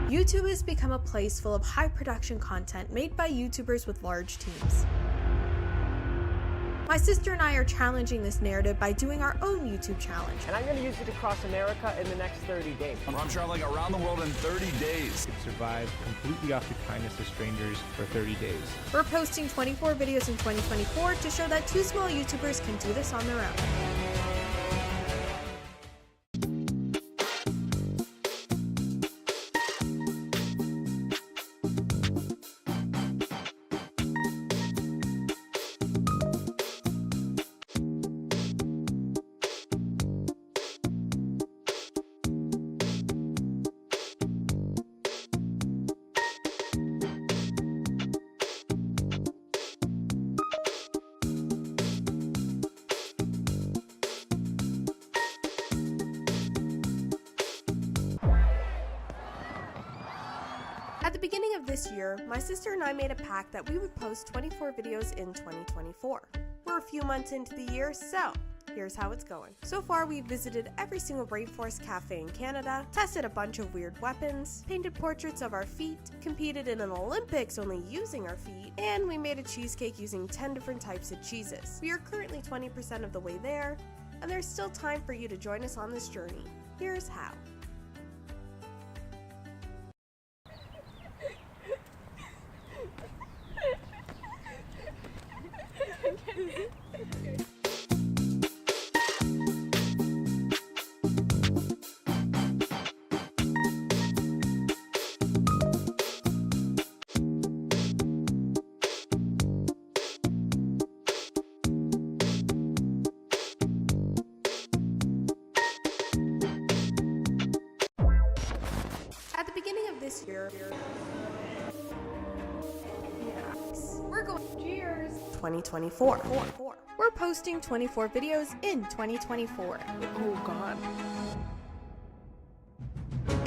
YouTube has become a place full of high production content made by YouTubers with large teams. My sister and I are challenging this narrative by doing our own YouTube challenge. And I'm going to use it across America in the next 30 days. I'm traveling around the world in 30 days. You can survive completely off the kindness of strangers for 30 days. We're posting 24 videos in 2024 to show that two small YouTubers can do this on their own. At the beginning of this year, my sister and I made a pact that we would post 24 videos in 2024. We're a few months into the year, so here's how it's going. So far, we've visited every single rainforest cafe in Canada, tested a bunch of weird weapons, painted portraits of our feet, competed in an Olympics only using our feet, and we made a cheesecake using 10 different types of cheeses. We are currently 20% of the way there, and there's still time for you to join us on this journey. Here's how. At the beginning of this year, we're going cheers 2024. We're posting 24 videos in 2024. Oh, God.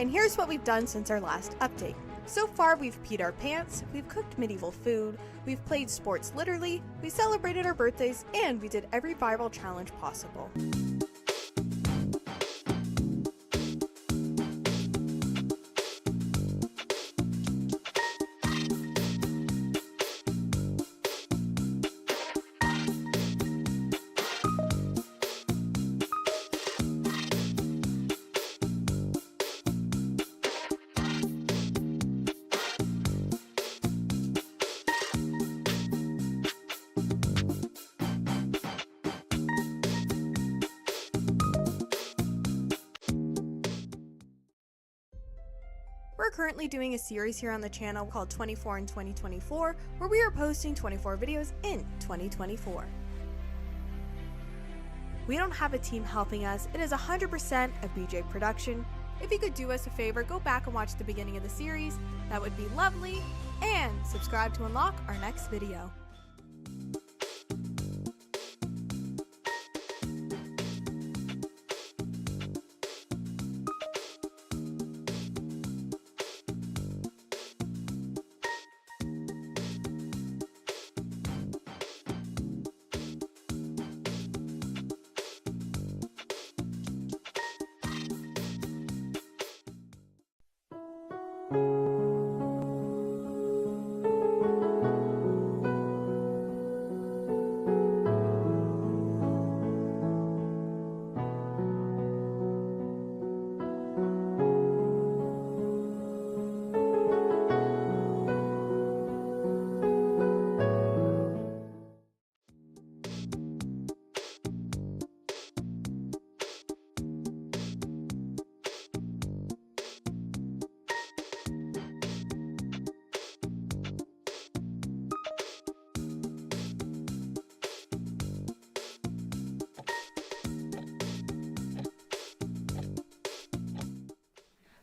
And here's what we've done since our last update. So far, we've peed our pants, we've cooked medieval food, we've played sports literally, we celebrated our birthdays, and we did every viral challenge possible. We're currently doing a series here on the channel called 24 in 2024, where we are posting 24 videos in 2024. We don't have a team helping us, it is 100% a BJ production. If you could do us a favor, go back and watch the beginning of the series, that would be lovely, and subscribe to unlock our next video.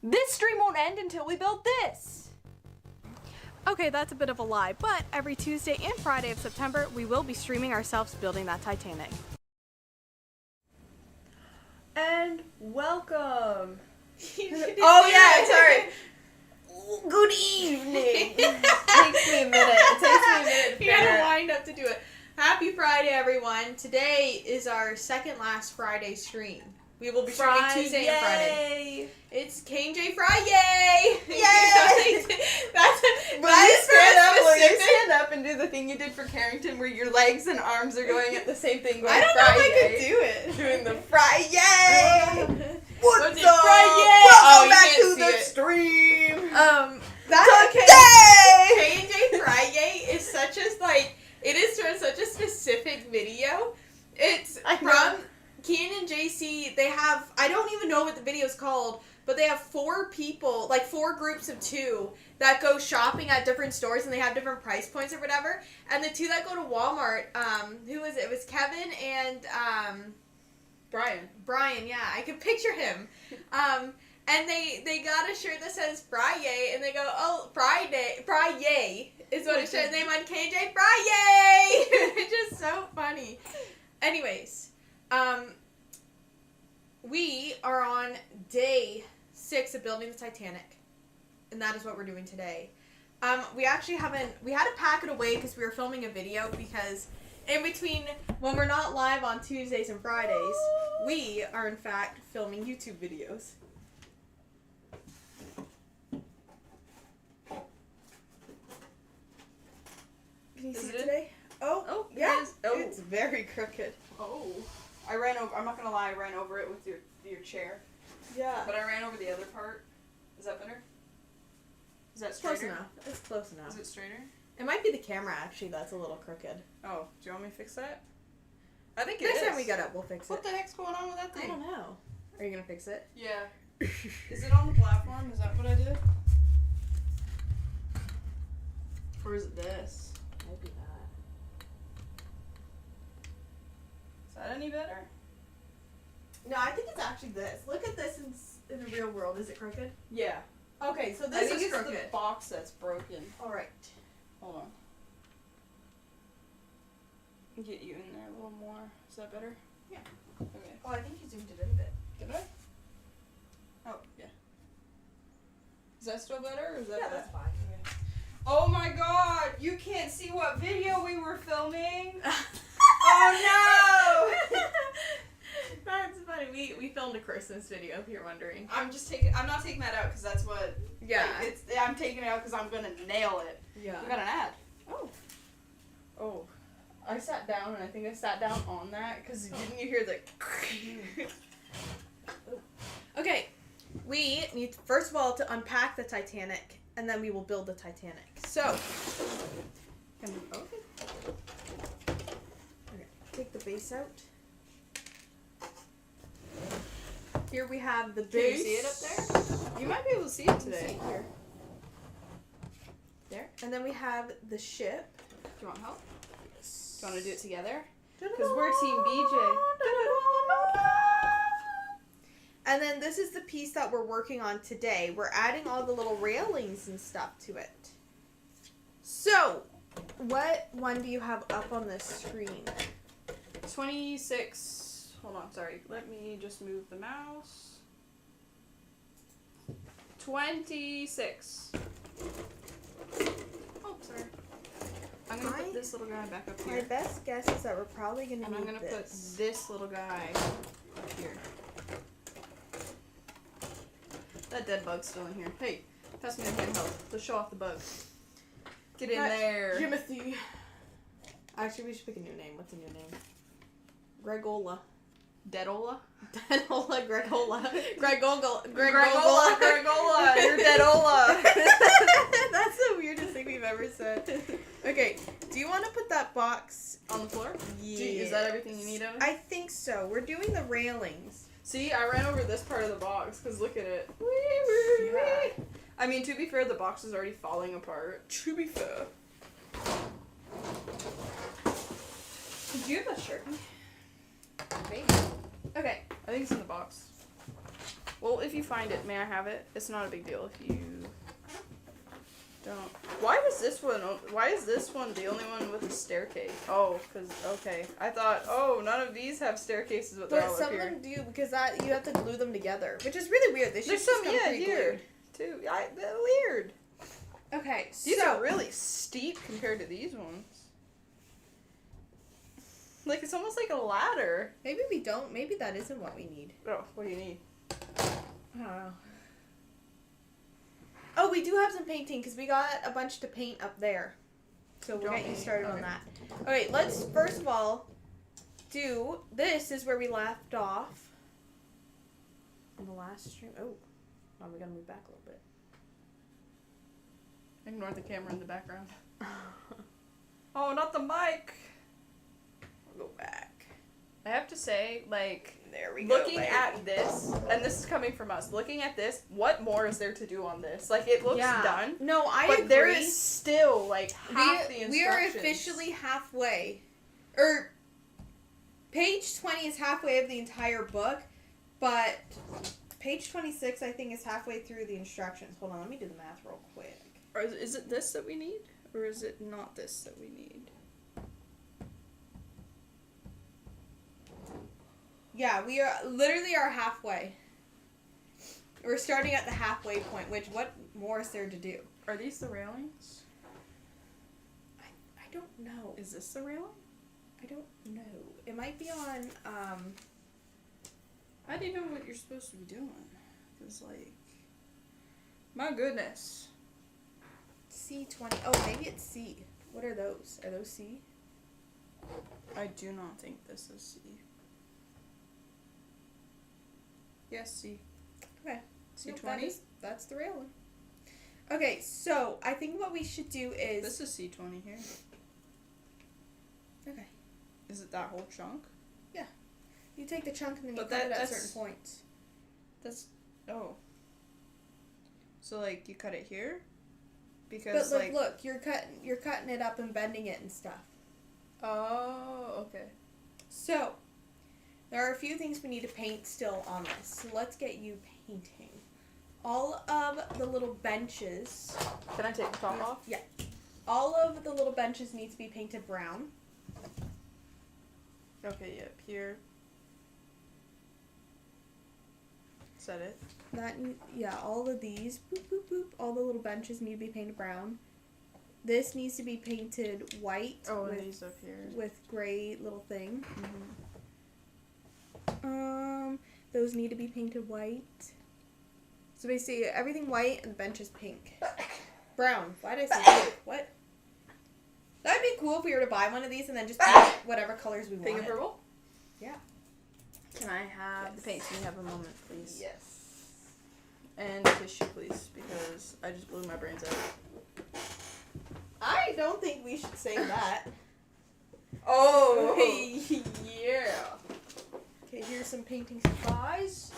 This stream won't end until we build this! Okay, that's a bit of a lie, but every Tuesday and Friday of September, we will be streaming ourselves building that Titanic. And welcome! Oh yeah, sorry. Good evening. Takes me a minute. It takes me a minute to You had figure to it. wind up to do it. Happy Friday, everyone. Today is our second last Friday stream. We will be streaming Tuesday and Friday. It's it's K&J Friday! Yay! That's Will you specific. stand up and do the thing you did for Carrington where your legs and arms are going at the same thing? Going I don't know if I Friday. could do it. Doing the Friday! What's it, up? Friday? Welcome Oh, you back can't to see the it. stream! That Today! K&J Friday is such a, like, it is from such a specific video. It's I know. from Ken and JC. They have, I don't even know what the video's called, but they have 4 people, like 4 groups of 2 that go shopping at different stores, and they have different price points or whatever. And the 2 that go to Walmart, who was it? It was Kevin and Brian, yeah, I could picture him. And they got a shirt that says Friday, and they go, oh, Friday is what it says. And they went, KJ Friday! It's just so funny. Anyways, we are on day 6 of building the Titanic, and that is what we're doing today. We actually we had to pack it away because we were filming a video, because in between, when we're not live on Tuesdays and Fridays, we are in fact filming YouTube videos. Can you see it today? Oh, yeah. it is. Oh. It's very crooked. Oh. I'm not gonna lie, I ran over it with your chair. Yeah. But I ran over the other part. Is that better? Is that straighter? Close enough. It's close enough. Is it straighter? It might be the camera, actually, that's a little crooked. Oh, do you want me to fix that? I think it Next is. time we get up, we'll fix What it. the heck's going on with that I thing? don't know. Are you gonna fix it? Yeah. Is it on the platform? Is that what I did? Or is it this? Might be that. Is that any better? No, I think it's actually this. Look at this in the real world. Is it crooked? Yeah. Okay, so I this think is it's crooked. the box that's broken. Alright. Hold on. Get you in there a little more. Is that better? Yeah. Okay. Oh, I think you zoomed it in a bit. Did I? Oh, yeah. Is that still better, or is that Yeah, better? that's fine. Oh my god! You can't see what video we were filming! Oh no! That's funny. We filmed a Christmas video, if you're wondering. I'm not taking that out because that's what. Yeah. Like, I'm taking it out because I'm gonna nail it. Yeah. We got an ad. Oh. Oh. I sat down and I think I sat down on that because didn't you hear the. Okay, we need first of all to unpack the Titanic, and then we will build the Titanic. So, okay, take the base out. Here we have the Can base. you see it up there? You might be able to see it today. Here. There, and then we have the ship. Do you want help? Do you want to do it together? Because we're Team BJ. And then this is the piece that we're working on today. We're adding all the little railings and stuff to it. So, what one do you have up on the screen? 26. Hold on, sorry. Let me just move the mouse. 26. Oh, sorry. I'm going to put this little guy back up My here. best guess is that we're probably going to And need I'm going to put this. this little guy up here. That dead bug's still in here. Hey, pass me the handheld. Let's show off the bug. Get in there. Jimothy. Actually, we should pick a new name. What's a new name? Gregola. Deadola? Deadola, Gregola. Gregola. Gregola. Gregola. You're Deadola. That's the weirdest thing we've ever said. Okay, do you want to put that box On the floor? Yeah. Is that everything you need of it? I think so. We're doing the railings. See, I ran over this part of the box, because look at it. Yeah. I mean, to be fair, the box is already falling apart. To be fair. Do you have a Sharpie? Maybe. Okay. I think it's in the box. Well, if you find it, may I have it? It's not a big deal if you don't. Why is this one the only one with a staircase? Oh, because, okay. I thought, oh, none of these have staircases, but they're But all some up of here. them do, because that you have to glue them together, which is really weird. They should There's just some, come yeah, pre-glued. here, too. They're weird. Okay, These so are really steep compared to these ones. Like, it's almost like a ladder. maybe we don't. Maybe that isn't what we need. Oh, what do you need? I don't know. Oh, we do have some painting because we got a bunch to paint up there. So we'll get you started on that. Okay, let's first of all do, this is where we left off on the last stream. Oh, now we gotta move back a little bit. Ignore the camera in the background. Oh, not the mic. We'll go back. I have to say, like, There we go. looking at this, and this is coming from us, looking at this, what more is there to do on this? Like, it looks done, No, I but agree. there is still, like, half the instructions. We are officially halfway. Or, page 20 is halfway of the entire book, but page 26, I think, is halfway through the instructions. Hold on, let me do the math real quick. Or is it this that we need? Or is it not this that we need? Yeah, we are literally are halfway. We're starting at the halfway point, which what more is there to do? Are these the railings? I don't know. Is this the railing? I don't know. It might be on, How do you know what you're supposed to be doing? Because, like, my goodness. C20. Oh, maybe it's C. What are those? Are those C? I do not think this is C. Yes, C. Okay. C20? That's the railing. Okay, so I think what we should do is... This is C20 here. Okay. Is it that whole chunk? You take the chunk and then you But cut it at that's- certain points. That's... Oh. So, like, you cut it here? But Because, like... look, you're cutting it up and bending it and stuff. Oh, okay. So, there are a few things we need to paint still on this. So let's get you painting. All of the little benches, Can I take the top off? all of the little benches need to be painted brown. Okay, yep. Here. Is that it? All of these, boop, boop, boop, all the little benches need to be painted brown. This needs to be painted white Oh, and these up here. with gray little thing. Mm-hmm. Those need to be painted white. So basically, everything white and the bench is pink. Brown. Why did I say pink? What? That'd be cool if we were to buy one of these and then just paint whatever colors we Pink and wanted. purple? Yeah. Can I have the paint? Can you have a moment, please? Yes. And tissue, please, because I just blew my brains out. I don't think we should say that. Oh! yeah. Okay, here's some painting supplies.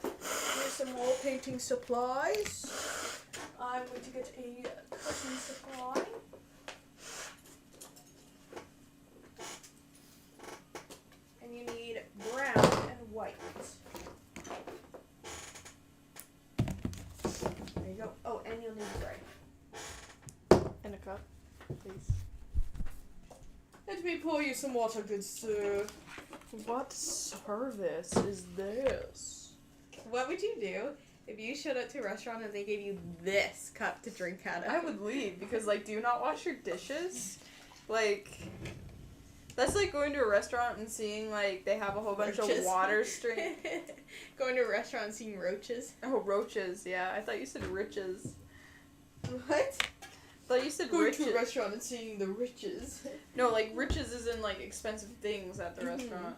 Here's some more painting supplies. I'm going to get a cutting supply. And you need brown and white. There you go. Oh, and you'll need gray. And a cup, please. Let me pour you some water, good sir. What service is this? What would you do if you showed up to a restaurant and they gave you this cup to drink out of? I would leave because, like, do you not wash your dishes? Like, that's like going to a restaurant and seeing, like, they have a whole bunch Roaches. of water stream. Going to a restaurant and seeing roaches. Oh, roaches, yeah. I thought you said riches. What? I thought you said Going riches. to a restaurant and seeing the riches. No, like, riches is in, like, expensive things at the restaurant.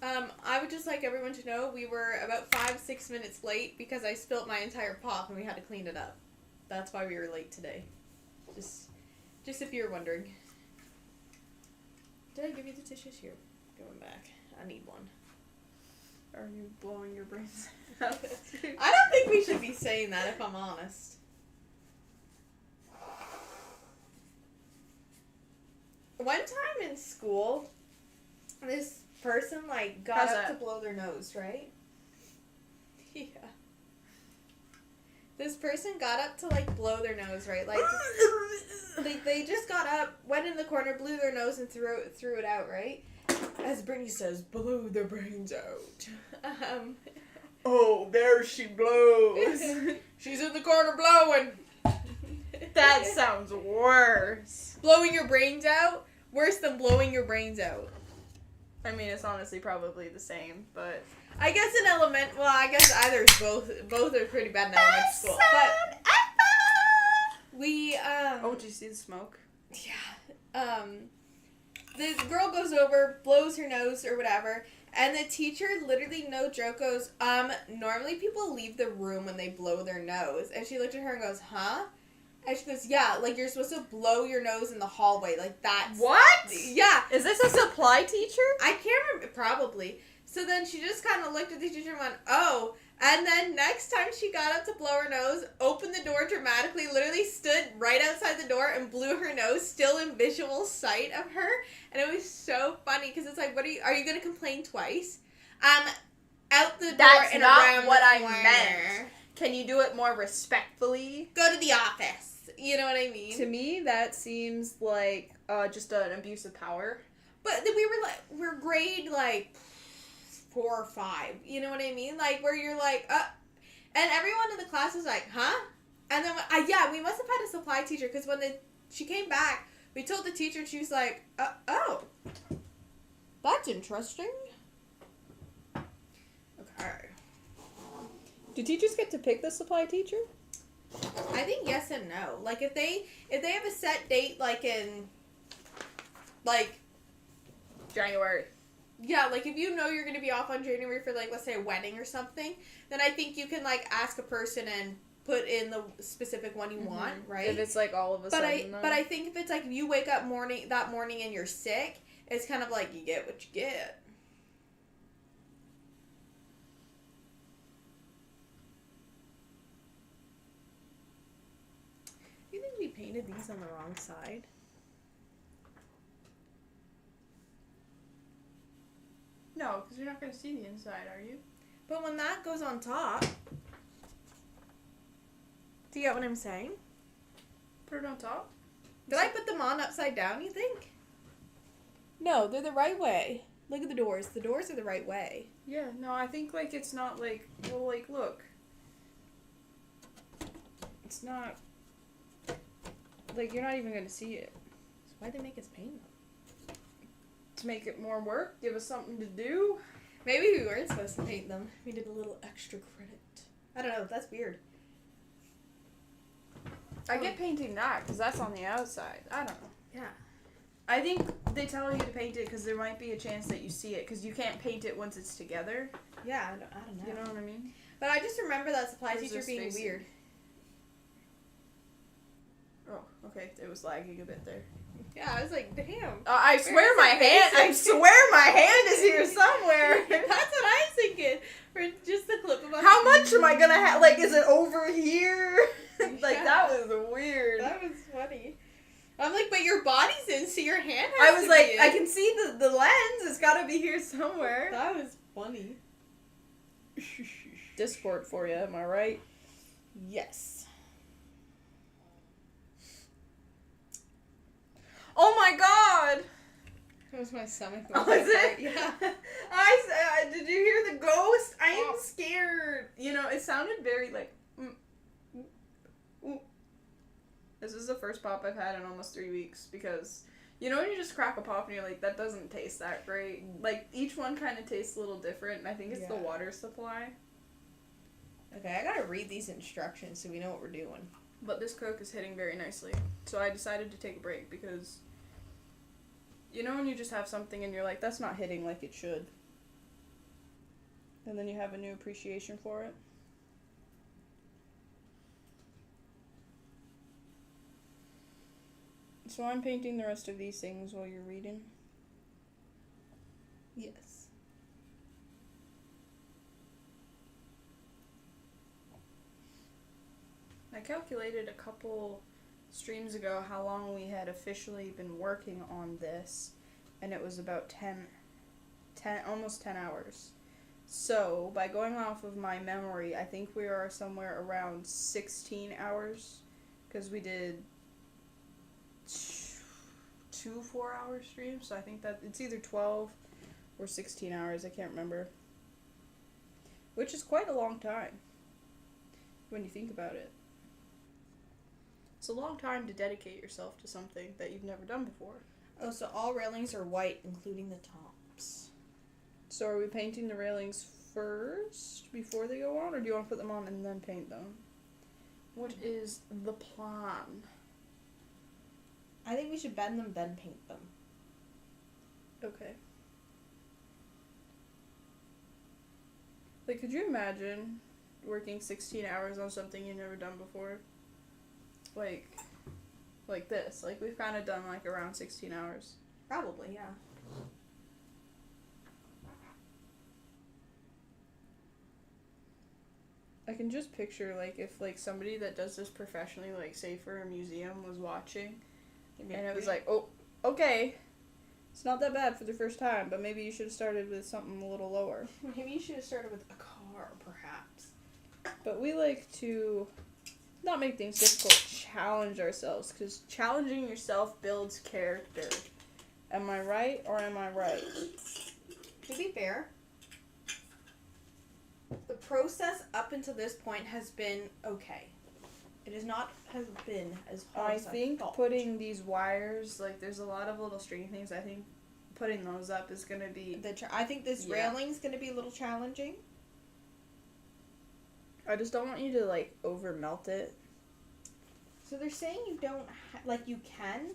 I would just like everyone to know we were about 5-6 minutes late because I spilt my entire pot and we had to clean it up. That's why we were late today. Just if you're wondering. Did I give you the tissues? Here, going back. I need one. Are you blowing your brains out? I don't think we should be saying that if I'm honest. One time in school, this person like got How's up that? to blow their nose, right? Yeah. This person got up to like blow their nose, right? Like they just got up, went in the corner, blew their nose, and threw it out, right? As Brittany says, blew their brains out. Oh, there she blows. She's in the corner blowing. That sounds worse. Blowing your brains out? Worse than blowing your brains out. I mean, it's honestly probably the same, but I guess in I guess either is both are pretty bad in elementary school. But we Oh, did you see the smoke? yeah. The girl goes over, blows her nose or whatever, and the teacher literally, no joke, goes, normally people leave the room when they blow their nose. And she looked at her and goes, huh? And she goes, yeah, like you're supposed to blow your nose in the hallway. Like that's... What? Yeah. Is this a supply teacher? I can't remember, probably. So then she just kind of looked at the teacher and went, oh. And then next time she got up to blow her nose, opened the door dramatically, literally stood right outside the door and blew her nose, still in visual sight of her. And it was so funny because it's like, are you going to complain twice? Out the door That's and not around what the I corner. meant. Can you do it more respectfully? Go to the office. You know what I mean? To me, that seems like just an abuse of power. But we're grade, 4 or 5. You know what I mean? Like, where you're like, and everyone in the class was like, huh? And then, we must have had a supply teacher, because when she came back, we told the teacher, and she was like, oh, that's interesting. Okay. Do teachers get to pick the supply teacher? I think yes and no. Like, if they have a set date, in, January. yeah, if you know you're going to be off on January for, let's say a wedding or something, then I think you can, ask a person and put in the specific one you want, right? If it's, all of a sudden. But I think if it's, if you wake up that morning and you're sick, it's kind of you get what you get. You think we painted these on the wrong side? No, because you're not going to see the inside, are you? But when that goes on top... Do you get what I'm saying? Put it on top? Did I put them on upside down, you think? No, they're the right way. Look at the doors. The doors are the right way. Yeah, no, I think, it's not, look. It's not... you're not even going to see it. So why'd they make us paint them? To make it more work? Give us something to do? Maybe we weren't supposed to paint them. We did a little extra credit. I don't know. That's weird. I get painting that, because that's on the outside. I don't know. Yeah. I think they tell you to paint it because there might be a chance that you see it, because you can't paint it once it's together. Yeah, I don't know. You know what I mean? But I just remember that supply There's teacher this being spacing. weird. Oh, okay. It was lagging a bit there. Yeah, I was like, damn. I swear is my the hand. I basic? swear my hand is here somewhere. That's what I was thinking. For just the clip of us. How much am I gonna have? Is it over here? That was weird. That was funny. I'm like, but your body's in, so your hand I has was to like, be in. I can see the lens. It's gotta be here somewhere. That was funny. Discord for you, am I right? Yes. Oh my god! That was my stomach. Oh, is it? Yeah. Did you hear the ghost? I am Oh. scared. It sounded very This is the first pop I've had in almost 3 weeks because, when you just crack a pop and you're like, that doesn't taste that great. Each one kind of tastes a little different, and I think it's the Yeah. water supply. Okay, I gotta read these instructions so we know what we're doing. But this Coke is hitting very nicely. So I decided to take a break because, when you just have something and you're like, that's not hitting like it should. And then you have a new appreciation for it. So I'm painting the rest of these things while you're reading. Yes. I calculated a couple streams ago how long we had officially been working on this, and it was about 10 almost 10 hours. So, by going off of my memory, I think we are somewhere around 16 hours, because we did 2 4-hour streams, so I think that it's either 12 or 16 hours, I can't remember. Which is quite a long time, when you think about it. It's a long time to dedicate yourself to something that you've never done before. Oh, so all railings are white, including the tops. So are we painting the railings first before they go on, or do you want to put them on and then paint them? What is the plan? I think we should bend them, then paint them. Okay. Like, could you imagine working 16 hours on something you've never done before? Like this. Like, we've kind of done, like, around 16 hours. Probably, yeah. I can just picture, like, if, like, somebody that does this professionally, like, say for a museum was watching, and it was like, oh, okay, it's not that bad for the first time, but maybe you should have started with something a little lower. Maybe you should have started with a car, perhaps. But we like to not make things difficult, challenge ourselves, because challenging yourself builds character. Am I right, or am I right? To be fair, the process up until this point has been okay. It has not has been as hard as I think thought. putting these wires, like, there's a lot of little stringy things. I think putting those up is going to be... I think this railing's going to be a little challenging. I just don't want you to, like, over melt it. So they're saying you don't, you can,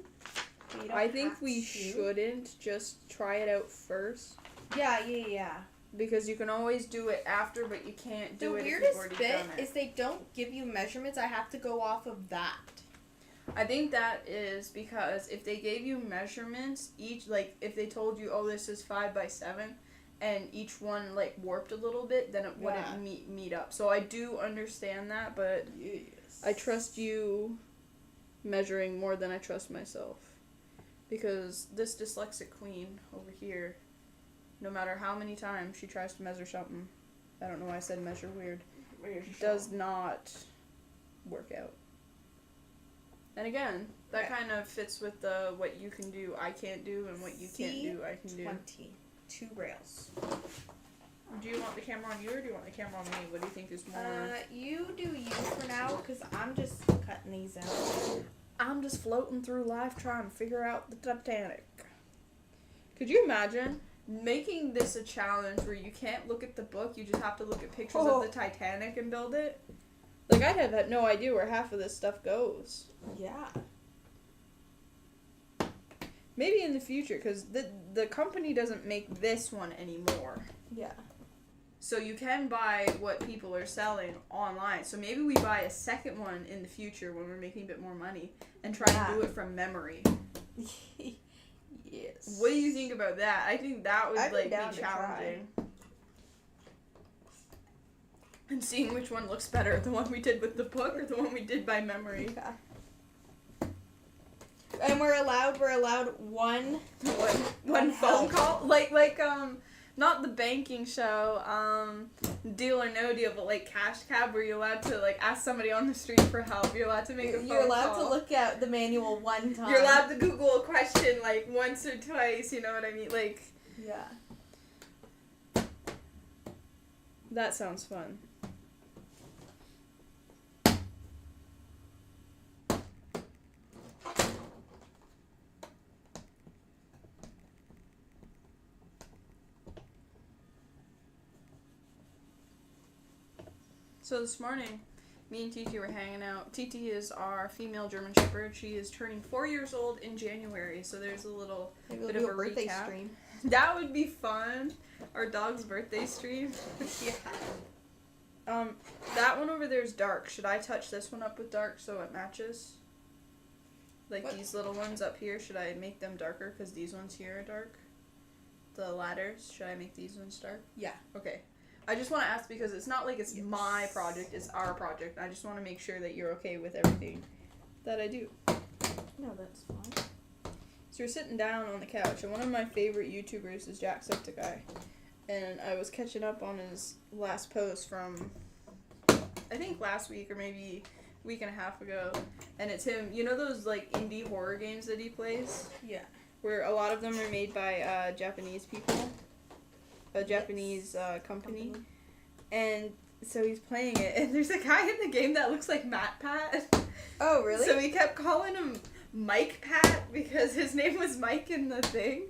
but you don't I think have we to. shouldn't just try it out first. Yeah. Because you can always do it after, but you can't do The it if you've weirdest already bit done it. is they don't give you measurements. I have to go off of that. I think that is because if they gave you measurements, each, like, if they told you, oh, this is 5 by 7, and each one, like, warped a little bit, then it wouldn't meet up. So I do understand that, but Yes. I trust you measuring more than I trust myself. Because this dyslexic queen over here, no matter how many times she tries to measure something, I don't know why I said measure weird, does not work out. And again, that kind of fits with the what you can do, I can't do, and what you can't do, I can do. 20. 2 rails. Do you want the camera on you, or do you want the camera on me? What do you think is more... You do you for now, because I'm just cutting these out. I'm just floating through life trying to figure out the Titanic. Could you imagine making this a challenge where you can't look at the book, you just have to look at pictures of the Titanic and build it? Like, I'd have had no idea where half of this stuff goes. Yeah. Maybe in the future, because the company doesn't make this one anymore. Yeah. So you can buy what people are selling online. So maybe we buy a second one in the future when we're making a bit more money and try and do it from memory. Yes. What do you think about that? I think that would, I'd be like, down be to challenging. And seeing which one looks better, the one we did with the book or the one we did by memory. Yeah. And we're allowed one One phone call? Like, not the banking show, Deal or No Deal, but, like, Cash Cab, where you're allowed to, like, ask somebody on the street for help. You're allowed to make a phone call. You're allowed to look at the manual one time. You're allowed to Google a question, like, once or twice, you know what I mean? Like... Yeah. That sounds fun. So this morning, me and Titi were hanging out. Titi is our female German Shepherd. She is turning 4 years old in January, so there's a little bit of a birthday recap. stream. That would be fun. Our dog's birthday stream. Yeah. That one over there is dark. Should I touch this one up with dark so it matches? Like What? these little ones up here, should I make them darker because these ones here are dark? The ladders, should I make these ones dark? Yeah. Okay. I just want to ask because it's not like it's Yes. my project, it's our project. I just want to make sure that you're okay with everything that I do. No, that's fine. So we're sitting down on the couch, and one of my favorite YouTubers is Jacksepticeye. And I was catching up on his last post from, I think last week or maybe a week and a half ago. And it's him, you know those like indie horror games that he plays? Yeah. Where a lot of them are made by Japanese people. A Japanese company. And so he's playing it, and there's a guy in the game that looks like Matt Pat. Oh, really? So we kept calling him Mike Pat because his name was Mike in the thing.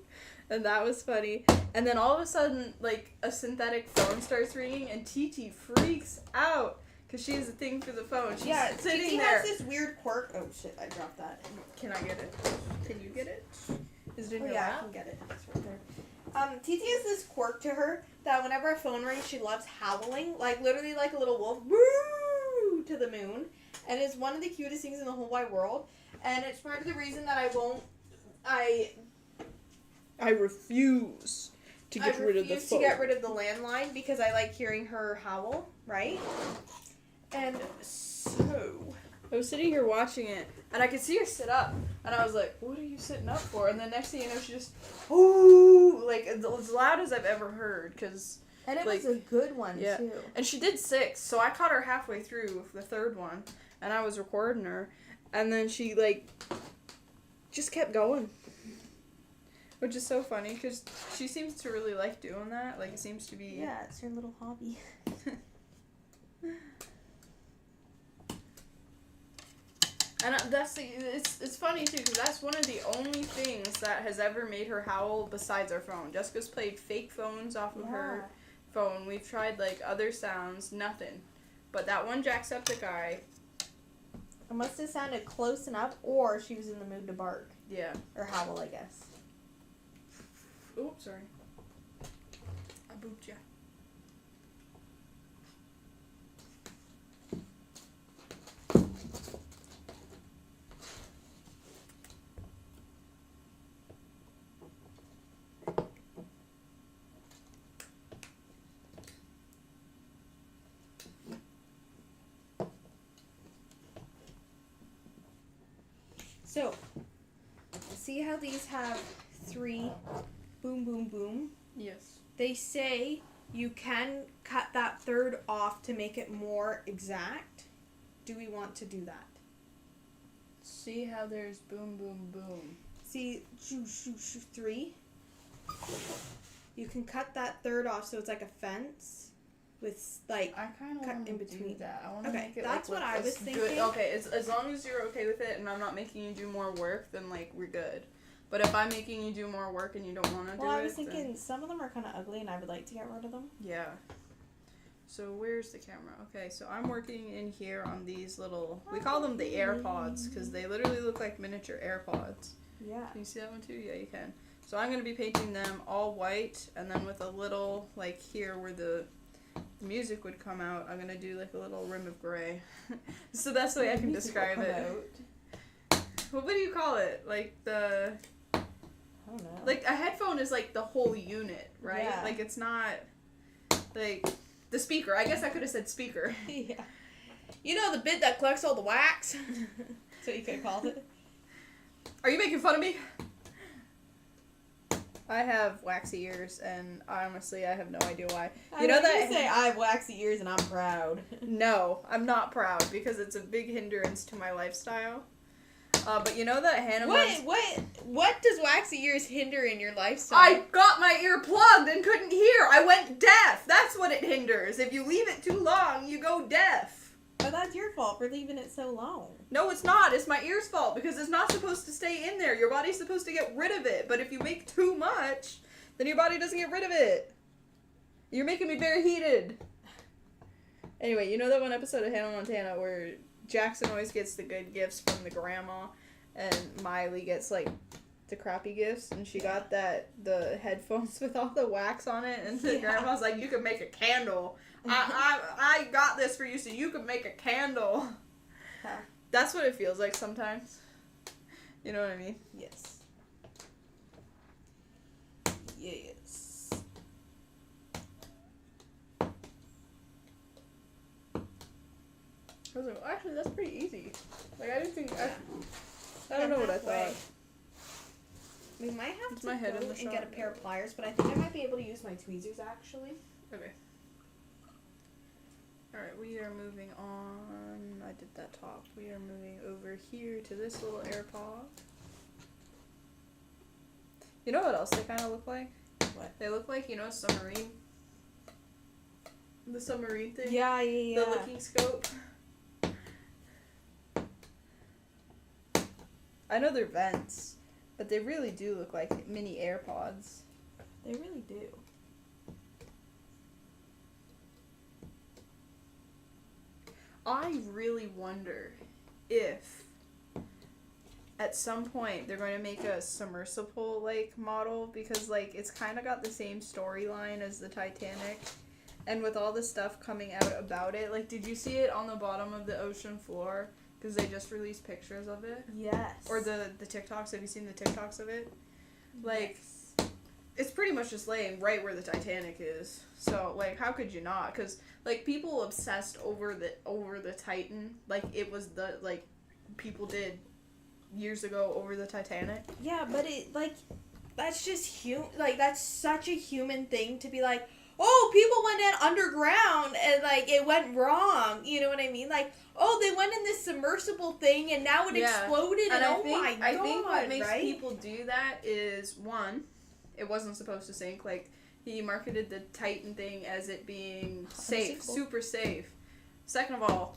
And that was funny. And then all of a sudden, like, a synthetic phone starts ringing, and TT freaks out because she has a thing for the phone. She's sitting TT there. has this weird quirk. Oh shit! I dropped that. Can I get it? Can you get it? Is it in Oh, your yeah, I lap? can get it. It's right there. TT has this quirk to her that whenever a phone rings, she loves howling, like literally like a little wolf, woo, to the moon, and it's one of the cutest things in the whole wide world. And it's part of the reason that I refuse to get rid of the phone. to get rid of the landline because I like hearing her howl, right? And so I was sitting here watching it, and I could see her sit up, and I was like, what are you sitting up for? And the next thing you know, she just, ooh, like, as loud as I've ever heard, because, and it like, was a good one yeah. too. And she did 6, so I caught her halfway through the third one, and I was recording her, and then she, like, just kept going. Which is so funny, because she seems to really like doing that. Like, it seems to be... Yeah, it's her little hobby. And it's funny, too, because that's one of the only things that has ever made her howl besides our phone. Jessica's played fake phones off of her phone. We've tried, like, other sounds. Nothing. But that one Jacksepticeye... It must have sounded close enough, or she was in the mood to bark. Yeah. Or howl, I guess. Oops, sorry. I booped ya. So, see how these have 3 boom, boom, boom? Yes. They say you can cut that third off to make it more exact. Do we want to do that? See how there's boom, boom, boom. See, 3. You can cut that third off so it's like a fence with, like, I kind of cut want in to between. do that. I want to Okay, make it that's like, what look I was as thinking. Good. Okay, as long as you're okay with it and I'm not making you do more work, then, like, we're good. But if I'm making you do more work and you don't want to do it, Well, I was then... thinking some of them are kind of ugly and I would like to get rid of them. Yeah. So where's the camera? Okay, so I'm working in here on these little... We call them the AirPods because they literally look like miniature AirPods. Yeah. Can you see that one too? Yeah, you can. So I'm going to be painting them all white, and then with a little, like, here where the music would come out, I'm going to do, like, a little rim of gray. So that's the way I can describe it. Well, what do you call it? Like, the... I don't know. Like, a headphone is, like, the whole unit, right? Yeah. Like, it's not, like, the speaker. I guess I could have said speaker. Yeah. You know the bit that collects all the wax? That's what you could have called it. Are you making fun of me? I have waxy ears, and honestly, I have no idea why. You know that? You say I have waxy ears and I'm proud. No, I'm not proud because it's a big hindrance to my lifestyle. But you know that Hannah. What does waxy ears hinder in your lifestyle? I got my ear plugged and couldn't hear. I went deaf. That's what it hinders. If you leave it too long, you go deaf. Oh, that's your fault for leaving it so long. No, it's not. It's my ear's fault because it's not supposed to stay in there. Your body's supposed to get rid of it. But if you make too much, then your body doesn't get rid of it. You're making me very heated. Anyway, you know that one episode of Hannah Montana where Jackson always gets the good gifts from the grandma and Miley gets, like, the crappy gifts, and she got the headphones with all the wax on it, and the grandma's like, you can make a candle. I got this for you so you can make a candle. Huh. That's what it feels like sometimes. You know what I mean? Yes. Yes. I was like, well, actually, that's pretty easy. Like, I didn't think... I don't know what I thought. We might have Is to my head go in the and shot? get a pair of pliers, but I think I might be able to use my tweezers, actually. Okay. Alright, we are moving on. I did that top. We are moving over here to this little AirPod. You know what else they kind of look like? What? They look like, you know, submarine. The submarine thing? Yeah. The looking scope. I know they're vents, But they really do look like mini AirPods. They really do. I really wonder if at some point they're going to make a submersible like model, because like it's kind of got the same storyline as the Titanic, and with all the stuff coming out about it, like did you see it on the bottom of the ocean floor? Because they just released pictures of it. Yes. Or the TikToks. Have you seen the TikToks of it? Like, yes. It's pretty much just laying right where the Titanic is. So, like, how could you not? Because, like, people obsessed over the Titan. Like, it was the, like, people did years ago over the Titanic. Yeah, but it, like, that's just like, that's such a human thing to be like, oh, people went in underground and, like, it went wrong. You know what I mean? Like, oh, they went in this submersible thing and now it exploded and oh my god, I think what makes right? people do that is, one, it wasn't supposed to sink. Like, he marketed the Titan thing as it being safe, super safe. Second of all,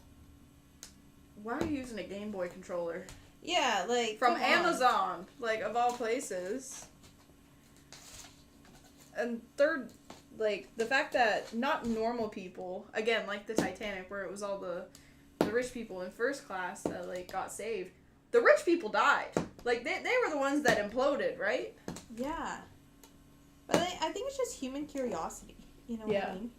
why are you using a Game Boy controller? Yeah, like, From Amazon, like, of all places. And third, like, the fact that not normal people, again, like the Titanic, where it was all the rich people in first class that, like, got saved. The rich people died. Like, they were the ones that imploded, right? Yeah. But I think it's just human curiosity. You know what I mean?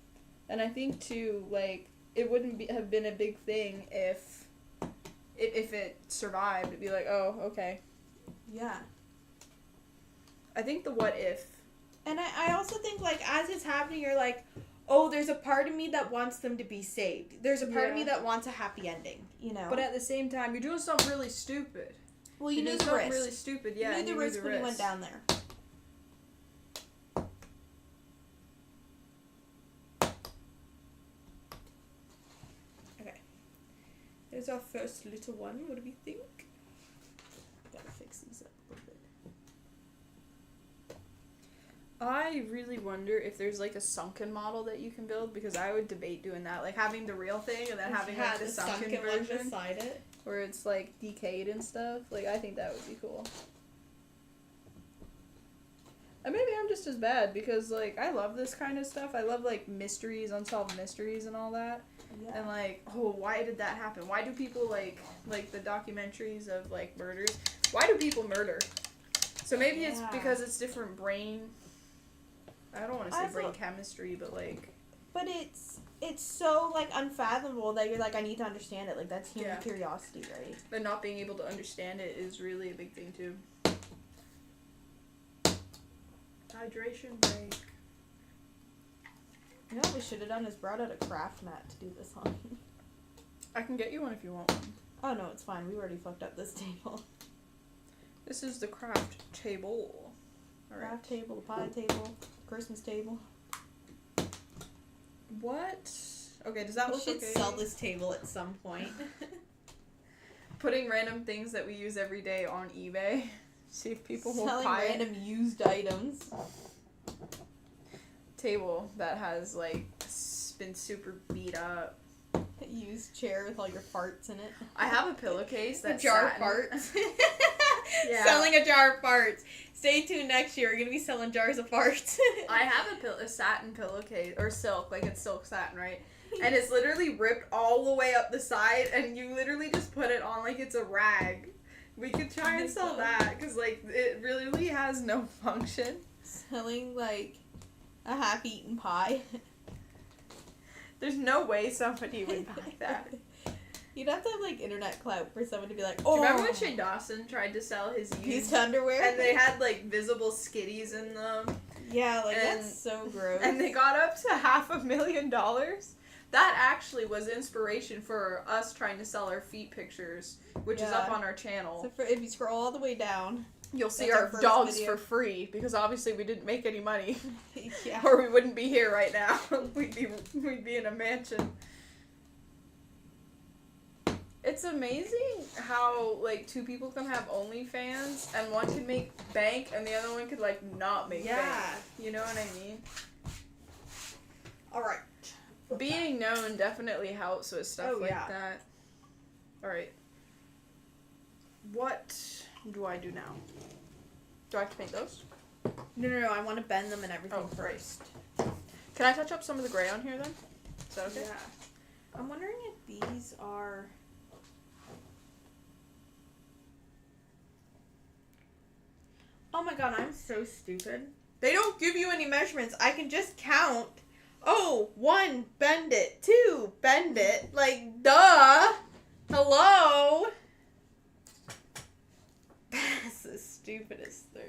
And I think, too, like, it wouldn't have been a big thing if it survived. It'd be like, oh, okay. Yeah. I think the what if. And I also think, like, as it's happening, you're like, oh, there's a part of me that wants them to be saved. There's a part of me that wants a happy ending, you know? But at the same time, you're doing something really stupid. Well, you knew the something risk. really stupid, yeah. You knew the risk when you went down there. Okay. There's our first little one. What do we think? Gotta fix these up a little bit. I really wonder if there's like a sunken model that you can build, because I would debate doing that, like having the real thing and then having like the sunken one version beside it. where it's like decayed and stuff. Like, I think that would be cool. And maybe I'm just as bad, because like I love this kind of stuff. I love like mysteries, unsolved mysteries and all that. Yeah. And like, oh, why did that happen? Why do people like the documentaries of like murders? Why do people murder? So maybe it's because it's different brain. I don't want to say brain chemistry, but like. But it's so like unfathomable that you're like, I need to understand it. Like, that's human curiosity, right? But not being able to understand it is really a big thing too. Hydration break. You know what we should have done is brought out a craft mat to do this on. I can get you one if you want one. Oh no, it's fine. We already fucked up this table. This is the craft table. All right. Craft table, the pie table, Christmas table. What? Okay, does that We look should okay? sell this table at some point. Putting random things that we use every day on eBay. See if people will Selling buy random used items. Table that has like been super beat up. Used chair with all your farts in it. I have a pillowcase that's a jar of satin. farts. Yeah. Selling a jar of farts. Stay tuned next year. We're gonna be selling jars of farts. I have a satin pillowcase, or silk, like it's silk satin, right? And it's literally ripped all the way up the side, and you literally just put it on like it's a rag. We could try and sell that, because like it really has no function. Selling like a half-eaten pie. There's no way somebody would buy that. You'd have to have like internet clout for someone to be like, Do oh. you remember when Shane Dawson tried to sell his used underwear? And they had like visible skitties in them. Yeah, like and, that's so gross. And they got up to $500,000. That actually was inspiration for us trying to sell our feet pictures, which is up on our channel. So if you scroll all the way down, you'll see that's our our dogs video. for free, because obviously we didn't make any money. yeah. Or we wouldn't be here right now. we'd be in a mansion. It's amazing how like two people can have OnlyFans and one can make bank and the other one could like not make bank. You know what I mean? All right. Being known definitely helps with stuff that. All right. What do I do now? Do I have to paint those? No. I want to bend them and everything Oh, right. first. Can I touch up some of the gray on here then? Is that okay? Yeah. I'm wondering if these are. Oh my god, I'm so stupid. They don't give you any measurements. I can just count. Oh, 1, bend it. 2, bend it. Like, duh. Hello. That's the stupidest thing.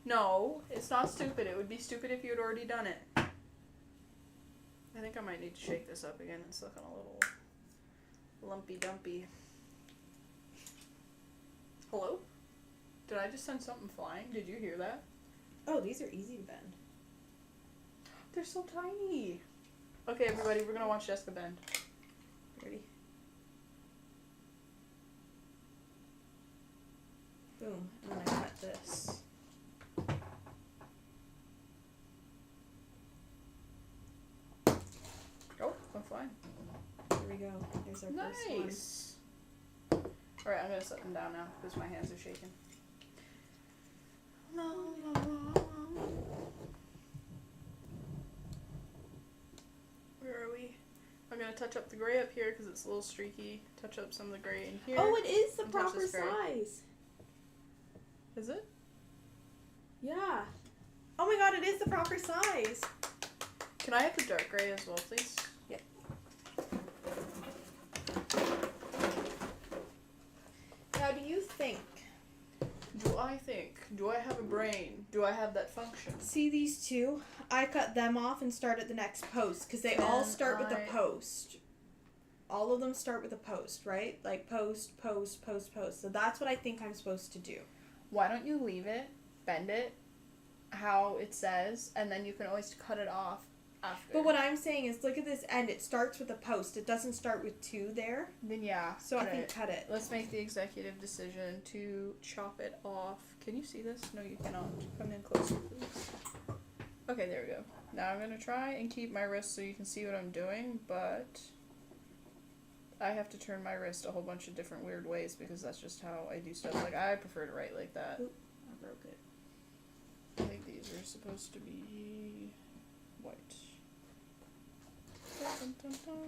No, it's not stupid. It would be stupid if you had already done it. I think I might need to shake this up again. It's looking a little lumpy dumpy. Hello? Did I just send something flying? Did you hear that? Oh, these are easy to bend. They're so tiny. Okay, everybody, we're gonna watch Jessica bend. Ready? Boom. And then I cut this. Oh, I'm flying. Here we go. There's our first one. Nice. Alright, I'm gonna set them down now because my hands are shaking. Where are we? I'm gonna touch up the gray up here because it's a little streaky. Touch up some of the gray in here. Oh, it is the And touch proper this gray. size. Is it? Yeah. Oh my god, it is the proper size. Can I have the dark gray as well, please? Yep. Now, do you think? Do I have a brain? Do I have that function? See these two? I cut them off and start at the next post because they all start with a post. All of them start with a post, right? Like post, post, post, post. So that's what I think I'm supposed to do. Why don't you leave it, bend it, how it says, and then you can always cut it off after. But what I'm saying is, look at this end. It starts with a post. It doesn't start with 2 there. Then yeah. So I can cut it. Let's make the executive decision to chop it off. Can you see this? No, you cannot. Come in closer, please. Okay, there we go. Now I'm gonna try and keep my wrist so you can see what I'm doing, but I have to turn my wrist a whole bunch of different weird ways because that's just how I do stuff. Like, I prefer to write like that. Oop, I broke it. I think these are supposed to be white.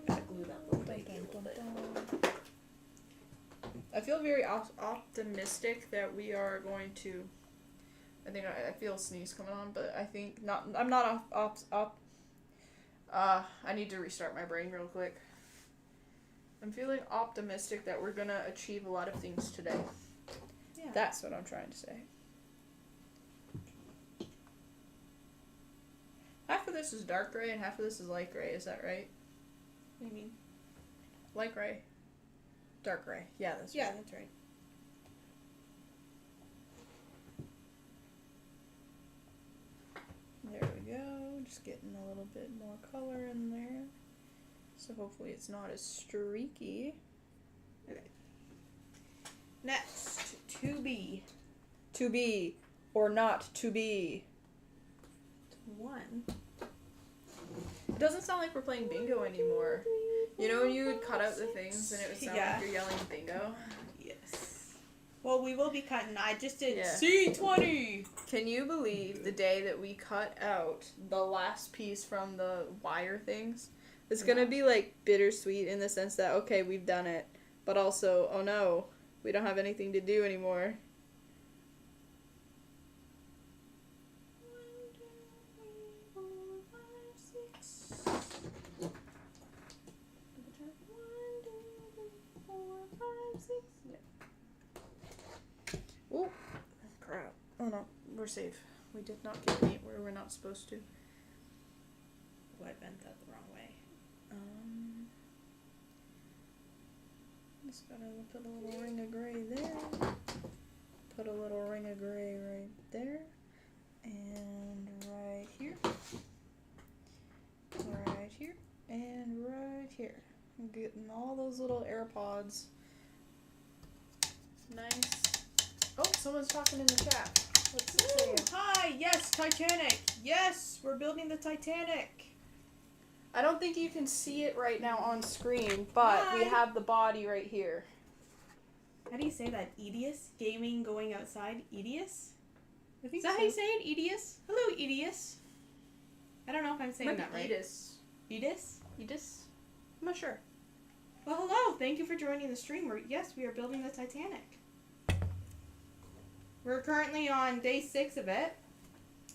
Gotta glue that little baby a little bit. I feel very optimistic that we are going to. I think I feel a sneeze coming on, but I think not. I'm not I need to restart my brain real quick. I'm feeling optimistic that we're gonna achieve a lot of things today. Yeah. That's what I'm trying to say. Half of this is dark gray and half of this is light gray. Is that right? What do you mean? Light gray. Dark gray. Yeah, that's Yeah, right. that's right. There we go. Just getting a little bit more color in there. So hopefully it's not as streaky. Okay. Next, 2B. To be or not to be. 1. It doesn't sound like we're playing bingo anymore. You know when you would cut out the things and it would sound like you're yelling bingo? Yes. Well, we will be cutting. I just did Yeah. C20. Can you believe the day that we cut out the last piece from the wire things? It's gonna be like bittersweet in the sense that, okay, we've done it, but also, oh no, we don't have anything to do anymore. Oh, crap. Oh no, we're safe. We did not get meat where we're not supposed to. Oh, I bent that the wrong way. Just gotta put a little ring of gray there. Put a little ring of gray right there. And right here. Right here. And right here. I'm getting all those little AirPods. Nice. Oh, someone's talking in the chat. What's it saying? Hi, yes, Titanic. Yes, we're building the Titanic. I don't think you can see it right now on screen, but we Hi. have the body right here. How do you say that? Edius? Gaming going outside? Edius? I think Is that how you say it? Edius? Hello, Edius. I don't know if I'm saying that right. Edis. Edis? Edis? I'm not sure. Well, hello. Thank you for joining the stream. Yes, we are building the Titanic. We're currently on day 6 of it.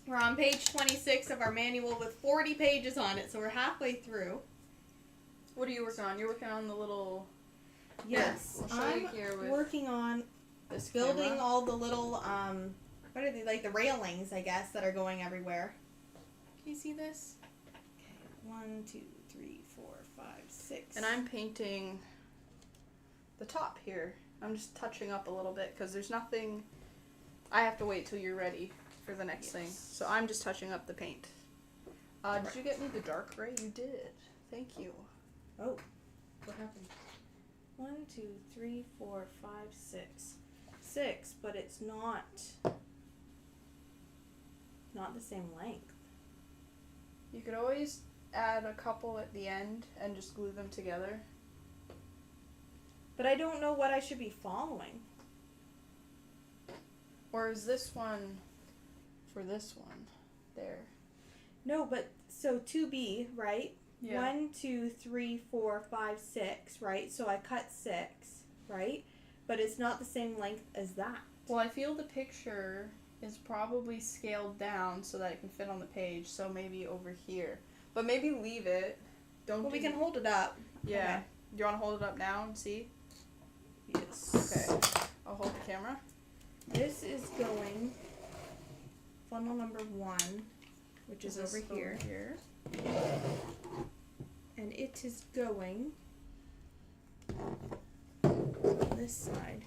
We're on page 26 of our manual with 40 pages on it, so we're halfway through. What are you working on? You're working on the little... Yes, I'll show you here with working on this building camera. all the little, what are they, like the railings, I guess, that are going everywhere. Can you see this? Okay, 1, 2, 3, 4, 5, 6. And I'm painting the top here. I'm just touching up a little bit because there's nothing... I have to wait till you're ready for the next thing. So I'm just touching up the paint. Did you get me the dark gray? You did. Thank you. Oh, what happened? 1, 2, 3, 4, 5, 6. 6, but it's not the same length. You could always add a couple at the end and just glue them together. But I don't know what I should be following. Or is this one for this one? There. No, but so 2B, right? Yeah. 1, 2, 3, 4, 5, 6, right? So I cut 6, right? But it's not the same length as that. Well, I feel the picture is probably scaled down so that it can fit on the page. So maybe over here. But maybe leave it. Don't. Well, we can hold it up. Yeah. Okay. Do you want to hold it up now and see? Yes. Okay. I'll hold the camera. This is going funnel number 1, which is over here. And it is going on this side.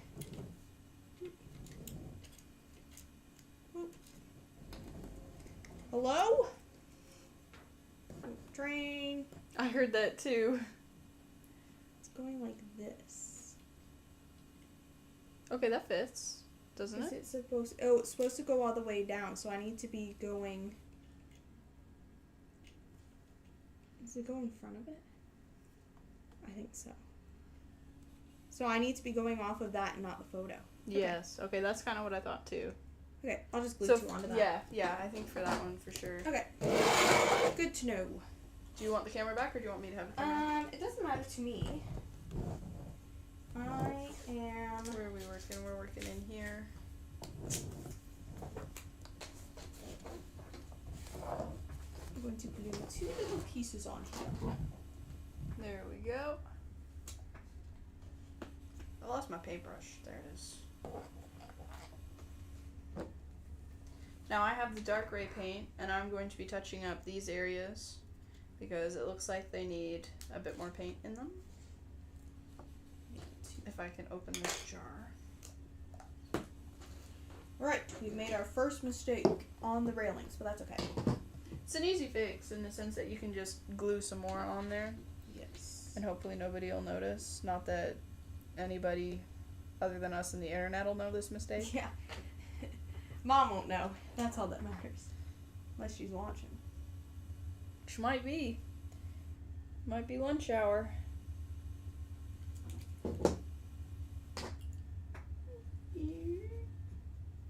Hello? Drain. I heard that too. It's going like this. Okay, that fits. Doesn't Is it? it supposed? Oh, it's supposed to go all the way down, so I need to be going. Does it go in front of it? I think so. So I need to be going off of that and not the photo. Yes. Okay, that's kind of what I thought too. Okay, I'll just glue So 2 onto that. yeah, I think for that one for sure. Okay. Good to know. Do you want the camera back or do you want me to have the camera? It doesn't matter to me. I am. Where are we working? We're working in here. I'm going to glue 2 little pieces on here. There we go. I lost my paintbrush. There it is. Now I have the dark gray paint and I'm going to be touching up these areas because it looks like they need a bit more paint in them. If I can open this jar. Alright, we've made our first mistake on the railings, but that's okay. It's an easy fix in the sense that you can just glue some more on there Yes. and hopefully nobody will notice. Not that anybody other than us and the internet will know this mistake. Yeah. Mom won't know. That's all that matters. Unless she's watching. Which might be. Might be lunch hour.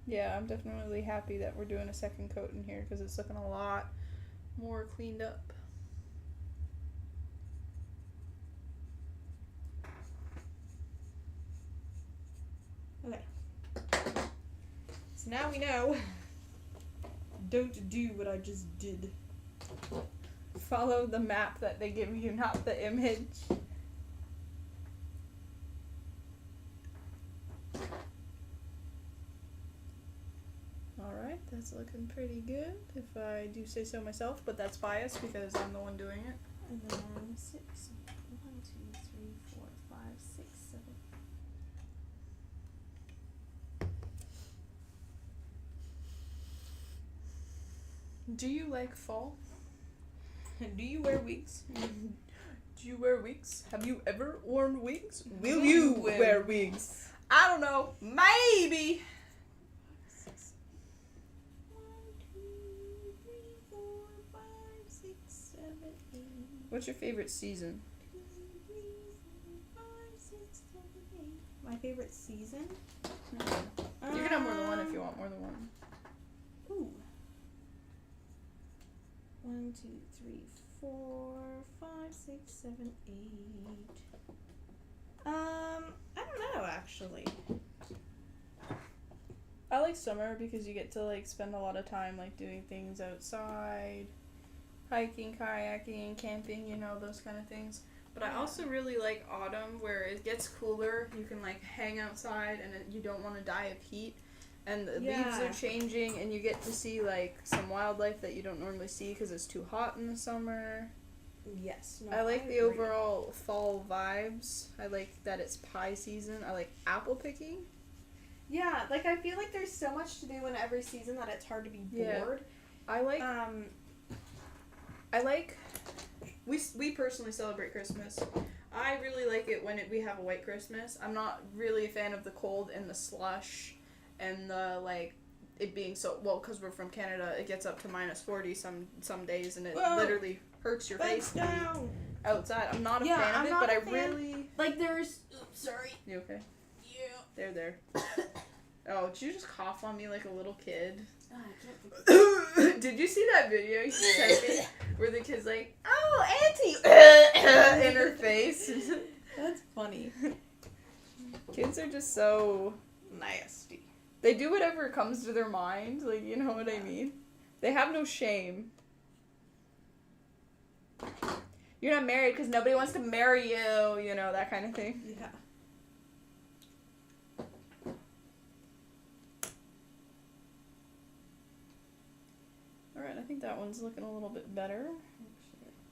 Yeah, I'm definitely happy that we're doing a second coat in here because it's looking a lot more cleaned up. Okay. So now we know. Don't do what I just did. Follow the map that they give you, not the image. Alright, that's looking pretty good, if I do say so myself, but that's biased because I'm the one doing it. And then 6. 1, 2, 3, 4, 5, 6, 7. Do you like fall? Do you wear wigs? Do you wear wigs? Have you ever worn wigs? Will you wear wigs? I don't know. Maybe. 1, 2, 3, 4, 5, 6, 7, 8. What's your favorite season? 2, 3, 4, 5, 6, 7, 8. My favorite season? You can have more than one if you want more than one. Ooh. 1, 2, 3, 4, 5, 6, 7, 8. I don't know actually. I like summer because you get to like spend a lot of time like doing things outside, hiking, kayaking, camping, you know, those kind of things. But I also really like autumn where it gets cooler, you can like hang outside and you don't want to die of heat. And the leaves are changing and you get to see like some wildlife that you don't normally see because it's too hot in the summer. Yes. No, I like the agree. overall fall vibes. I like that it's pie season. I like apple picking. Yeah, like I feel like there's so much to do in every season that it's hard to be bored. I like we personally celebrate Christmas. I really like it when we have a white Christmas. I'm not really a fan of the cold and the slush and the like it being so well, because we're from Canada, it gets up to -40 some days and it literally hurts your face down. outside. I'm not a Yeah, fan I'm of it, not but a I fan. really Like there's sorry. You okay? Yeah. There. Oh, did you just cough on me like a little kid? Did you see that video you sent me where the kid's like, "Oh, auntie," in her face? That's funny. Kids are just so Nasty. they do whatever comes to their mind. Like, you know what I mean? They have no shame. You're not married because nobody wants to marry you. You know, that kind of thing. Yeah. Alright, I think that one's looking a little bit better.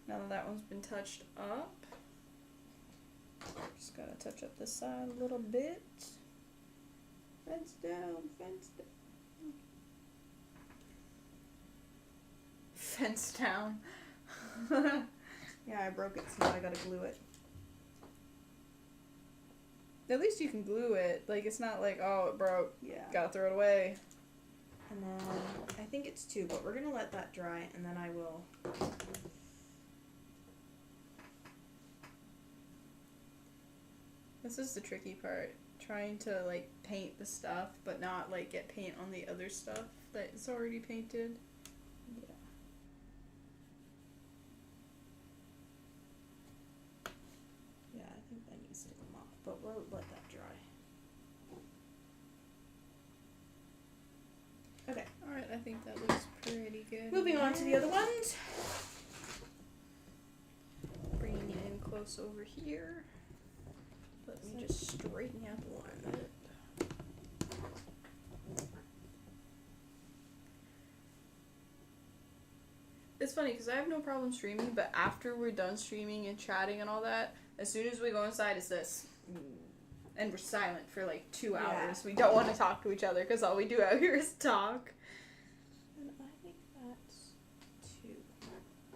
Now that one's been touched up. Just gotta touch up this side a little bit. Fence down, fence down. Fence down. Yeah, I broke it, so now I gotta glue it. At least you can glue it. Like, it's not like, oh, it broke. Yeah. Gotta throw it away. And then I think it's 2, but we're gonna let that dry, and then I will. This is the tricky part. Trying to, like, paint the stuff, but not, like, get paint on the other stuff that's already painted. Yeah. Yeah, I think that needs to come off, but we'll let that dry. Okay. Alright, I think that looks pretty good. Moving on to the other ones. Bringing it in close over here. Let me just straighten out the line of it. It's funny because I have no problem streaming, but after we're done streaming and chatting and all that, as soon as we go inside, it's this. And we're silent for like 2 hours. We don't want to talk to each other because all we do out here is talk. And I think that's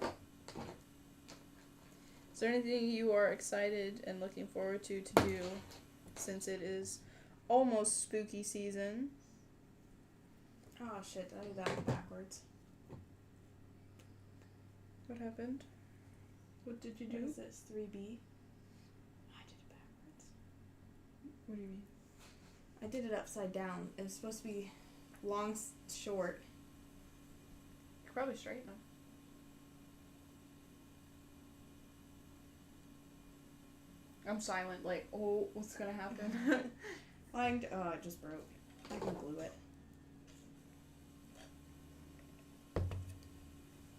2. Is there anything you are excited and looking forward to do since it is almost spooky season? Oh shit, did I do that one backwards? What happened? What did you What do? is this? 3B? I did it backwards. What do you mean? I did it upside down. It was supposed to be long, short. You could probably straighten them. I'm silent, like, oh, what's gonna happen? It just broke. I can glue it.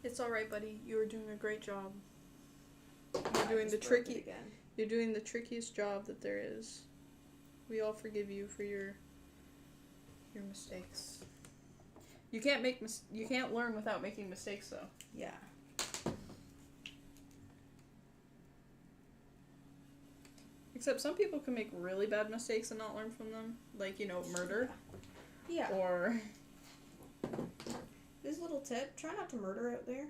It's alright, buddy. You are doing a great job. I You're doing the just broke it tricky. again. You're doing the trickiest job that there is. We all forgive you for your mistakes. You can't you can't learn without making mistakes, though. Yeah. Except some people can make really bad mistakes and not learn from them, like, you know, murder Yeah. or This little tip: try not to murder out there.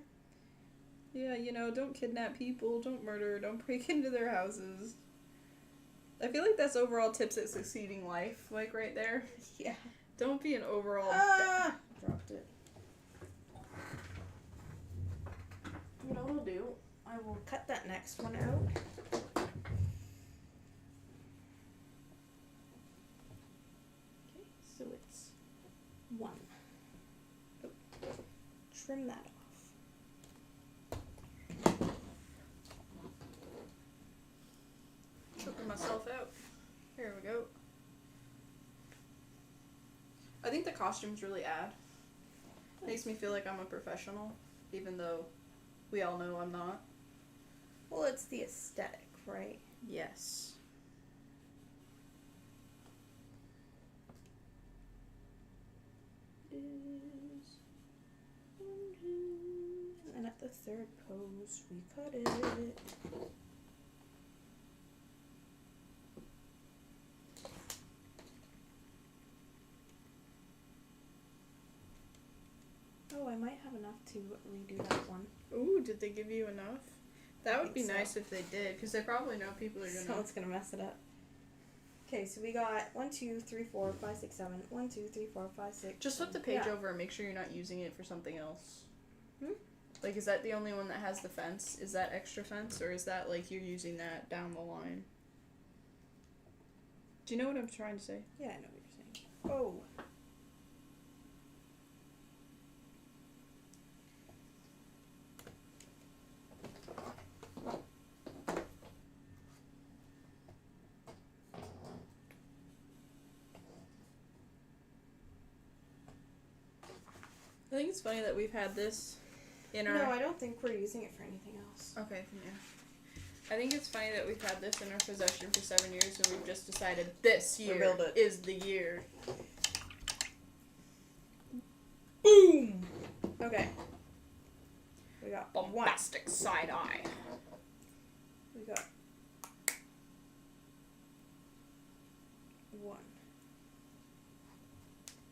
yeah, you know, don't kidnap people, don't murder, don't break into their houses. I feel like that's overall tips at succeeding life, like right there. Yeah. Don't be an overall. Dropped it. You know what I'll do? I will cut that next one out. trim that off. Choking myself out. Here we go. I think the costumes really add. Makes me feel like I'm a professional, even though we all know I'm not. Well, it's the aesthetic, right? Yes. And at the third pose, we cut it. Oh, I might have enough to redo that one. Ooh, did they give you enough? That would be think so. nice if they did, because they probably know people are gonna. So it's gonna mess it up. Okay, so we got 1, 2, 3, 4, 5, 6, 7. 1, 2, 3, 4, 5, 6. Just flip the page Yeah. over and make sure you're not using it for something else. Hmm? Like, is that the only one that has the fence? Is that extra fence, or is that like you're using that down the line? Do you know what I'm trying to say? Yeah, I know what you're saying. Oh. I think it's funny that we've had this in our. No, I don't think we're using it for anything else. Okay, yeah. I think it's funny that we've had this in our possession for 7 years, and we've just decided this year build it. is the year. Boom! Okay. We got Bombastic side eye. We got 1.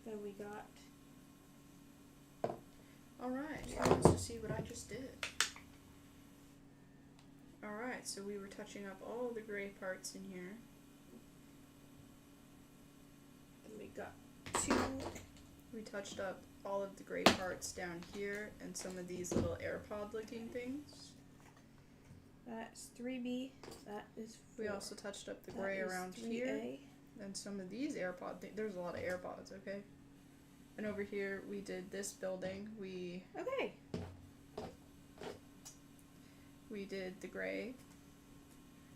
Then we got. Alright, who wants to see what I just did? Alright, so we were touching up all the gray parts in here. Then we got 2. We touched up all of the gray parts down here and some of these little AirPod looking things. That's 3B. That is 4. We also touched up the gray around 3A. here. And some of these AirPod things. There's a lot of AirPods, okay? And over here we did this building. We Okay. did the gray.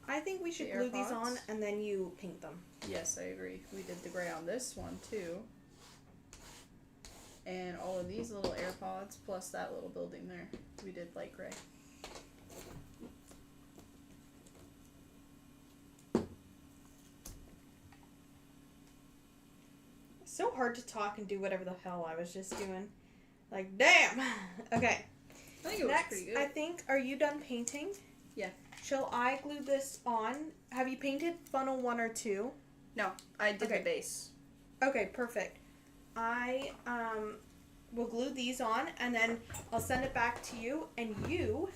I think we should The glue these AirPods. on and then you paint them. Yes, I agree. We did the gray on this one too. And all of these little AirPods plus that little building there. We did light gray. It's so hard to talk and do whatever the hell I was just doing. Like, damn! Okay. I think it was Next, pretty good. I think, are you done painting? Yeah. Shall I glue this on? Have you painted funnel 1 or 2? No, I did Okay. the base. Okay, perfect. I will glue these on and then I'll send it back to you and you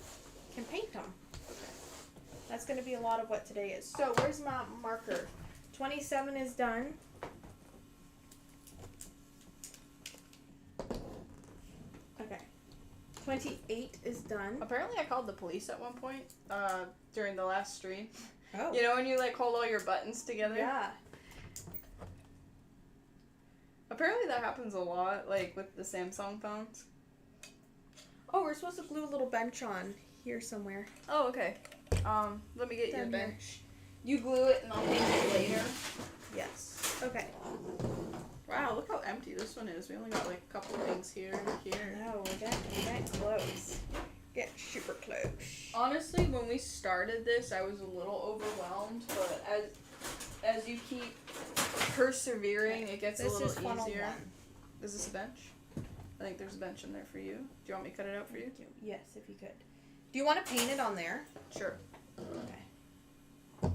can paint them. That's going to be a lot of what today is. So, where's my marker? 27 is done. Okay. 28 is done. Apparently I called the police at one point, during the last stream. Oh. You know when you like hold all your buttons together? Yeah. Apparently that happens a lot, like with the Samsung phones. Oh, we're supposed to glue a little bench on here somewhere. Oh, okay. Let me get you a Down here. bench. You glue it and I'll paint it later. Yes. Okay. Wow, look how empty this one is. We only got like a couple things here and here. No, we're getting close. Getting super close. Honestly, when we started this, I was a little overwhelmed, but as you keep persevering, it gets a This little is funnel easier. 1. Is this a bench? I think there's a bench in there for you. Do you want me to cut it out for you? Yes, if you could. Do you want to paint it on there? Sure. Okay.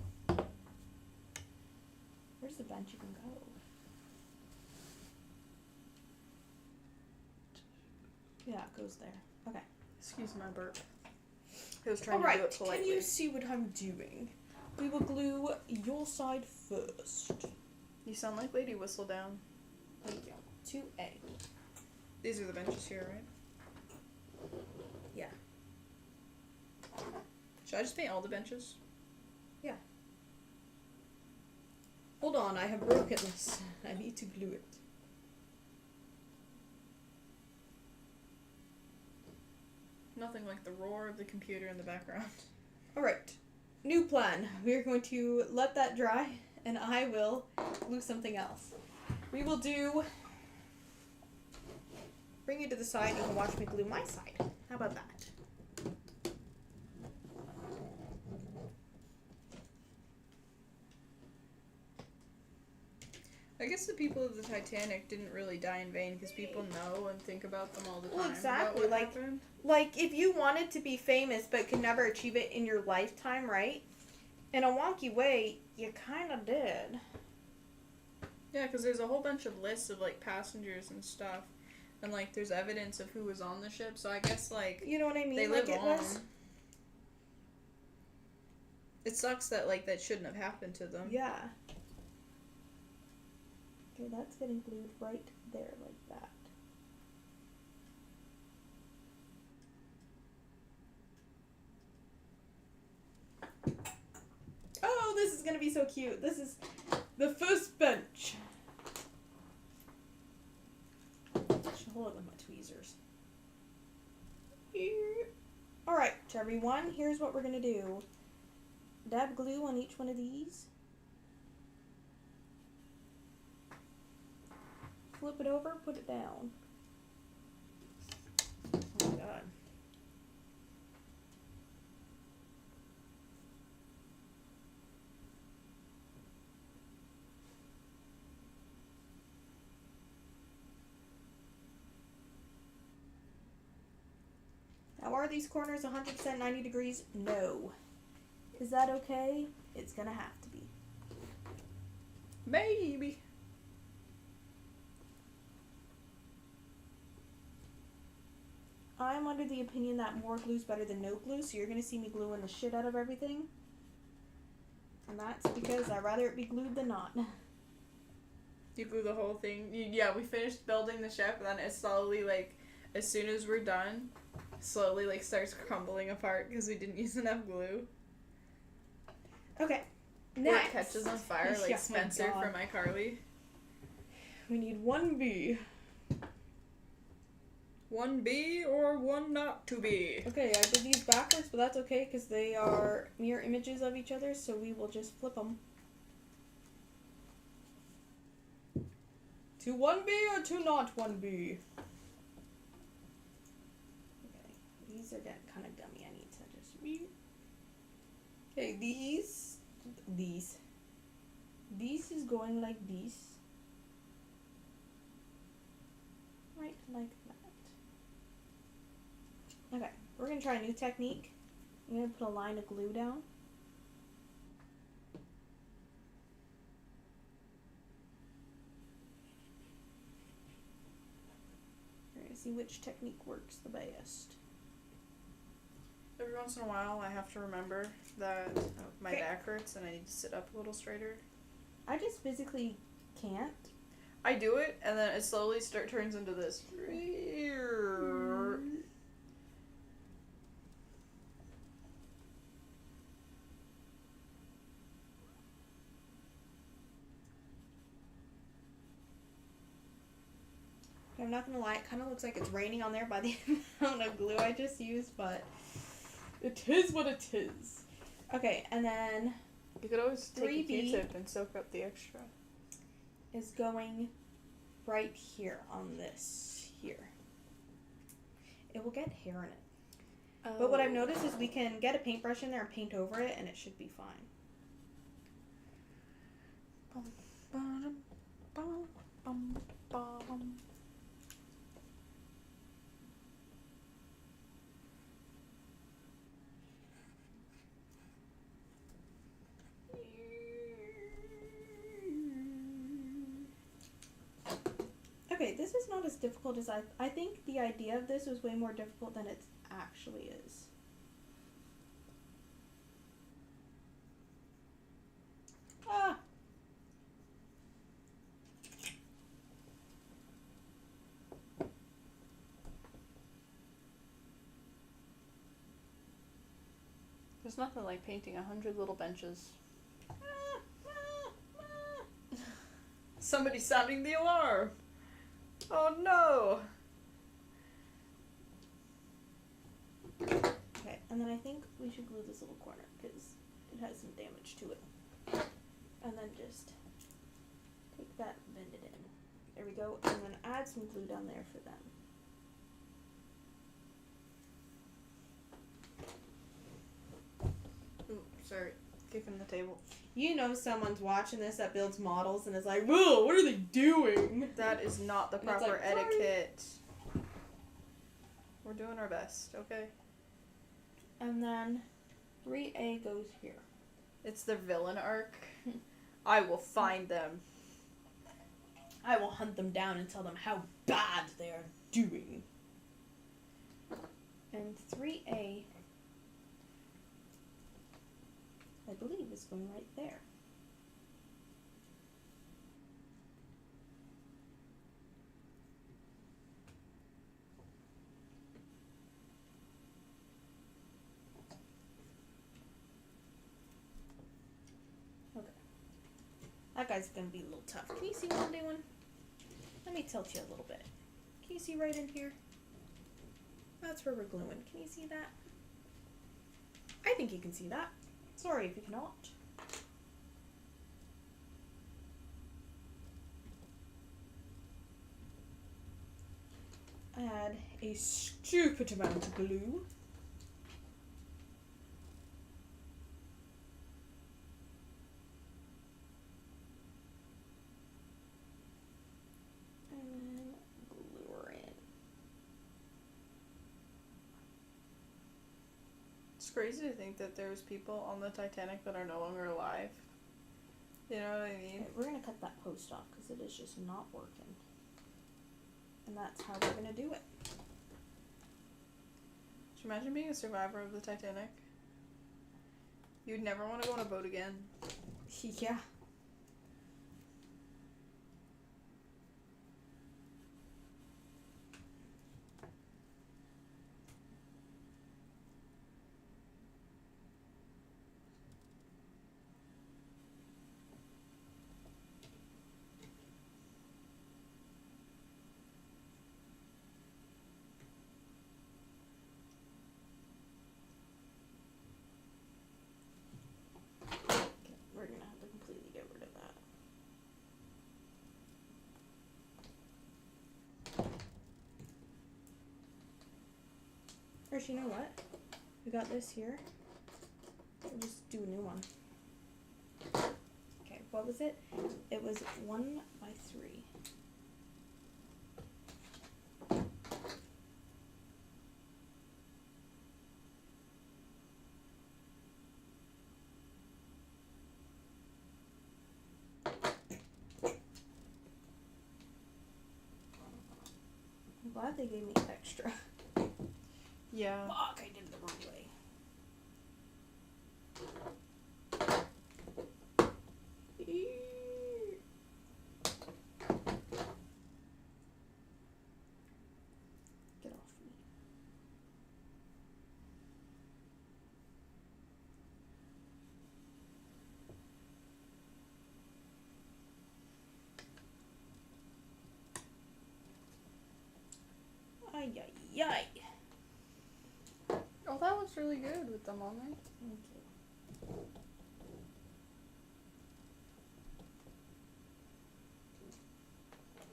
Where's the bench even go? Yeah, it goes there. Okay. Excuse my burp. I was trying to do Alright, it politely. can you see what I'm doing? We will glue your side first. You sound like Lady Whistledown. Thank you. 2A. These are the benches here, right? Yeah. Should I just paint all the benches? Hold on, I have broken this. I need to glue it. Nothing like the roar of the computer in the background. Alright. New plan. We're going to let that dry, and I will glue something else. We will do... Bring it to the side, you can watch me glue my side. How about that? I guess the people of the Titanic didn't really die in vain because people know and think about them all the time. Well, exactly. About what happened. Like, if you wanted to be famous but could never achieve it in your lifetime, right? In a wonky way, you kind of did. Yeah, because there's a whole bunch of lists of, like, passengers and stuff. And, like, there's evidence of who was on the ship. So I guess, like, You know what I mean? they Like, live it on. was... It sucks that, like, that shouldn't have happened to them. Yeah. Okay, that's getting glued right there like that. Oh, this is gonna be so cute. This is the first bench. Should hold it with my tweezers. Alright, everyone, here's what we're gonna do. Dab glue on each one of these. Flip it over, put it down. Oh my god. Now, are these corners 100% 90 degrees? No. Is that okay? It's gonna have to be. Maybe. I'm under the opinion that more glue's better than no glue, so you're gonna see me gluing the shit out of everything. And that's because I'd rather it be glued than not. You glue the whole thing. Yeah, we finished building the ship, and then it slowly, like, as soon as we're done, slowly, like, starts crumbling apart because we didn't use enough glue. Okay. Or Next. it catches on fire, like Yeah, my Spencer God. from iCarly. We need 1B. 1B or 1 not to be. Okay, I did these backwards, but that's okay because they are mirror images of each other, so we will just flip them. To 1B or to not 1B? Okay, these are getting kind of dummy. I need to just... Okay, these is going like this. Right, like that. Okay, we're gonna try a new technique. I'm gonna put a line of glue down. We're gonna see which technique works the best. Every once in a while, I have to remember that my Okay. back hurts and I need to sit up a little straighter. I just physically can't. I do it, and then it slowly turns into this. I'm not gonna lie, it kind of looks like it's raining on there by the amount of glue I just used, but it is what it is. Okay, and then You could always take a 3B. Q-tip and soak up the extra. is going right here on this here. It will get hair in it. But what I've noticed is we can get a paintbrush in there and paint over it, and it should be fine. Okay, this is not as difficult as I think the idea of this was way more difficult than it actually is. Ah! There's nothing like painting 100 little benches. Somebody's sounding the alarm! Oh no! Okay, and then I think we should glue this little corner because it has some damage to it. And then just take that, bend it in. There we go, and then add some glue down there for them. Ooh, sorry, kicking the table. You know someone's watching this that builds models and is like, whoa, what are they doing? That is not the And it's proper like, sorry. etiquette. We're doing our best, okay? And then 3A goes here. It's the villain arc. I will find them. I will hunt them down and tell them how bad they are doing. And 3A, I believe, is going right there. Okay. That guy's gonna be a little tough. Can you see what I'm doing? Let me tilt you a little bit. Can you see right in here? That's where we're gluing. Can you see that? I think you can see that. Sorry if you cannot. Add a stupid amount of glue. And then glue her in. It's crazy to think that there's people on the Titanic that are no longer alive. You know what I mean? Okay, we're gonna cut that post off because it is just not working. And that's how we're gonna do it. Could you imagine being a survivor of the Titanic? You'd never want to go on a boat again. Yeah. We're gonna have to completely get rid of that. Or you know what? We got this here. We'll just do a new one. Okay, what was it? It was 1 by 3. I'm glad they gave me extra. Yeah. Fuck, I did it the wrong way. Get off me. Ay, ay, ay. Oh, that looks really good with them on there. Thank you.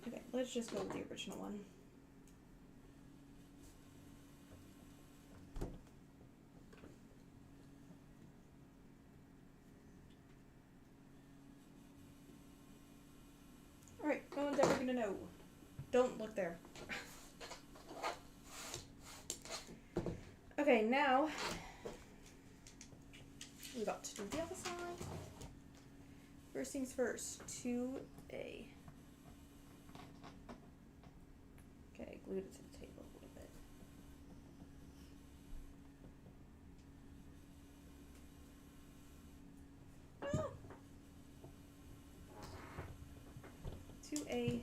Okay, let's just go with the original one. Alright, no one's ever gonna know. Don't look there. Okay, now we got to do the other side. First things first, 2A. Okay, glued it to the table a little bit. Ah. 2A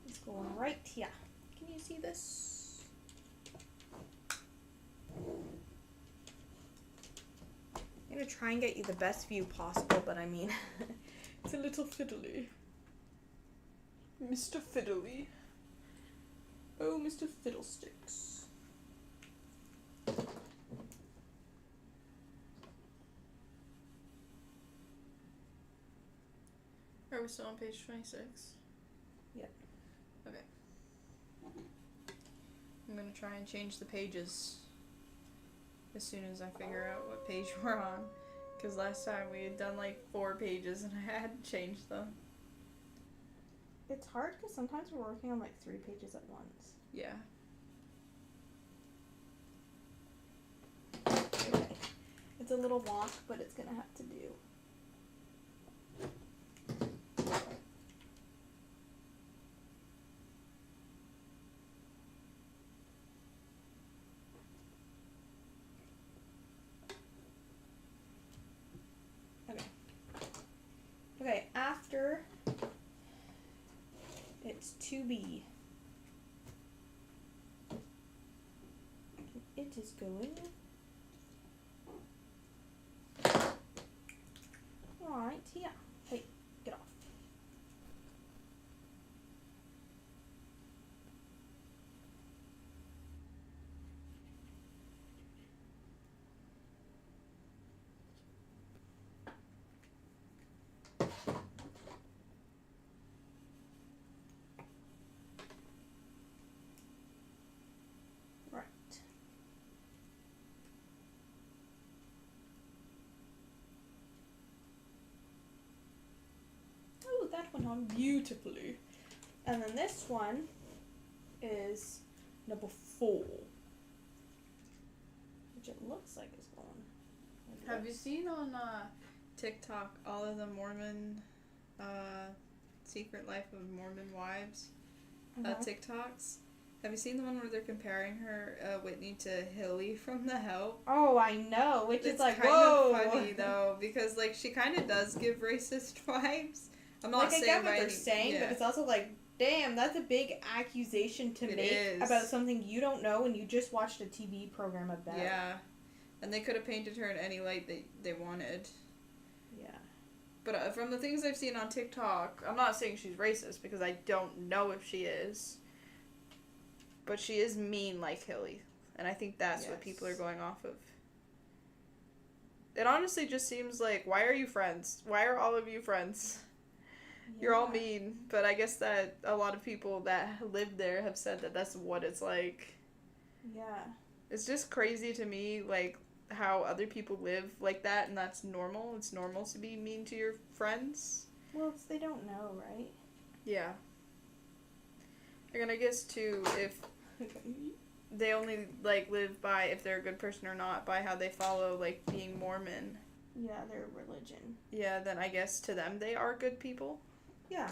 is going right here. Can you see this? I'm gonna try and get you the best view possible, but I mean, it's a little fiddly. Mr. Fiddly. Oh, Mr. Fiddlesticks. Are we still on page 26? Yep. Okay. I'm gonna try and change the pages as soon as I figure out what page we're on. Because last time we had done like 4 pages and I hadn't changed them. It's hard because sometimes we're working on like 3 pages at once. Yeah. Okay. It's a little walk, but it's gonna have to do. Okay, after it's to be. It is going. Alright, yeah. Hey, get off. Right. Oh, that went on beautifully. And then this one is number 4. Which it looks like is going. Have you seen on TikTok all of the Mormon Secret Life of Mormon Wives TikToks? Have you seen the one where they're comparing her Whitney to Hilly from The Help? Oh, I know, which It's is like, kind whoa. of funny though, because like she kind of does give racist vibes. I'm not Like, I saying get what by they're any- saying, yeah. but it's also like, damn, that's a big accusation to It make is. about something you don't know and you just watched a TV program about. Yeah, and they could have painted her in any light they wanted. Yeah. But from the things I've seen on TikTok, I'm not saying she's racist because I don't know if she is. But she is mean like Hilly. And I think that's what people are going off of. It honestly just seems like, why are you friends? Why are all of you friends? You're all Yeah. mean. But I guess that a lot of people that live there have said that that's what it's like. Yeah. It's just crazy to me, like, how other people live like that, and that's normal. It's normal to be mean to your friends. Well, it's they don't know, right? Yeah. And I guess, too, if they only, like, live by if they're a good person or not, by how they follow, like, being Mormon. Yeah, their religion. Yeah, then I guess to them they are good people. Yeah.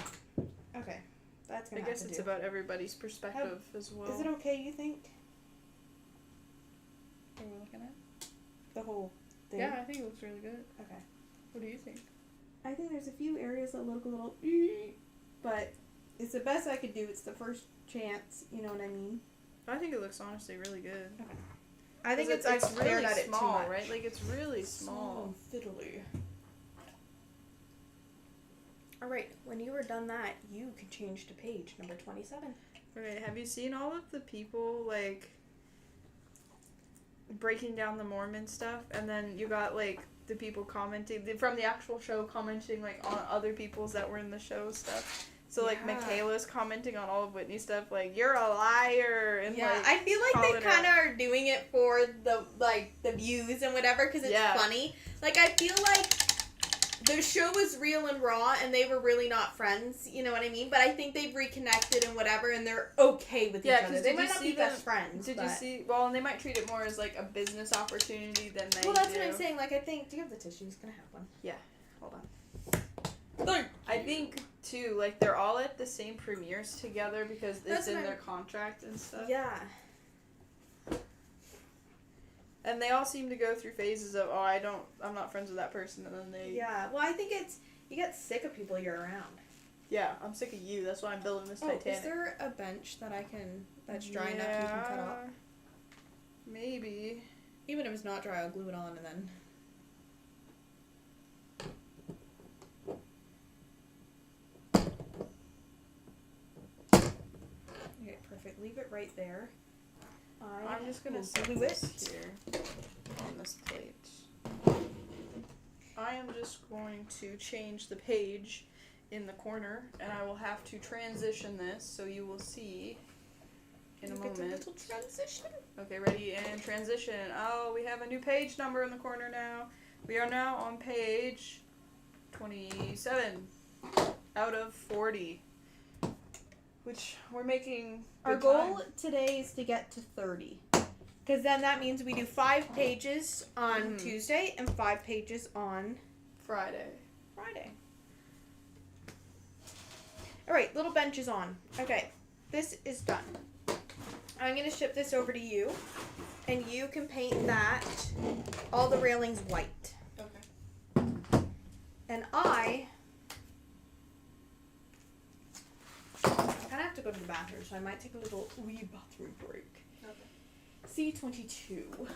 Okay. That's I gonna guess have to it's do. about everybody's perspective as well. Is it okay, you think? What are we looking at? The whole thing? Yeah, I think it looks really good. Okay. What do you think? I think there's a few areas that look a little but it's the best I could do. It's the first chance, you know what I mean? I think it looks honestly really good. I think 'Cause I it's stared really at it too small, much. right? Like, it's really small. and fiddly. Alright, when you were done that, you can change to page number 27. Okay, have you seen all of the people, like, breaking down the Mormon stuff? And then you got, like, the people commenting, from the actual show, commenting, like, on other people's that were in the show stuff. So, like, Yeah. Michaela's commenting on all of Whitney's stuff, like, you're a liar, and, Yeah, like, I feel like calling they her kind of are doing it for the views and whatever because it's Yeah. funny. Like, I feel like the show was real and raw and they were really not friends, you know what I mean? But I think they've reconnected and whatever and they're okay with Yeah, each 'cause other. They did might you not see be them- best friends. Did but... you see? Well, and they might treat it more as, like, a business opportunity than they Well, that's do. what I'm saying. Like, I think... Do you have the tissues? Can I have one? Hold on. I think, too, like, they're all at the same premieres together because That's it's in what their contract and stuff. Yeah. And they all seem to go through phases of, I'm not friends with that person, and then they... Yeah. Well, I think it's... You get sick of people you're around. Yeah, I'm sick of you, that's why I'm building this Oh, Titanic. is there a bench that I can... That's dry enough you can cut off? Maybe. Even if it's not dry, I'll glue it on and then... Okay, perfect. Leave it right there. I'm just gonna will set glue this it. here on this plate. I am just going to change the page in the corner, and I will have to transition this, so you will see in a moment. A little transition. Okay, ready, and transition. Oh, we have a new page number in the corner now. We are now on page 27 out of 40, which we're making Our good goal time. today is to get to 30. Because then that means we do 5 pages on Tuesday and 5 pages on Friday. Alright, little bench is on. Okay, this is done. I'm going to ship this over to you, and you can paint that, all the railings white. Okay. And I kind of have to go to the bathroom, so I might take a little wee bathroom break. Okay. C22.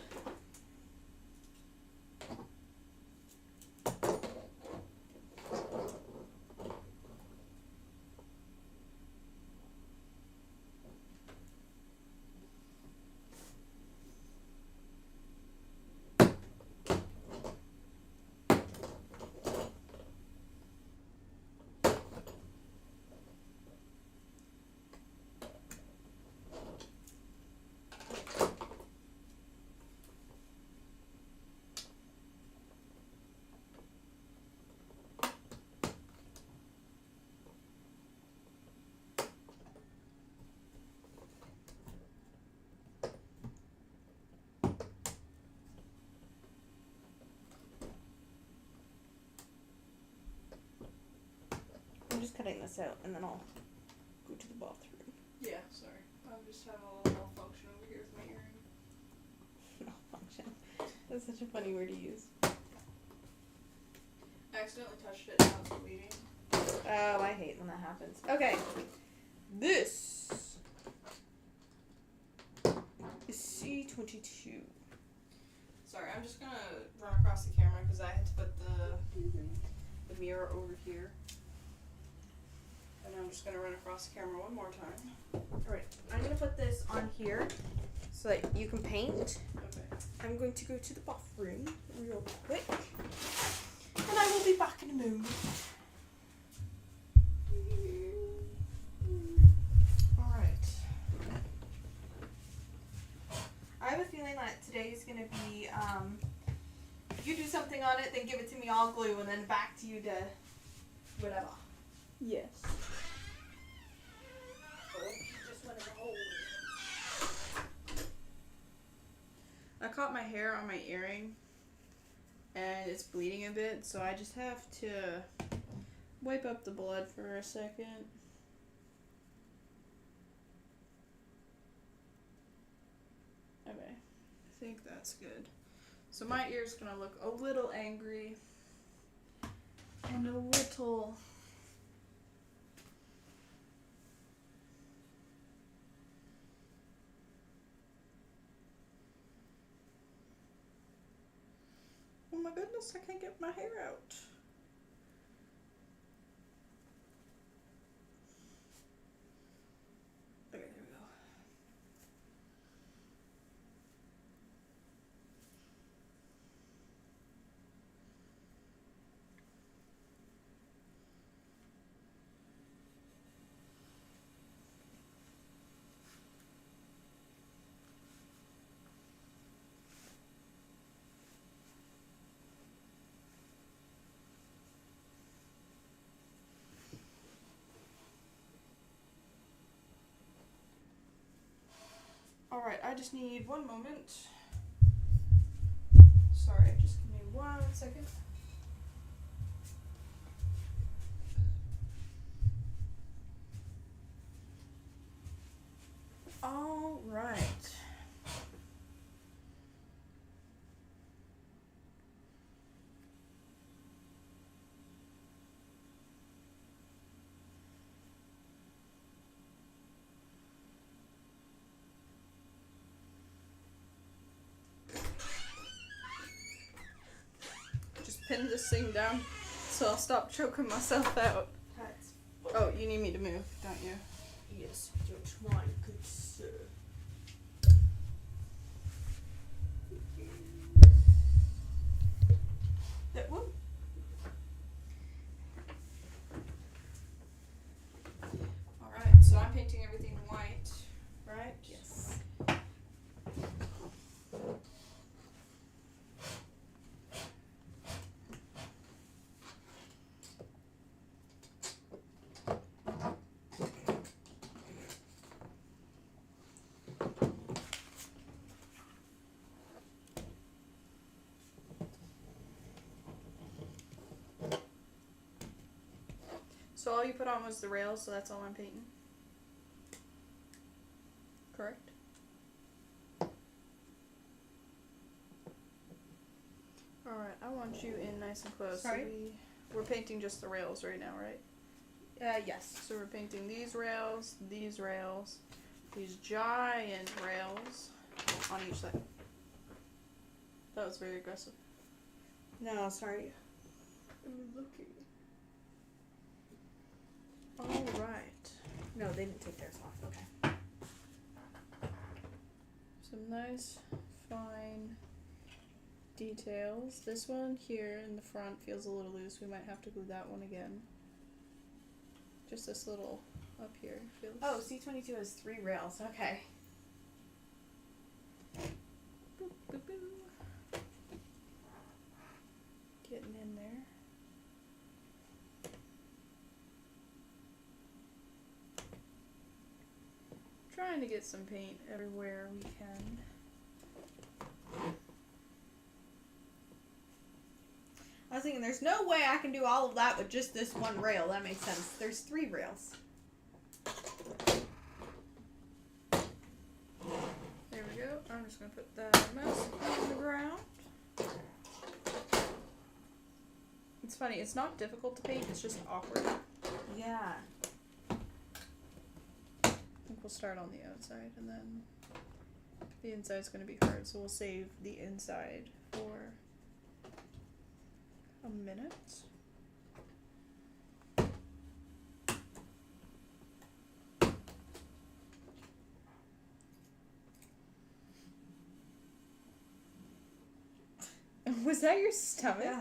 I'm just cutting this out, and then I'll go to the bathroom. Yeah, sorry. I'll just have a little malfunction over here with my earring. Malfunction. That's such a funny word to use. I accidentally touched it and now it's bleeding. Oh, I hate when that happens. Okay. This is C22. Sorry, I'm just gonna run across the camera because I had to put the mirror over here. And I'm just gonna run across the camera one more time. Alright, I'm going to put this on here so that you can paint. Okay. I'm going to go to the bathroom real quick. And I will be back in a moment. Alright. I have a feeling that today is going to be, you do something on it, then give it to me all glue, and then back to you to whatever. Yes. I caught my hair on my earring and it's bleeding a bit, so I just have to wipe up the blood for a second. Okay, I think that's good. So my ear's gonna look a little angry and a little oh my goodness, I can't get my hair out. Okay, there we go. Alright, I just need one moment. Sorry, just give me 1 second. Alright. Pin this thing down so I'll stop choking myself out. That's Oh, you need me to move, don't you? yes, George, my good sir. That one. painting everything white, right? Yes. So all you put on was the rails, so that's all I'm painting. Correct? Alright, I want you in nice and close. Sorry? So we're painting just the rails right now, right? Yes. So we're painting these rails, these giant rails on each side. That was very aggressive. No, sorry. I'm looking. Alright. No, they didn't take theirs off. Okay. Some nice, fine details. This one here in the front feels a little loose. We might have to glue that one again. Just this little up here feels... Oh, C22 has 3 rails. Okay. Boop, boop, boop. Getting in there. Trying to get some paint everywhere we can. I was thinking, there's no way I can do all of that with just this one rail. That makes sense. There's 3 rails. There we go. I'm just going to put that mess on the ground. It's funny, it's not difficult to paint, it's just awkward. Yeah. I think we'll start on the outside and then the inside's going to be hard, so we'll save the inside for a minute. Was that your stomach? Yeah.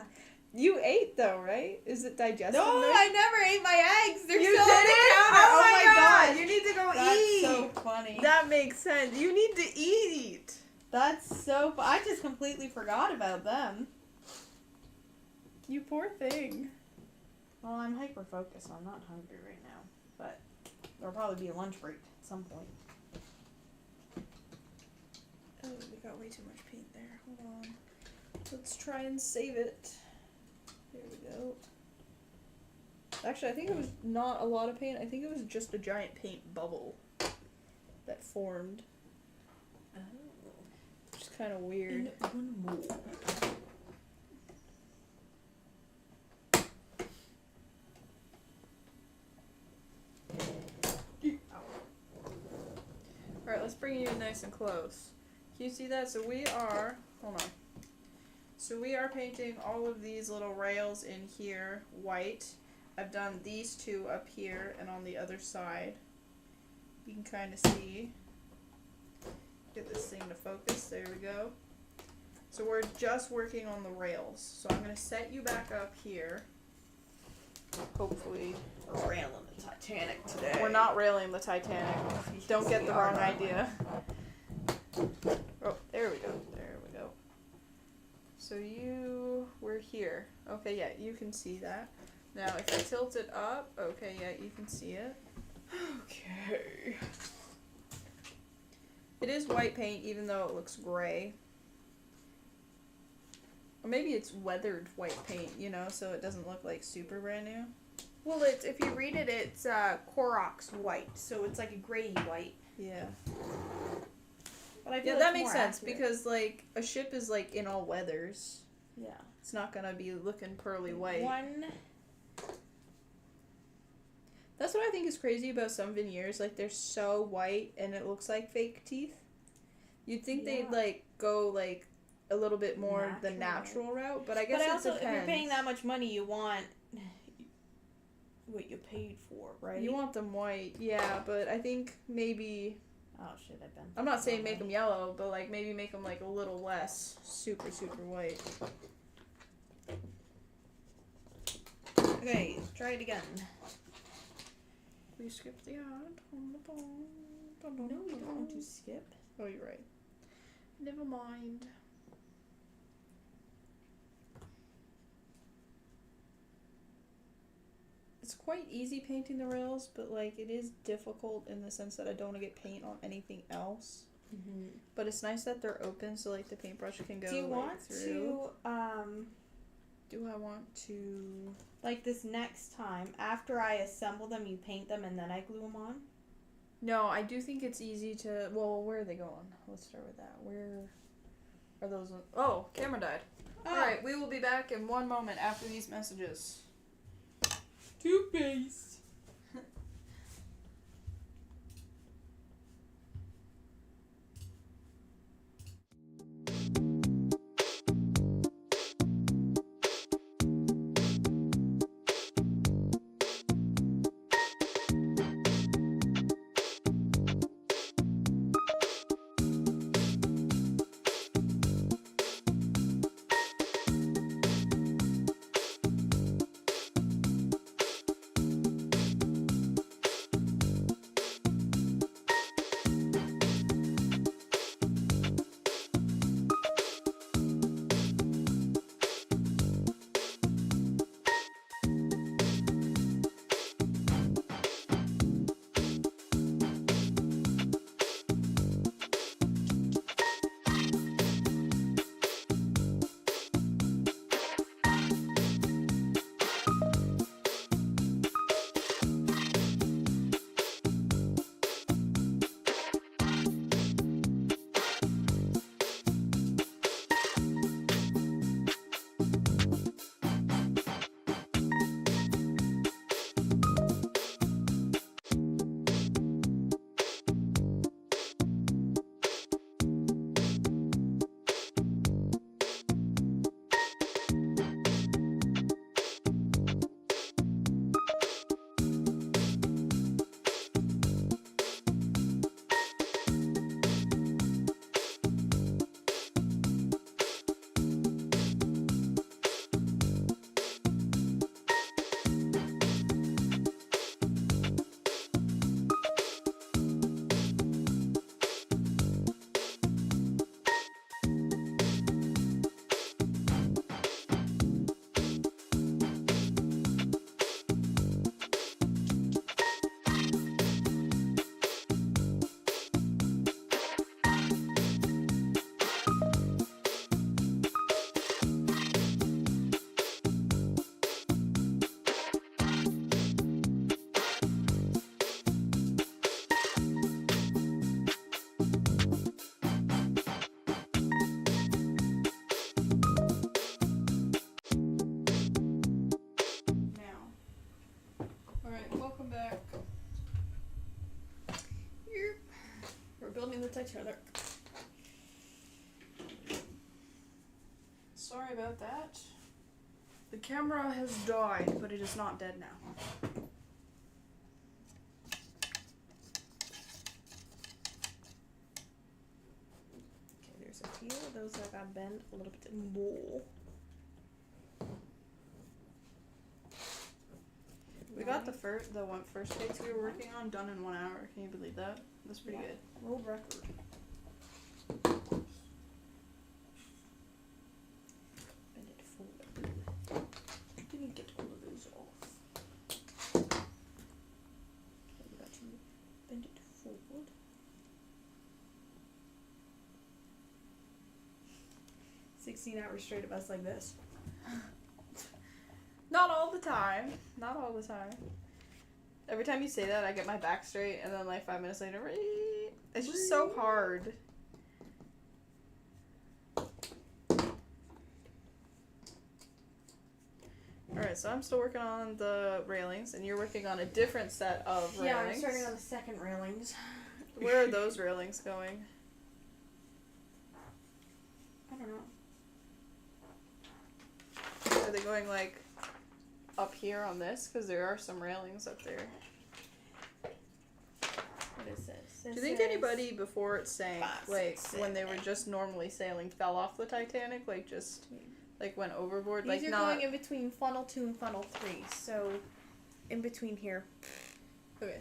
You ate though, right? Is it digested? No, I never ate my eggs. They're You still on the didn't? counter. Oh my god. God, you need to go That's eat. so funny. That makes sense. You need to eat. That's so I just completely forgot about them. You poor thing. Well, I'm hyper focused, so I'm not hungry right now. But there'll probably be a lunch break at some point. Oh, we got way too much paint there. Hold on. Let's try and save it. There we go. Actually, I think it was not a lot of paint. I think it was just a giant paint bubble that formed. Oh. Which is kind of weird. One more. Alright, let's bring you nice and close. Can you see that? So we are, hold on. So we are painting all of these little rails in here white. I've done these 2 up here and on the other side. You can kind of see. Get this thing to focus. There we go. So we're just working on the rails. So I'm going to set you back up here. Hopefully. We're railing the Titanic today. We're not railing the Titanic. Don't get the wrong idea. Oh, there we go. There we go. So we're here. Okay, yeah, you can see that. Now, if I tilt it up, okay, yeah, you can see it. Okay. It is white paint, even though it looks gray. Or maybe it's weathered white paint, you know, so it doesn't look like super brand new. Well, it's if you read it, it's Koroks white, so it's like a grayy white. Yeah. But I feel Yeah, that it's makes more sense accurate. because, like, a ship is, like, in all weathers. Yeah. It's not gonna be looking pearly white. One. That's what I think is crazy about some veneers. Like, they're so white and it looks like fake teeth. You'd think they'd, Yeah. like, go, like, a little bit more the Natural. natural route, but I guess But it also, depends. if you're paying that much money, you want what you paid for, right? You want them white, yeah, but I think maybe... Oh shit! I've been. I'm not saying make them yellow, but, like, maybe make them, like, a little less super, super white. Okay, try it again. We skipped the ad. No, we don't want to skip. Oh, you're right. Never mind. It's quite easy painting the rails, but like it is difficult in the sense that I don't want to get paint on anything else. Mm-hmm. But it's nice that they're open, so like the paintbrush can go. Do you like, want through. to Do I want to? like this next time after I assemble them, you paint them and then I glue them on? No, I do think it's easy to. Well, where are they going? Let's start with that. Where are those? Oh, camera died. Oh. All right, we will be back in 1 moment after these messages. Toothpaste. Building the Titanic. Sorry about that. The camera has died, but it is not dead now. Okay, there's a few of those that got bent a little bit more. We got the first case we were working on done in 1 hour. Can you believe that? That's pretty good. World record. Bend it forward. Didn't get all of those off. Okay, we got to bend it forward. "16 hours straight of us like this." Not all the time. Not all the time. Every time you say that, I get my back straight, and then like 5 minutes later, it's just so hard. Alright, so I'm still working on the railings, and you're working on a different set of railings. Yeah, I'm starting on the second railings. Where are those railings going? I don't know. Are they going like up here on this? Because there are some railings up there. What is this? Do you think anybody before it sank, 5, like 6, when they were just normally sailing, fell off the Titanic? Like just like went overboard? These Like are not. going in between funnel 2 and funnel 3, so in between here. Okay.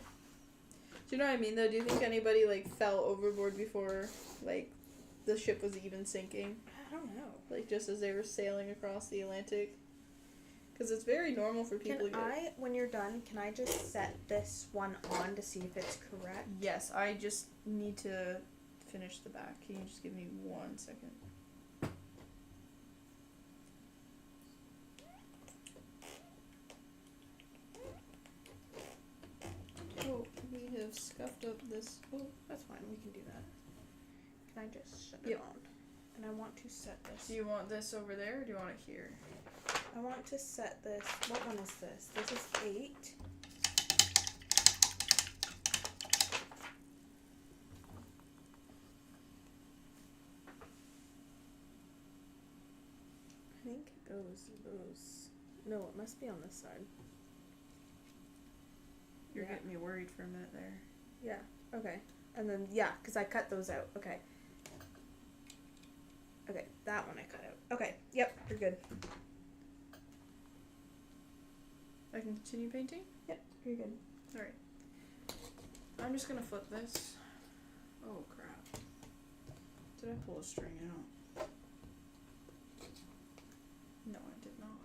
Do you know what I mean though? Do you think anybody like fell overboard before like the ship was even sinking? I don't know. Like just as they were sailing across the Atlantic? Because it's very normal for people Can I, when you're done, can I just set this one on to see if it's correct? Yes, I just need to finish the back. Can you just give me 1 second? Oh, we have scuffed up this. Oh, That's fine, we can do that. Can I just shut Yep. it on? And I want to set this. do you want this over there or do you want it here? I want to set this. What one is this? This is 8. I think it goes. No, it must be on this side. You're Yeah. getting me worried for a minute there. Yeah. Okay. And then yeah, because I cut those out. Okay. Okay, that one I cut out. Okay. Yep, you're good. I can continue painting? Yep, you're good. Alright. I'm just gonna flip this. Oh crap. Did I pull a string out? No, I did not.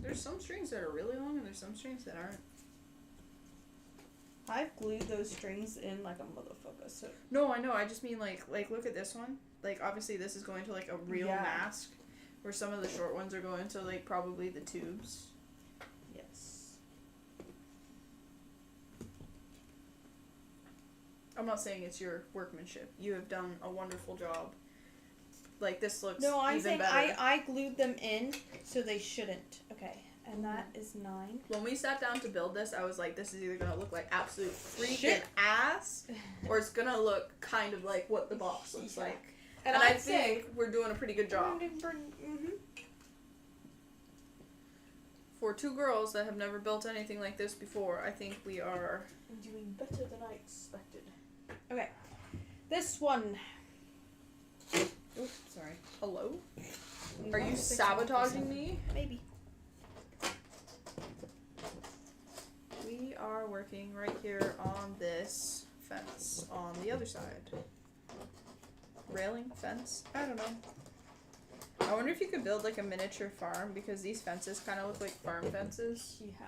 There's some strings that are really long and there's some strings that aren't. I've glued those strings in like a motherfucker. So No, I know. I just mean like look at this one. Like obviously this is going to like a real Yeah. mask, where some of the short ones are going to like probably the tubes. yes. I'm not saying it's your workmanship. You have done a wonderful job. Like this looks No, I'm even saying better. I glued them in so they shouldn't. Okay, and that is 9. When we sat down to build this, I was like, this is either gonna look like absolute freaking Shit. ass, or it's gonna look kind of like what the box looks Yeah. like. And I I'd say think we're doing a pretty good job. For 2 girls that have never built anything like this before, I think we are. Doing better than I expected. Okay, this one. Oh, sorry. Hello? Are you sabotaging me? Maybe. We are working right here on this fence on the other side. Railing? Fence? I don't know. I wonder if you could build like a miniature farm because these fences kind of look like farm fences. Yeah.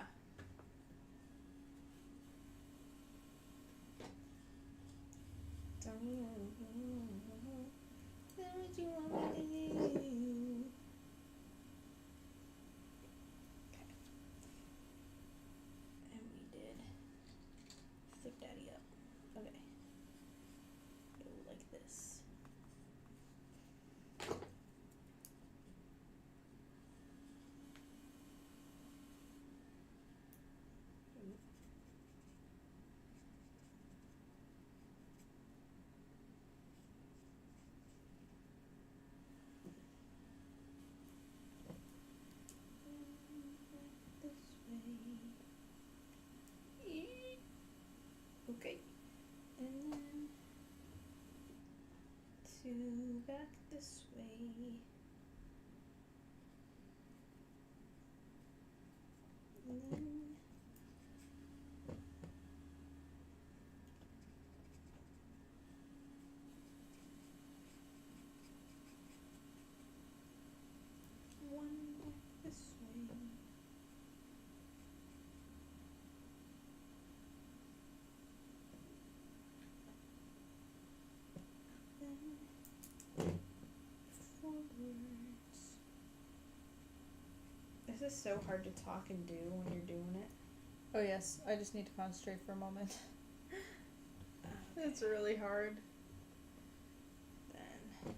And we did flip daddy up. Okay. Go like this. Okay. And then 2 back this way. And then one back this way. Then forwards. This is so hard to talk and do when you're doing it. Oh yes, I just need to concentrate for a moment. It's really hard. Then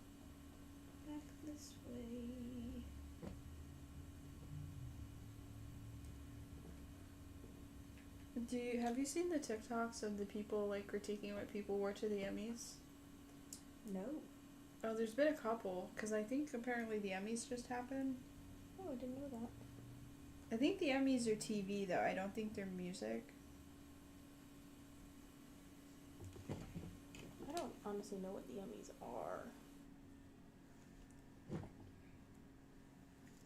back this way. Have you seen the TikToks of the people like critiquing what people wore to the Emmys? No. Oh, there's been a couple because I think apparently the Emmys just happened. Oh, I didn't know that. I think the Emmys are TV though. I don't think they're music. I don't honestly know what the Emmys are.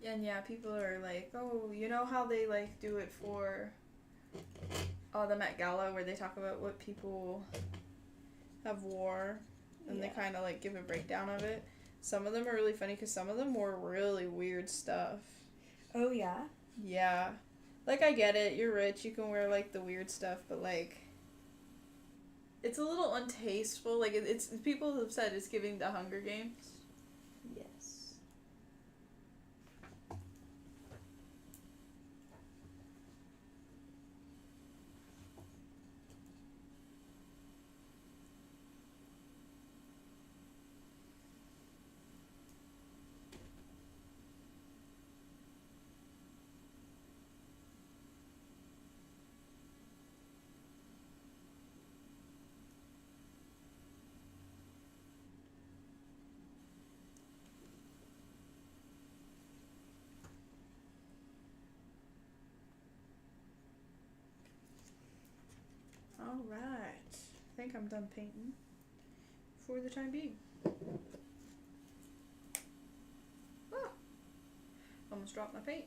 And yeah, people are like, oh, you know how they like do it for the Met Gala where they talk about what people have wore and they kind of like give a breakdown of it. Some of them are really funny because some of them wore really weird stuff. Oh, yeah? Yeah. Like, I get it. You're rich. You can wear, like, the weird stuff. But, like, it's a little untasteful. Like, it's people have said it's giving the Hunger Games. Yes. Alright. I think I'm done painting for the time being. Ah! Almost dropped my paint.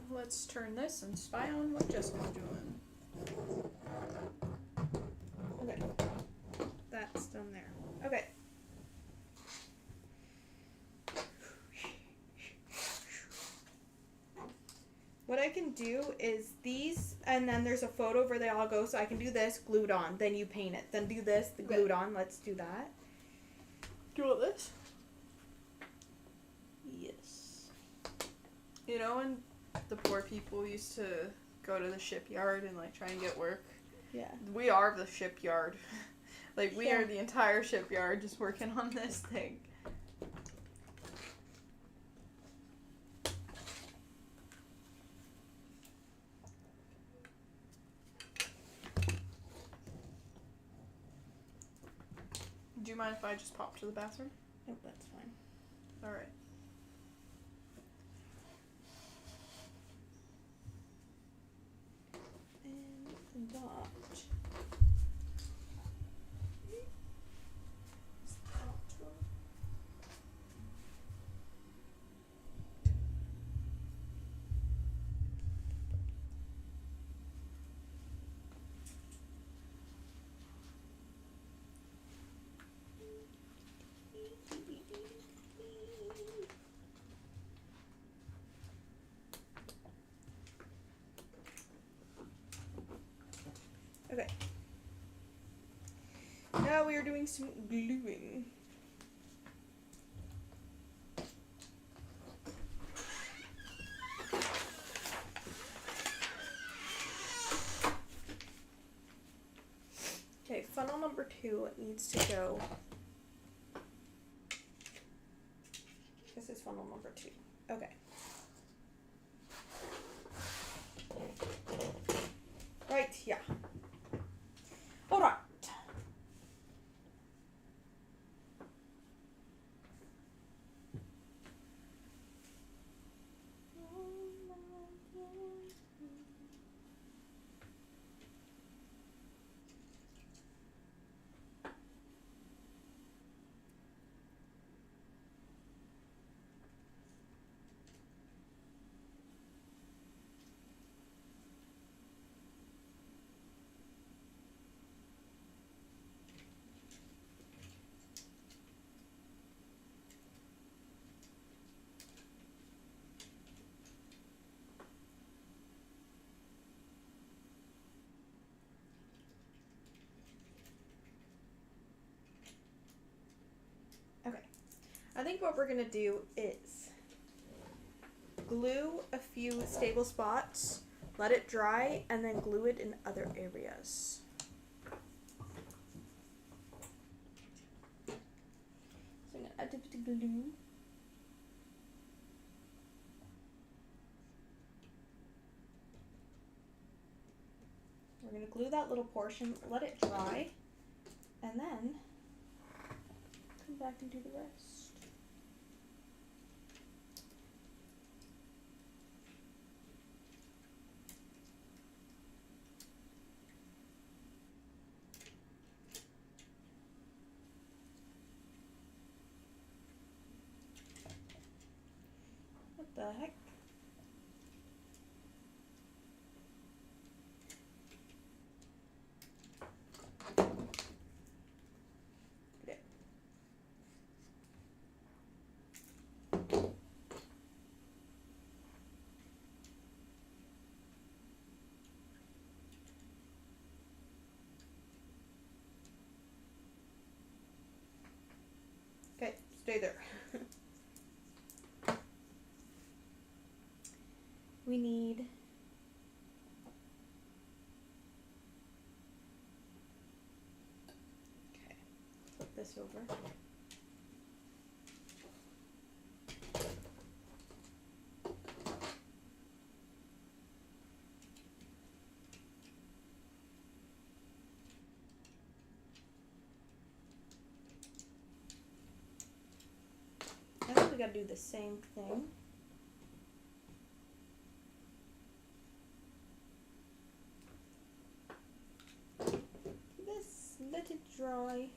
Let's turn this and spy on what Jessica's doing. Okay. That's done there. Okay. What I can do is these, and then there's a photo where they all go, so I can do this, glued on, then you paint it. Then do this, the glued on. Let's do that. Do you want this? Yes. You know when the poor people used to go to the shipyard and like try and get work? Yeah. We are the shipyard. Like, we Yeah. are the entire shipyard just working on this thing. Do you mind if I just pop to the bathroom? Nope, that's fine. Alright. And that. Okay. Now we are doing some gluing. Okay, funnel number 2 needs to go. This is funnel number 2. Okay. Right here. Alright. I think what we're going to do is glue a few stable spots, let it dry, and then glue it in other areas. So I'm going to add a bit of glue. We're going to glue that little portion, let it dry, and then come back and do the rest. the heck? Okay. Okay, stay there. We need flip this over. I think we gotta do the same thing. This, let it dry.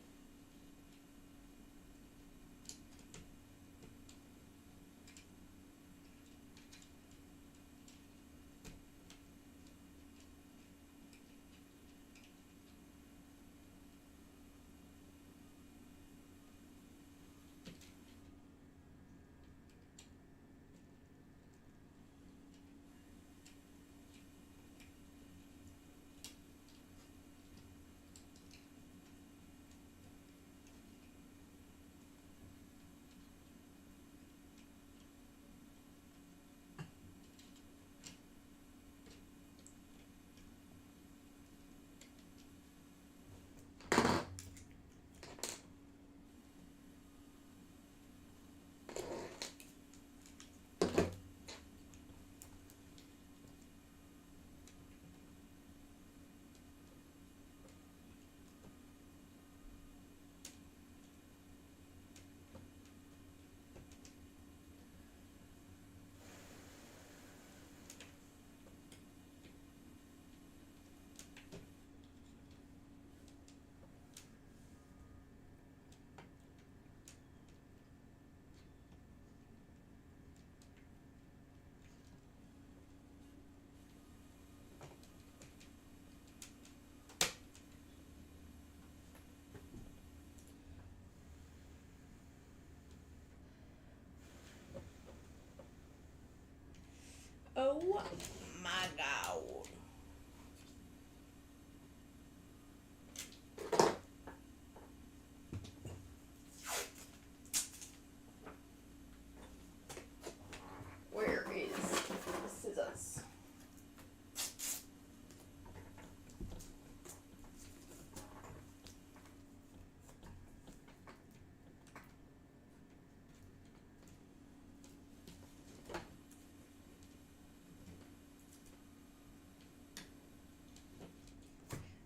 Oh my god. Where is the scissors?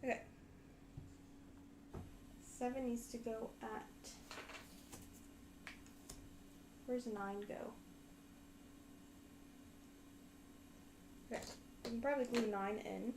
Okay. 7 needs to go at. Where's 9 go? Okay. We can probably glue 9 in.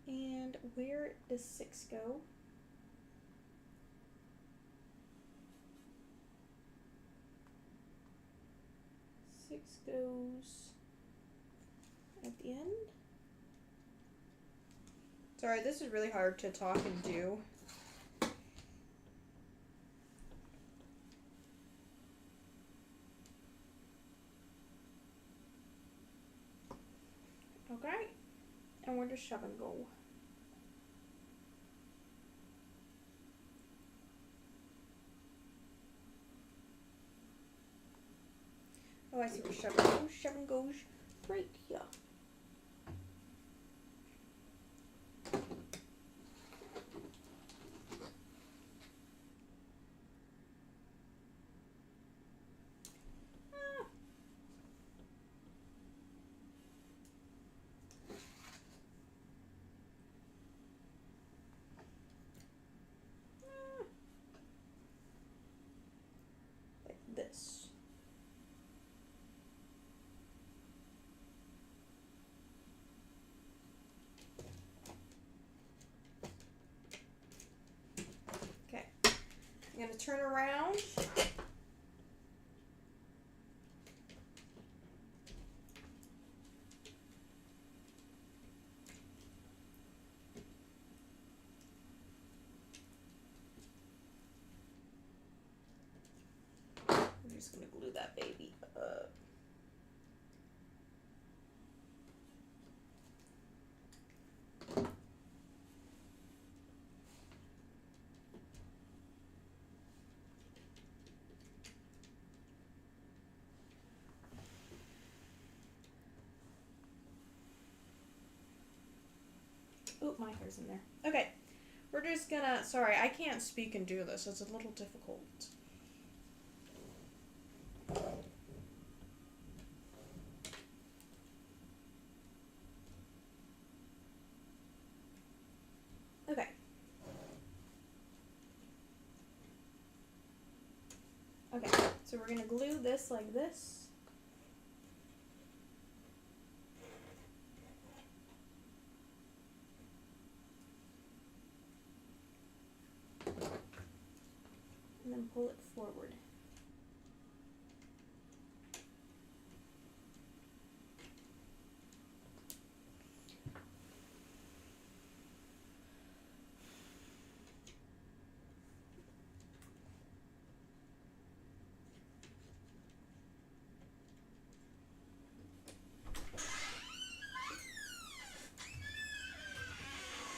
And where does 6 go? Six goes at the end. Sorry, this is really hard to talk and do. Okay. And where does 7 go? Oh, I see where 7 goes. 7 goes right here. turn around. I'm just gonna glue that baby up. Oh, my hair's in there. Okay. We're just gonna, sorry, I can't speak and do this. It's a little difficult. Okay. Okay, so we're gonna glue this like this. And then pull it forward.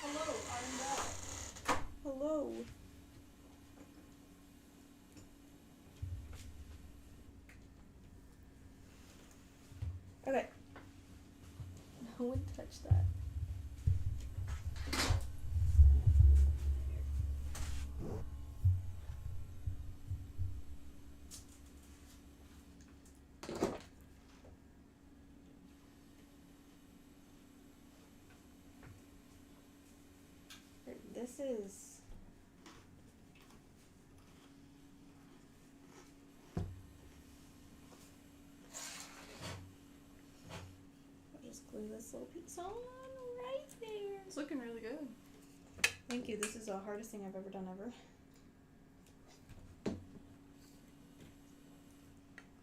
Hello, I'm back. Hello. Okay. No one touch that. This is I'll just glue this little piece on right there. It's looking really good. Thank you. This is the hardest thing I've ever done ever.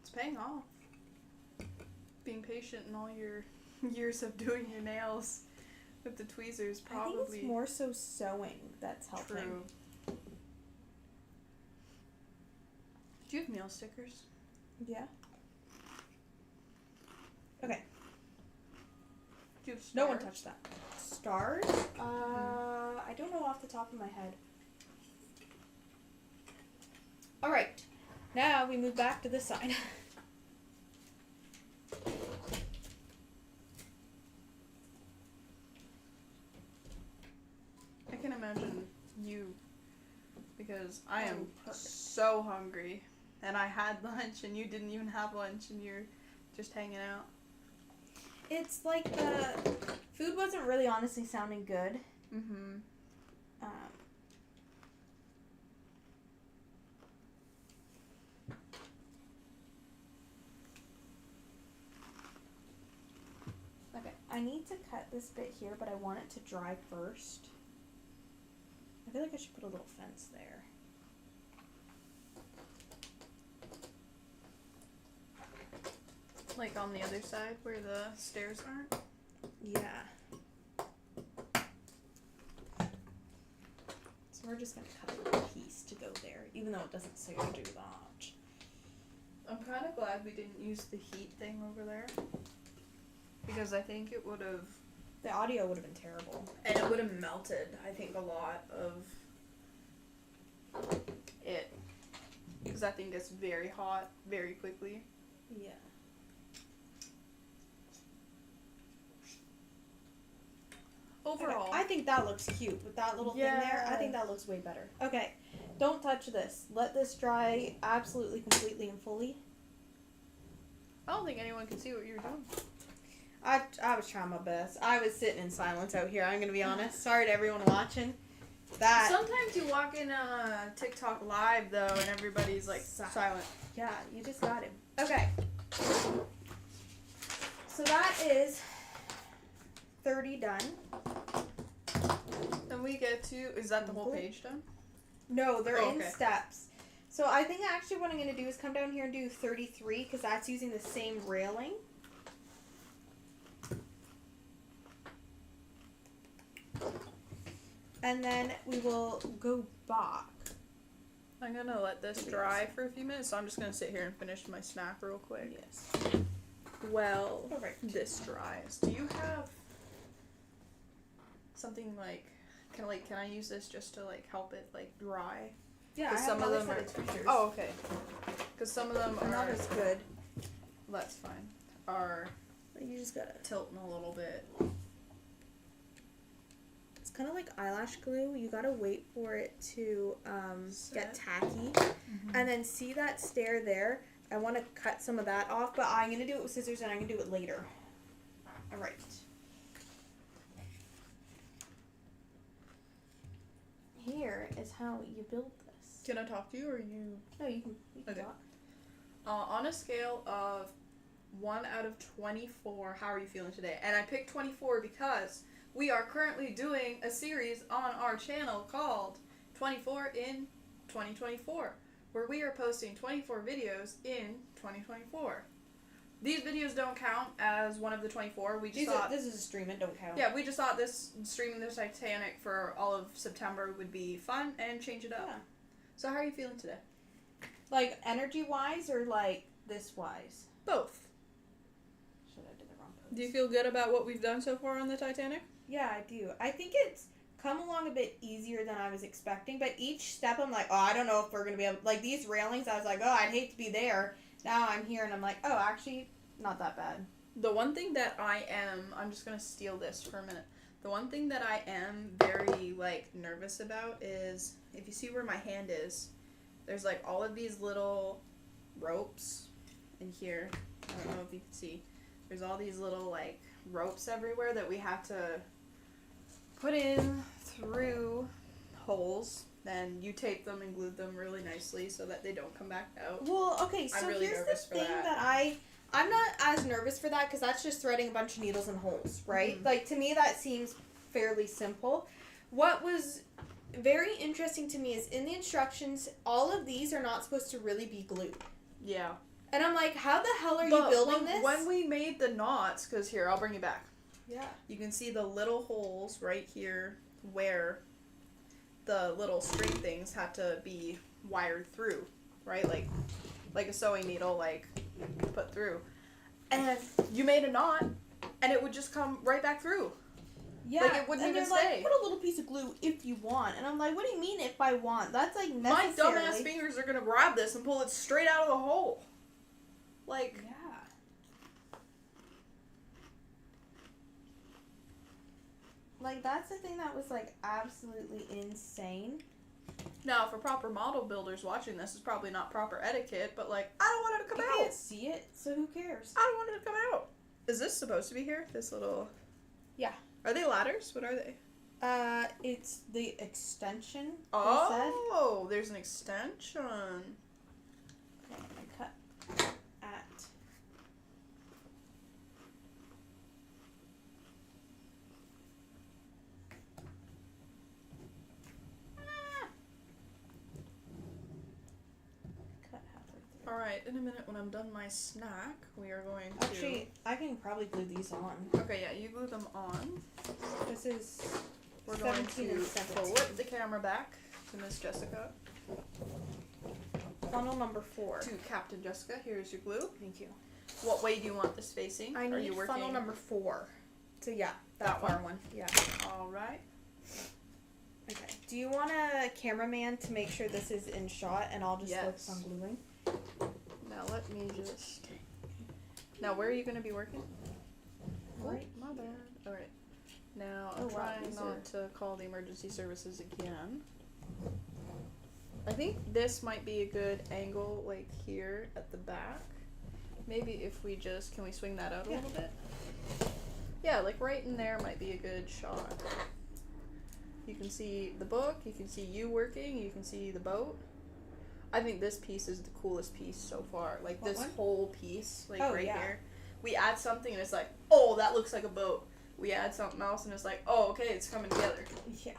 It's paying off. Being patient in all your years of doing your nails with the tweezers probably. I think it's more so sewing that's helping. True. Do you have nail stickers? Yeah. Okay. Do you have No one stars? touched that. Stars? I don't know off the top of my head. Alright. Now we move back to this side. I can imagine you, because I am perfect. so hungry, and I had lunch, and you didn't even have lunch, and you're just hanging out. It's like the food wasn't really honestly sounding good. Mm-hmm. Okay, I need to cut this bit here, but I want it to dry first. I feel like I should put a little fence there. Like on the other side where the stairs aren't? Yeah. So we're just gonna cut a little piece to go there, even though it doesn't say to do that. I'm kind of glad we didn't use the heat thing over there, because I think it would have, The audio would have been terrible. and it would have melted, I think, a lot of it, because that thing gets very hot very quickly. Yeah. Overall, Okay, I think that looks cute with that little thing there. I think that looks way better. Okay, don't touch this. Let this dry absolutely, completely, and fully. I don't think anyone can see what you're doing. I was trying my best. I was sitting in silence out here. I'm gonna be honest. Sorry to everyone watching. That Sometimes you walk in TikTok live though, and everybody's like silent. yeah, you just got him. Okay. So that is 30 done. Then we get to, is that the whole page done? No, they're Oh, in okay. steps. So I think actually what I'm going to do is come down here and do 33 because that's using the same railing. And then we will go back. I'm gonna let this dry for a few minutes, so I'm just gonna sit here and finish my snack real quick. Yes. Well, Perfect. this dries. Do you have something like, can I use this just to like help it like dry? Yeah, I 'Cause have some of other them set are- of tweezers. Oh, okay. Because some of them They're not are, as good. that's fine, are You just gotta. tilting a little bit. It's kind of like eyelash glue. You gotta wait for it to get Set. tacky, and then see that stair there. I want to cut some of that off, but I'm gonna do it with scissors, and I'm gonna do it later. All right. Here is how you build this. Can I talk to you, or you? No, you can Okay. talk. On a scale of 1 out of 24, how are you feeling today? And I picked 24 because we are currently doing a series on our channel called 24 in 2024, where we are posting 24 videos in 2024. These videos don't count as one of the 24. We just thought, This is a stream. It don't count. yeah, we just thought this streaming the Titanic for all of September would be fun and change it up. Yeah. So how are you feeling today? Like energy wise or like this wise? Both. Should I did the wrong pose? Do you feel good about what we've done so far on the Titanic? Yeah, I do. I think it's come along a bit easier than I was expecting, but each step I'm like, oh, I don't know if we're going to be able, like these railings, I was like, oh, I'd hate to be there. Now I'm here and I'm like, oh, actually, not that bad. The one thing that I'm just going to steal this for a minute. The one thing that I am very, like, nervous about is, if you see where my hand is, there's, like, all of these little ropes in here. I don't know if you can see. There's all these little, like, ropes everywhere that we have to put in through holes. Then you tape them and glue them really nicely so that they don't come back out. Well, okay, so I'm really here's the nervous for thing that. I'm not as nervous for that because that's just threading a bunch of needles and holes, right? Mhm. Like, to me, that seems fairly simple. What was very interesting to me is in the instructions, all of these are not supposed to really be glued. Yeah. And I'm like, how the hell are you But building this? when we made the knots, because here, I'll bring you back. Yeah. You can see the little holes right here where the little string things had to be wired through, right? Like a sewing needle, like, put through. And you made a knot, and it would just come right back through. Yeah, Like, it wouldn't and even they're stay. like, put a little piece of glue if you want. And I'm like, what do you mean if I want? That's like My necessarily. dumbass fingers are gonna grab this and pull it straight out of the hole. Like, Yeah. Like, that's the thing that was, like, absolutely insane. now for proper model builders watching this, is probably not proper etiquette, but like, I don't want it to come You out. can't see it, so who cares? I don't want it to come out. Is this supposed to be here? This little... Yeah. Are they ladders? What are they? It's the extension. they Oh, there's an extension. said. Okay, I cut at. Cut halfway through. Alright, in a minute when I'm done my snack, we are going to... Actually, I can probably glue these on. Okay, yeah, you glue them on. This is We're going 17 to and 17. flip the camera back to Miss Jessica. funnel number 4. To Captain Jessica, here's your glue. Thank you. What way do you want this facing? I Are need you working? funnel number 4. So yeah, That far one? one. Yeah. Alright. Okay. Do you want a cameraman to make sure this is in shot and I'll just focus Yes. on gluing? Now let me just... Now where are you going to be working? Right. Oh, my bad. Alright. Now I'm Oh, wow, trying these not to call the emergency services again. I think this might be a good angle, like here at the back. Maybe if we just... Can we swing that out a little bit? Yeah, like right in there might be a good shot. You can see the book, you can see you working, you can see the boat. I think this piece is the coolest piece so far. Like What this one? whole piece, like Oh, right yeah. here. We add something and it's like, oh, that looks like a boat. We add something else and it's like, oh, okay, it's coming together. Yeah.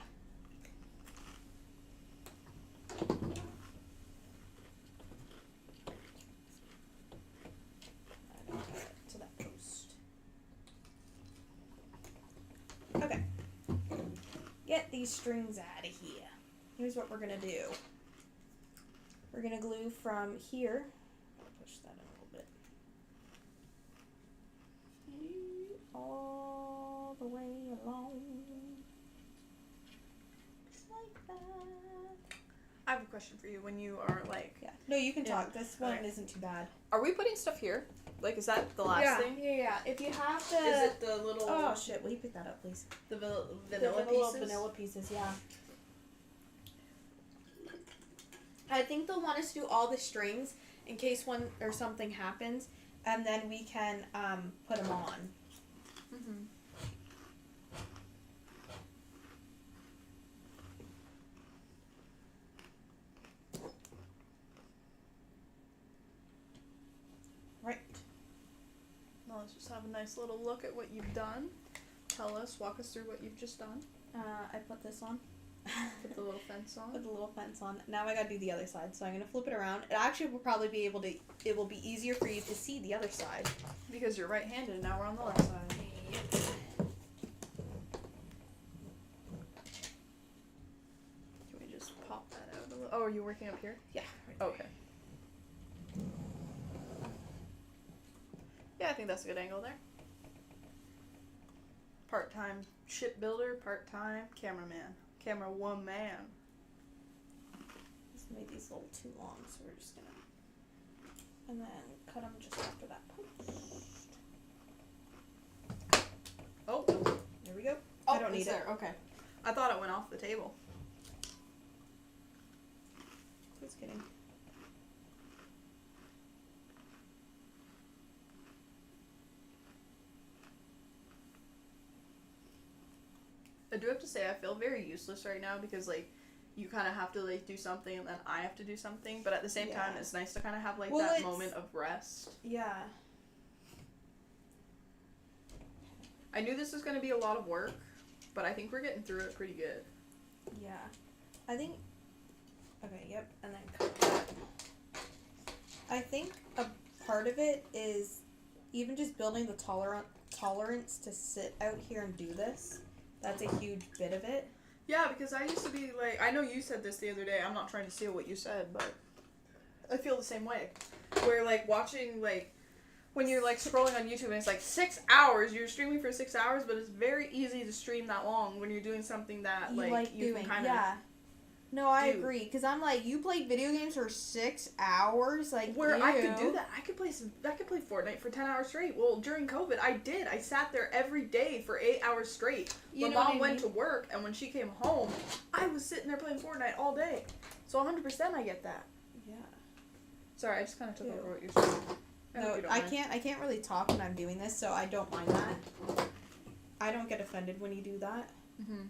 get these strings out of here. Here's what we're gonna do. We're gonna glue from here. Push that in a little bit. All the way along. Just like that. I have a question for you. When you are like, Yeah. No, you can Yeah. talk. This one Okay. isn't too bad. are we putting stuff here? Like, is that the last thing? Yeah. If you have the. Is it the little Oh shit! Will you pick that up, please? the vanilla The pieces? little vanilla pieces, yeah. I think they'll want us to do all the strings in case one or something happens, and then we can put them on. Mm-hmm. Right. Now let's just have a nice little look at what you've done. Walk us through what you've just done. I put this on. Put the little fence on. Put the little fence on. Now I gotta do the other side, so I'm gonna flip it around. It actually will probably be able to. It will be easier for you to see the other side. Because you're right-handed, and now we're on the left side. Can we just pop that out a little? Oh, are you working up here? Yeah. Okay. Yeah, I think that's a good angle there. Part-time shipbuilder, part-time cameraman. Camera woman. Just made these a little too long, so we're just gonna. And then cut them just after that post. Oh, There we go. oh, I don't need it's it. there. Okay. I thought it went off the table. Just kidding. I do have to say I feel very useless right now because like you kind of have to like do something and then I have to do something, but at the same time Yeah. it's nice to kind of have like Well, that it's- moment of rest. Yeah. I knew this was going to be a lot of work, but I think we're getting through it pretty good. Yeah. I think. Okay, yep, and then cut that. I think a part of it is even just building the tolerance to sit out here and do this. That's a huge bit of it. Yeah, because I used to be like, I know you said this the other day, I'm not trying to steal what you said, but I feel the same way. Where like watching like, when you're like scrolling on YouTube and it's like 6 hours, you're streaming for 6 hours, but it's very easy to stream that long when you're doing something that you can kind of. Yeah. No, I do. agree. Because I'm like, you played video games for 6 hours? Like, Where I could ew. do that. I could play Fortnite for 10 hours straight. Well, during COVID, I did. I sat there every day for 8 hours straight. You My know what mom I went mean? to work, and when she came home, I was sitting there playing Fortnite all day. So 100% I get that. Yeah. Sorry, I just kind of took Ew. over what you're saying. I hope No, you don't I mind. can't really talk when I'm doing this, so I don't mind that. I don't get offended when you do that. Mm-hmm.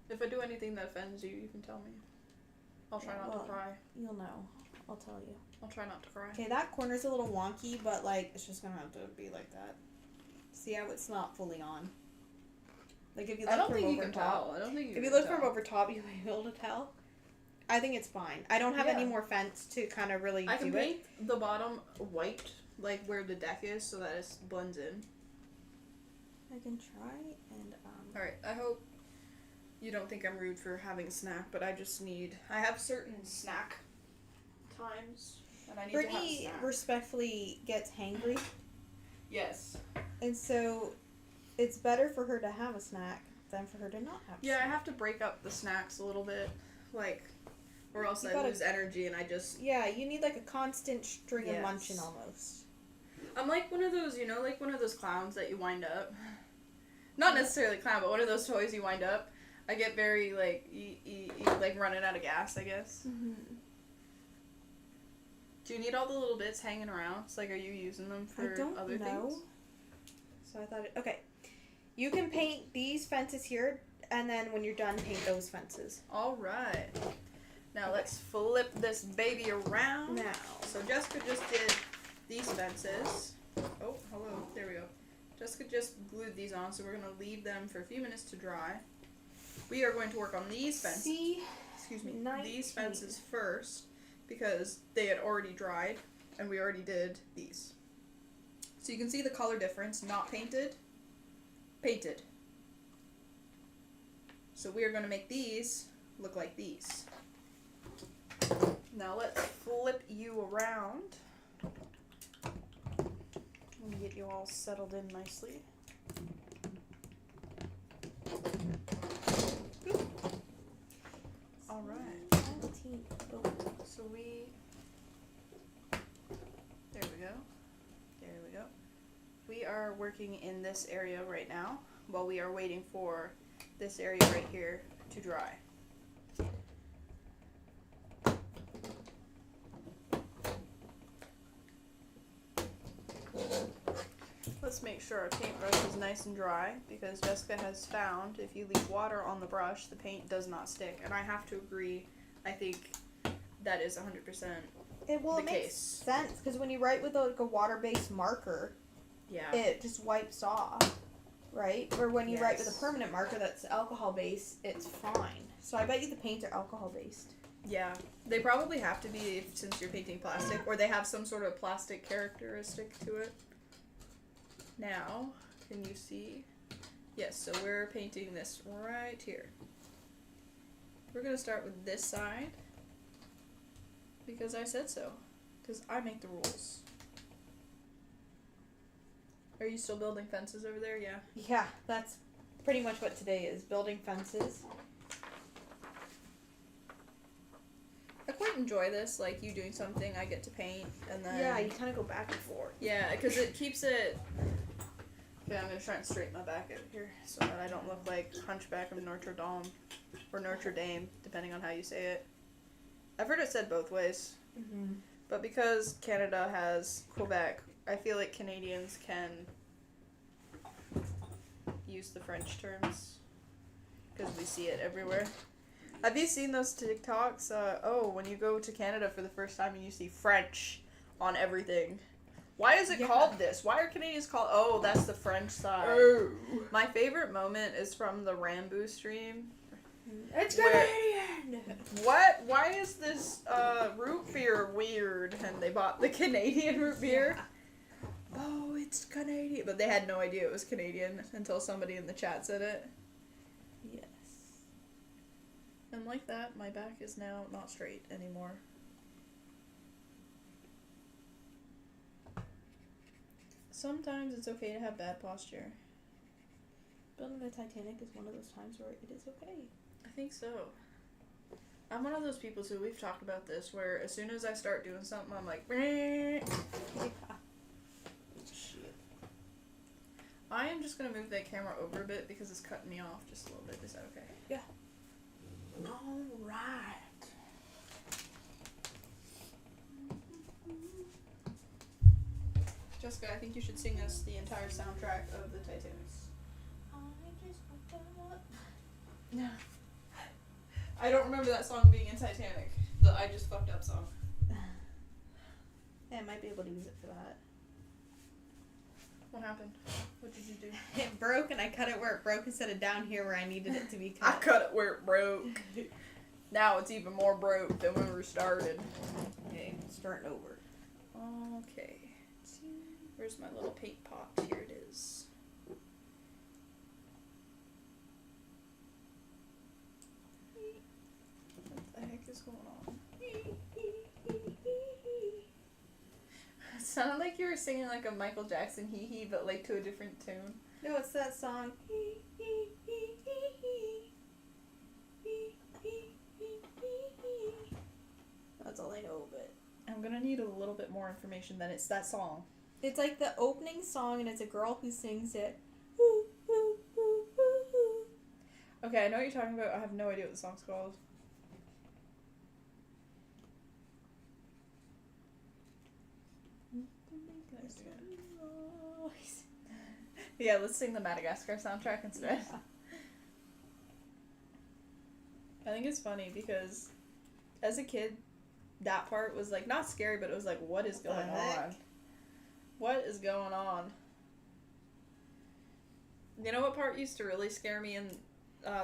If I do anything that offends you, you can tell me. I'll try not to cry. You'll know. I'll tell you. I'll try not to cry. Okay, that corner's a little wonky, but like it's just gonna have to be like that. See how it's not fully on. Like if you look I don't from think you over can top, tell. I don't think you if can you look tell. from over top, you'll be able to tell. I think it's fine. I don't have any Yeah. more fence to kind of really I can do paint it. the bottom white, like where the deck is, so that it blends in. I can try and Alright, I hope you don't think I'm rude for having a snack, but I have certain snack times, and I need to have a Brittany snack. respectfully gets hangry, Yes. and so it's better for her to have a snack than for her to not have. Yeah, a I snack. have to break up the snacks a little bit, like, or else You I gotta- lose energy and I just... Yeah, you need like a constant string of Yes. munching almost. I'm like one of those, you know, like one of those clowns that you wind up. Not necessarily clown, but one of those toys you wind up. I get very, like, like running out of gas, I guess. Mm-hmm. Do you need all the little bits hanging around? It's like, are you using them for I don't other know. things? So I thought, okay, you can paint these fences here, and then when you're done, paint those fences. Alright. Now let's flip this baby around. Now, So Jessica just did these fences. Oh, hello. There we go. Jessica just glued these on, so we're going to leave them for a few minutes to dry. We are going to work on these fences. see, Excuse me. 19. These fences first, because they had already dried, and we already did these. So you can see the color difference, not painted painted. So we are going to make these look like these. Now let's flip you around. Let me get you all settled in nicely. All right. So there we go. There we go. We are working in this area right now while we are waiting for this area right here to dry. Let's make sure our paintbrush is nice and dry, because Jessica has found if you leave water on the brush, the paint does not stick. And I have to agree, I think that is 100% It the makes case. sense, because when you write with like a water-based marker, Yeah. it just wipes off, right? Or when you write with a Yes. permanent marker that's alcohol-based, it's fine. So I bet you the paints are alcohol-based. Yeah. They probably have to be since you're painting plastic, or they have some sort of plastic characteristic to it. Now, can you see? Yes, so we're painting this right here. We're going to start with this side, because I said so, because I make the rules. Are you still building fences over there? Yeah. Yeah, that's pretty much what today is, building fences. I quite enjoy this, like you doing something, I get to paint, and then... Yeah, you kind of go back and forth. Yeah, because it keeps it... Okay, I'm going to try and straighten my back out here so that I don't look like Hunchback of Notre Dame, or Notre Dame, depending on how you say it. I've heard it said both ways, but because Canada has Quebec, I feel like Canadians can use the French terms, because we see it everywhere. Have you seen those TikToks? When you go to Canada for the first time and you see French on everything. Why is it called this? Why are Canadians called... Oh, that's the French side. Oh. My favorite moment is from the Rambo stream. It's Where- Canadian! What? Why is this root beer weird? And they bought the Canadian root beer. Oh, it's Canadian. But they had no idea it was Canadian until somebody in the chat said it. Yes. And like that, my back is now not straight anymore. Sometimes it's okay to have bad posture. Building the Titanic is one of those times where it is okay. I think so. I'm one of those people too, we've talked about this, where as soon as I start doing something, I'm like, "Meh." Shit. I am just going to move that camera over a bit because it's cutting me off just a little bit. Is that okay? Yeah. Alright. Jessica, I think you should sing us the entire soundtrack of the Titanic. No. I don't remember that song being in Titanic. The I Just Fucked Up song. Yeah, I might be able to use it for that. What happened? What did you do? It broke and I cut it where it broke instead of down here where I needed it to be I cut. cut it where it broke. Now it's even more broke than when we started. Okay, starting over. Okay. Where's my little paint pot? Here it is. What the heck is going on? It sounded like you were singing like a Michael Jackson hee hee, but like to a different tune. No, it's that song. That's all I know of it. I'm gonna need a little bit more information than it's that song. It's like the opening song and it's a girl who sings it. Okay, I know what you're talking about. I have no idea what the song's called. Yeah, let's sing the Madagascar soundtrack instead. Yeah. I think it's funny because as a kid, that part was like not scary, but it was like, what is going on? What is going on? You know what part used to really scare me in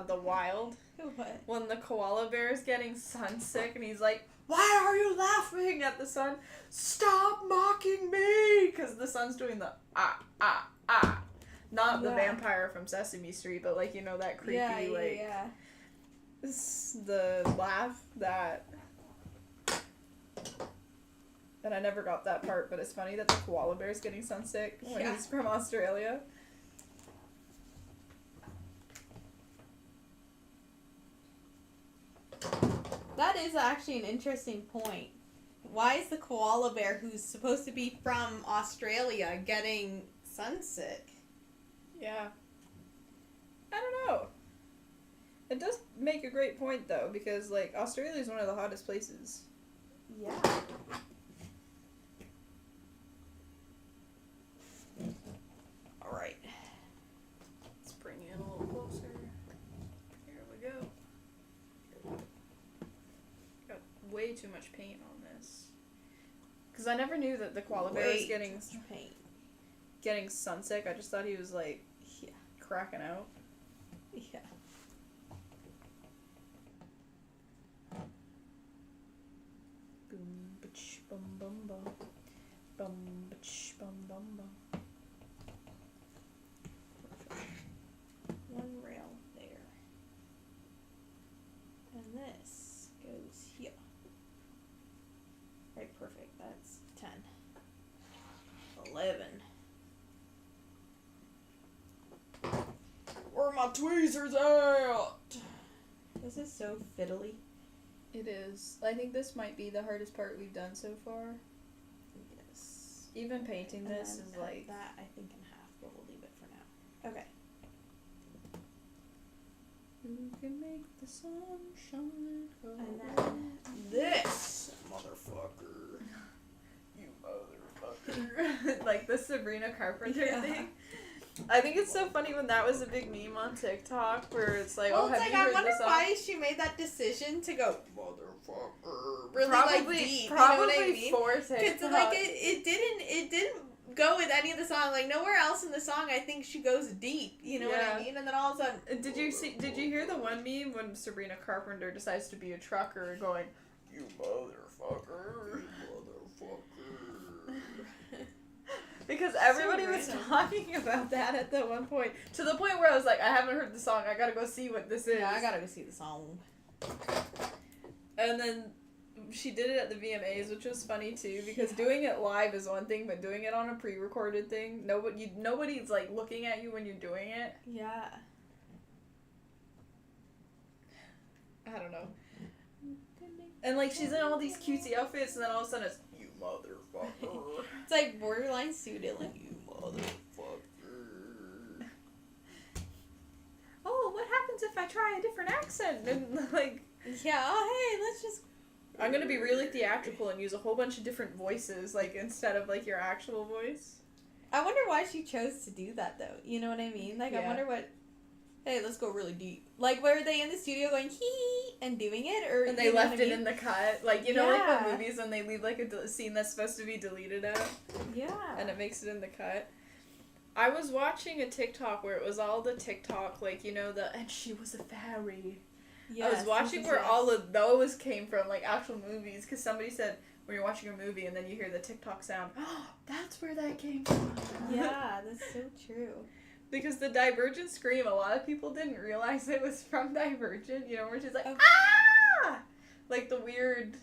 the wild? What? When the koala bear is getting sunsick and he's like, why are you laughing at the sun? Stop mocking me! Because the sun's doing the ah, ah, ah. Not the Yeah. vampire from Sesame Street, but like, you know, that creepy, the laugh that... And I never got that part, but it's funny that the koala bear's getting sunsick when Yeah. he's from Australia. That is actually an interesting point. Why is the koala bear, who's supposed to be from Australia, getting sunsick? Yeah. I don't know. It does make a great point, though, because, like, Australia is one of the hottest places. Yeah. Alright. Let's bring it a little closer. Here we go. Got way too much paint on this. Because I never knew that the koala bear was paint. getting sunsick. I just thought he was, like, Yeah. cracking out. Yeah. Boom, bitch, bum, bum, bum. Bum, bitch, bum, bum, bum. One rail there. And this goes here. Right, perfect. That's 10. 11. Where are my tweezers at? This is so fiddly. It is. I think this might be the hardest part we've done so far. Yes. Even painting And this then is cut like... that, I think, in half, but we'll leave it for now. Okay. Who can make the sunshine go And away? then this motherfucker. You motherfucker. Like the Sabrina Carpenter Yeah. thing. I think it's so funny when that was a big meme on TikTok where it's like, Well, oh, it's have like, you I heard wonder the song? why she made that decision to go, motherfucker. Really, Probably, like, deep. probably You know what I mean? for TikTok. Because, like, it didn't go with any of the song. Like, nowhere else in the song, I think she goes deep. You know what I Yeah. mean? And then all of a sudden, Did you hear the one meme when Sabrina Carpenter decides to be a trucker going, you motherfucker. Because everybody was random. talking about that at the one point. To the point where I was like, I haven't heard the song. I gotta go see what this is. yeah, I gotta go see the song. And then she did it at the VMAs, which was funny too, because doing it live is one thing, but doing it on a pre-recorded thing, nobody's like looking at you when you're doing it. Yeah. I don't know. And like she's in all these cutesy outfits, and then all of a sudden it's you motherfucker. It's like borderline Sue Dillon. You motherfucker. Oh, what happens if I try a different accent? And like, Yeah, oh, hey, let's just. I'm gonna be really theatrical and use a whole bunch of different voices, like instead of like your actual voice. I wonder why she chose to do that, though. You know what I mean? Like, I Yeah. wonder what. Hey, let's go really deep. Like, were they in the studio going hee and doing it, or And they you know left what I it mean? in the cut, like you know, like Yeah. the movies when they leave like a scene that's supposed to be deleted out, Yeah. and it makes it in the cut. I was watching a TikTok where it was all the TikTok, like you know and she was a fairy. I was watching where all of those came from, like actual movies, because somebody said when you're watching a movie and then you hear the TikTok sound, oh, that's where that came from. Yeah, that's so true. Because the Divergent scream, a lot of people didn't realize it was from Divergent, you know, where she's like, Oh. ah! Like the weird...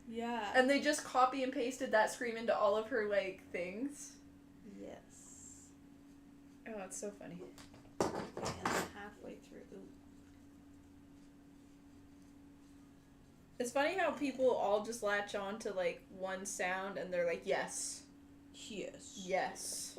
Yeah. And they just copy and pasted that scream into all of her, like, things. Yes. Oh, it's so funny. Okay, and then halfway through. Ooh. It's funny how people all just latch on to, like, one sound and they're like, yes. Yes. Yes.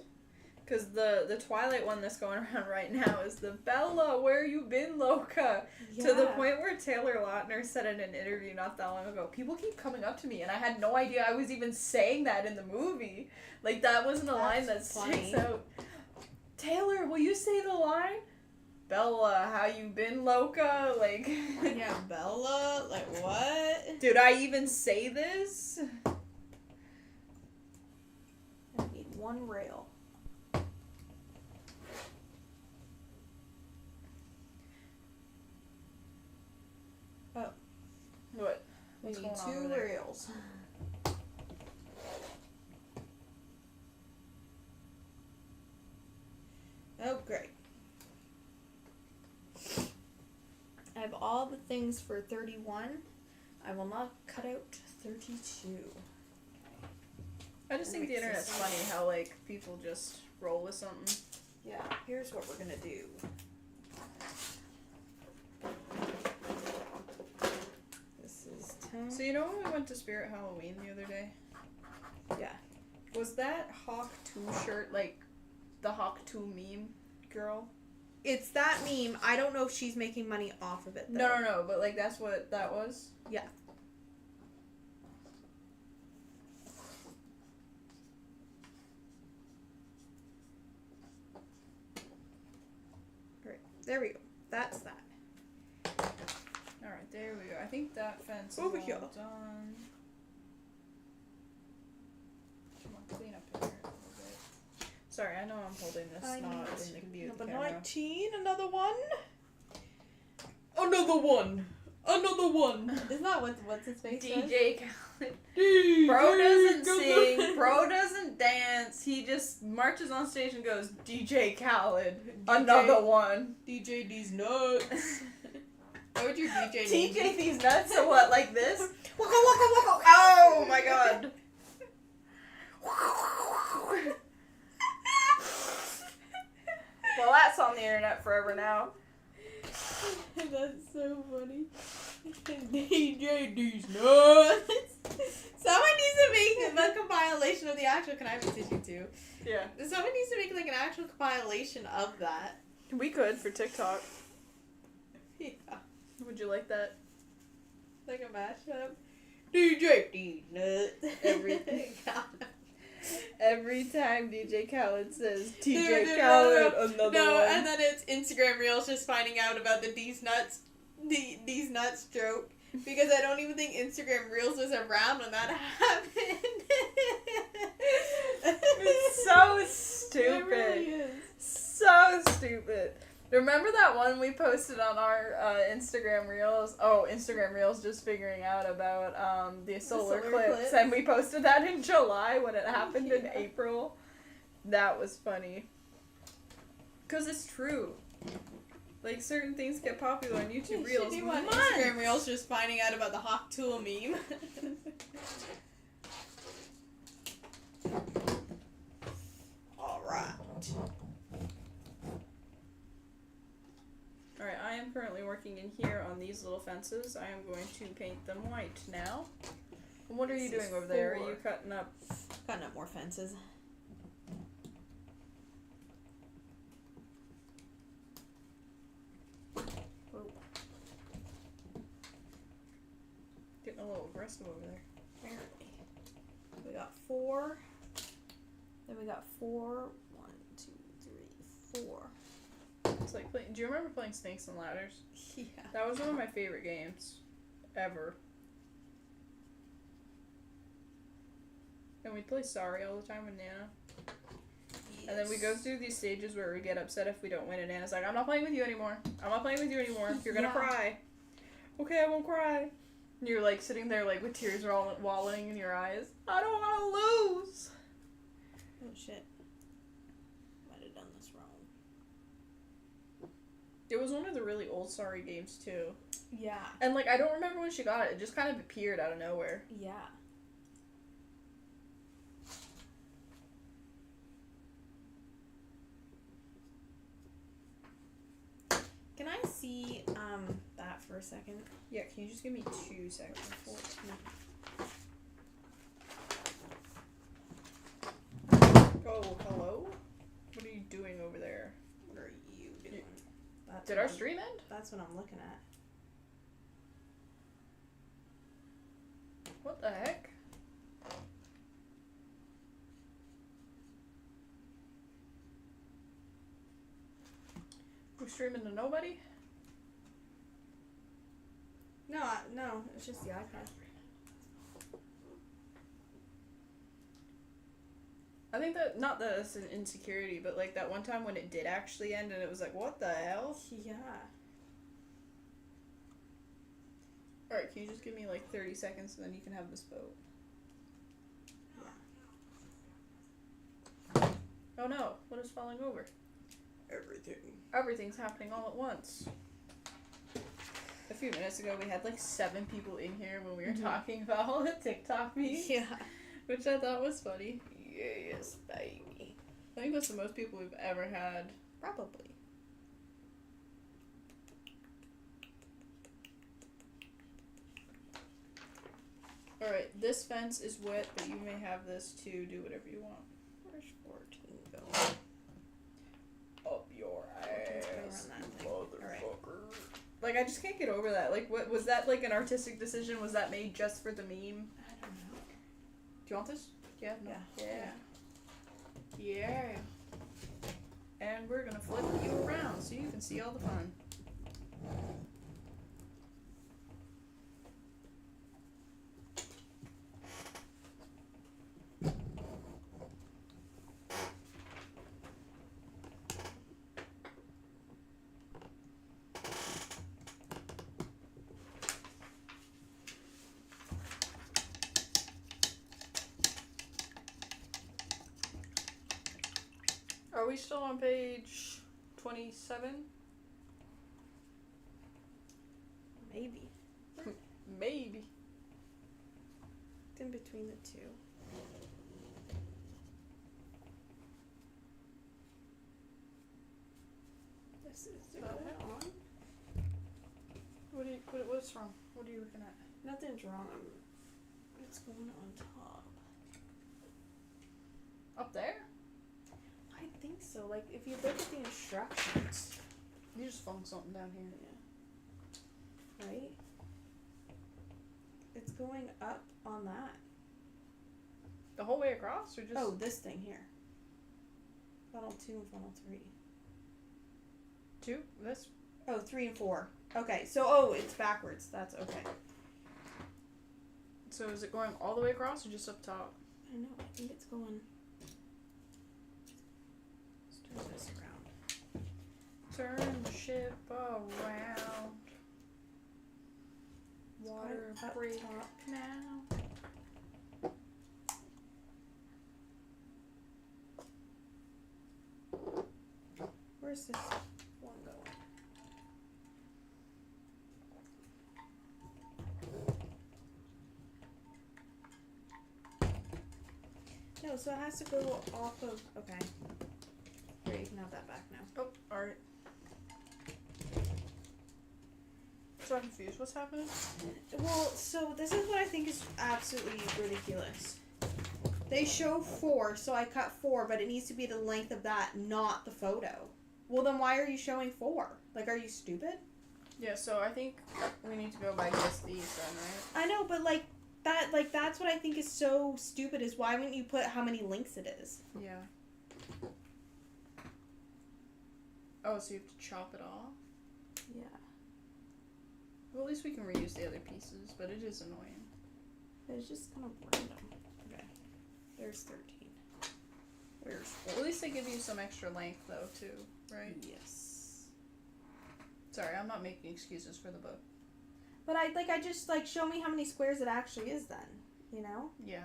Because the Twilight one that's going around right now is the Bella, where you been, Loca? Yeah. To the point where Taylor Lautner said in an interview not that long ago, people keep coming up to me and I had no idea I was even saying that in the movie. Like, that wasn't a line that That's sticks funny. out. Taylor, will you say the line? Bella, how you been, Loca? Like... Yeah, Bella? Like, what? Did I even say this? I need one rail. What? We What's need going on 2 over there? rails. Oh, things for 31. I will not cut out 32. I just think the internet's funny how like people just roll with something. Yeah, here's what we're gonna do. This is 10. So you know when we went to Spirit Halloween the other day? Yeah. Was that Hawk 2 shirt like the Hawk 2 meme girl? It's that meme. I don't know if she's making money off of it, though. No, but like that's what that was? Yeah. Alright, there we go. That's that. Alright, there we go. I think that fence is Over all here. done. Come on, clean up here a little bit. Sorry, I know I'm holding this not in the view of the Number camera. 19, another one. Another one. Another one. Isn't that what's his face says? DJ Khaled. Bro doesn't sing. Bro doesn't dance. He just marches on stage and goes, DJ Khaled. Another one. DJ D's nuts. What would your DJ name be? TJ these nuts or what, like this? Oh my god. Well, that's on the internet forever now. That's so funny. DJ D's nuts. Someone needs to make a compilation of the actual. Can I have a tissue too? Yeah. Someone needs to make like an actual compilation of that. We could for TikTok. Yeah. Would you like that? Like a mashup. DJ D's nuts. Everything. Every time DJ Khaled says No, TJ Khaled, another No, one. and then it's Instagram Reels just finding out about the D's nuts joke. Because I don't even think Instagram Reels was around when that happened. It's so stupid. It really is. So stupid. Remember that one we posted on our Instagram Reels? Oh, Instagram Reels just figuring out about the solar eclipse. And we posted that in July when it happened in April. That was funny. Because it's true. Like, certain things get popular on YouTube Reels. Should do one Instagram Reels just finding out about the Hawk Tool meme. Alright. Alright, I am currently working in here on these little fences. I am going to paint them white now. And what are you This is doing over there? Are 4. you cutting up? Cutting up more fences. Getting a little aggressive over there. Apparently. We got 4. Then we got 4. 1, 2, 3, 4. It's like, do you remember playing Snakes and Ladders? Yeah. That was one of my favorite games ever. And we'd play Sorry all the time with Nana. Yes. And then we go through these stages where we get upset if we don't win, and Nana's like, I'm not playing with you anymore. I'm not playing with you anymore. You're gonna cry. Okay, I won't cry. And you're like sitting there like with tears walling in your eyes. I don't want to lose. Oh shit. Might have done this wrong. It was one of the really old Sorry games too. Yeah. And like, I don't remember when she got it. It just kind of appeared out of nowhere. Yeah. Can I see that for a second? Yeah, can you just give me 2 seconds? Oh, hello? What are you doing over there? What are you doing? That's Did what our I'm- stream end? That's what I'm looking at. What the heck? We're streaming to nobody? No, it's just the iPad. I think that, not that it's an insecurity, but like that one time when it did actually end and it was like, what the hell? Yeah. Alright, can you just give me like 30 seconds and then you can have this vote? Oh no, what is falling over? Everything. Everything's happening all at once. If few minutes ago we had like 7 people in here when we were talking about all the TikTok memes. Yeah. Which I thought was funny. Yes, baby. I think that's the most people we've ever had. Probably. Alright, this fence is wet, but you may have this to do whatever you want. Where's 14 go? Up your ass, around that thing. motherfucker. Like, I just can't get over that. Like, what was that, like, an artistic decision? Was that made just for the meme? I don't know. Do you want this? Yeah? No. Yeah. Yeah. And we're gonna flip you around so you can see all the fun. Are we still on page 27? Maybe. Maybe. It's in between the two. This is it on? What's wrong? What are you looking at? Nothing's wrong. It's going on top. Up there? I think so. Like, if you look at the instructions, You just flung something down here. right? It's going up on that. The whole way across, or just? Oh, this thing here. Funnel 2 and funnel 3. 2? This? Oh, 3 and 4. Okay, so, it's backwards. That's okay. So is it going all the way across or just up top? I know, I think it's going. Let's turn this around. Turn the ship around. Water Up break top. now. Where's this one going? No, so it has to go off of. Okay. Here, you can have that back now. Oh, alright. So I'm confused. What's happening? Well, so this is what I think is absolutely ridiculous. They show 4, so I cut 4, but it needs to be the length of that, not the photo. Well, then why are you showing 4? Like, are you stupid? Yeah, so I think we need to go by just these then, right? I know, but that's what I think is so stupid is why wouldn't you put how many links it is? Yeah. Oh, so you have to chop it off? Yeah. Well, at least we can reuse the other pieces, but it is annoying. It's just kind of random. Okay. There's 13. Where's 4? At least they give you some extra length, though, too, right? Yes. Sorry, I'm not making excuses for the book. But I just, show me how many squares it actually is then, you know? Yeah.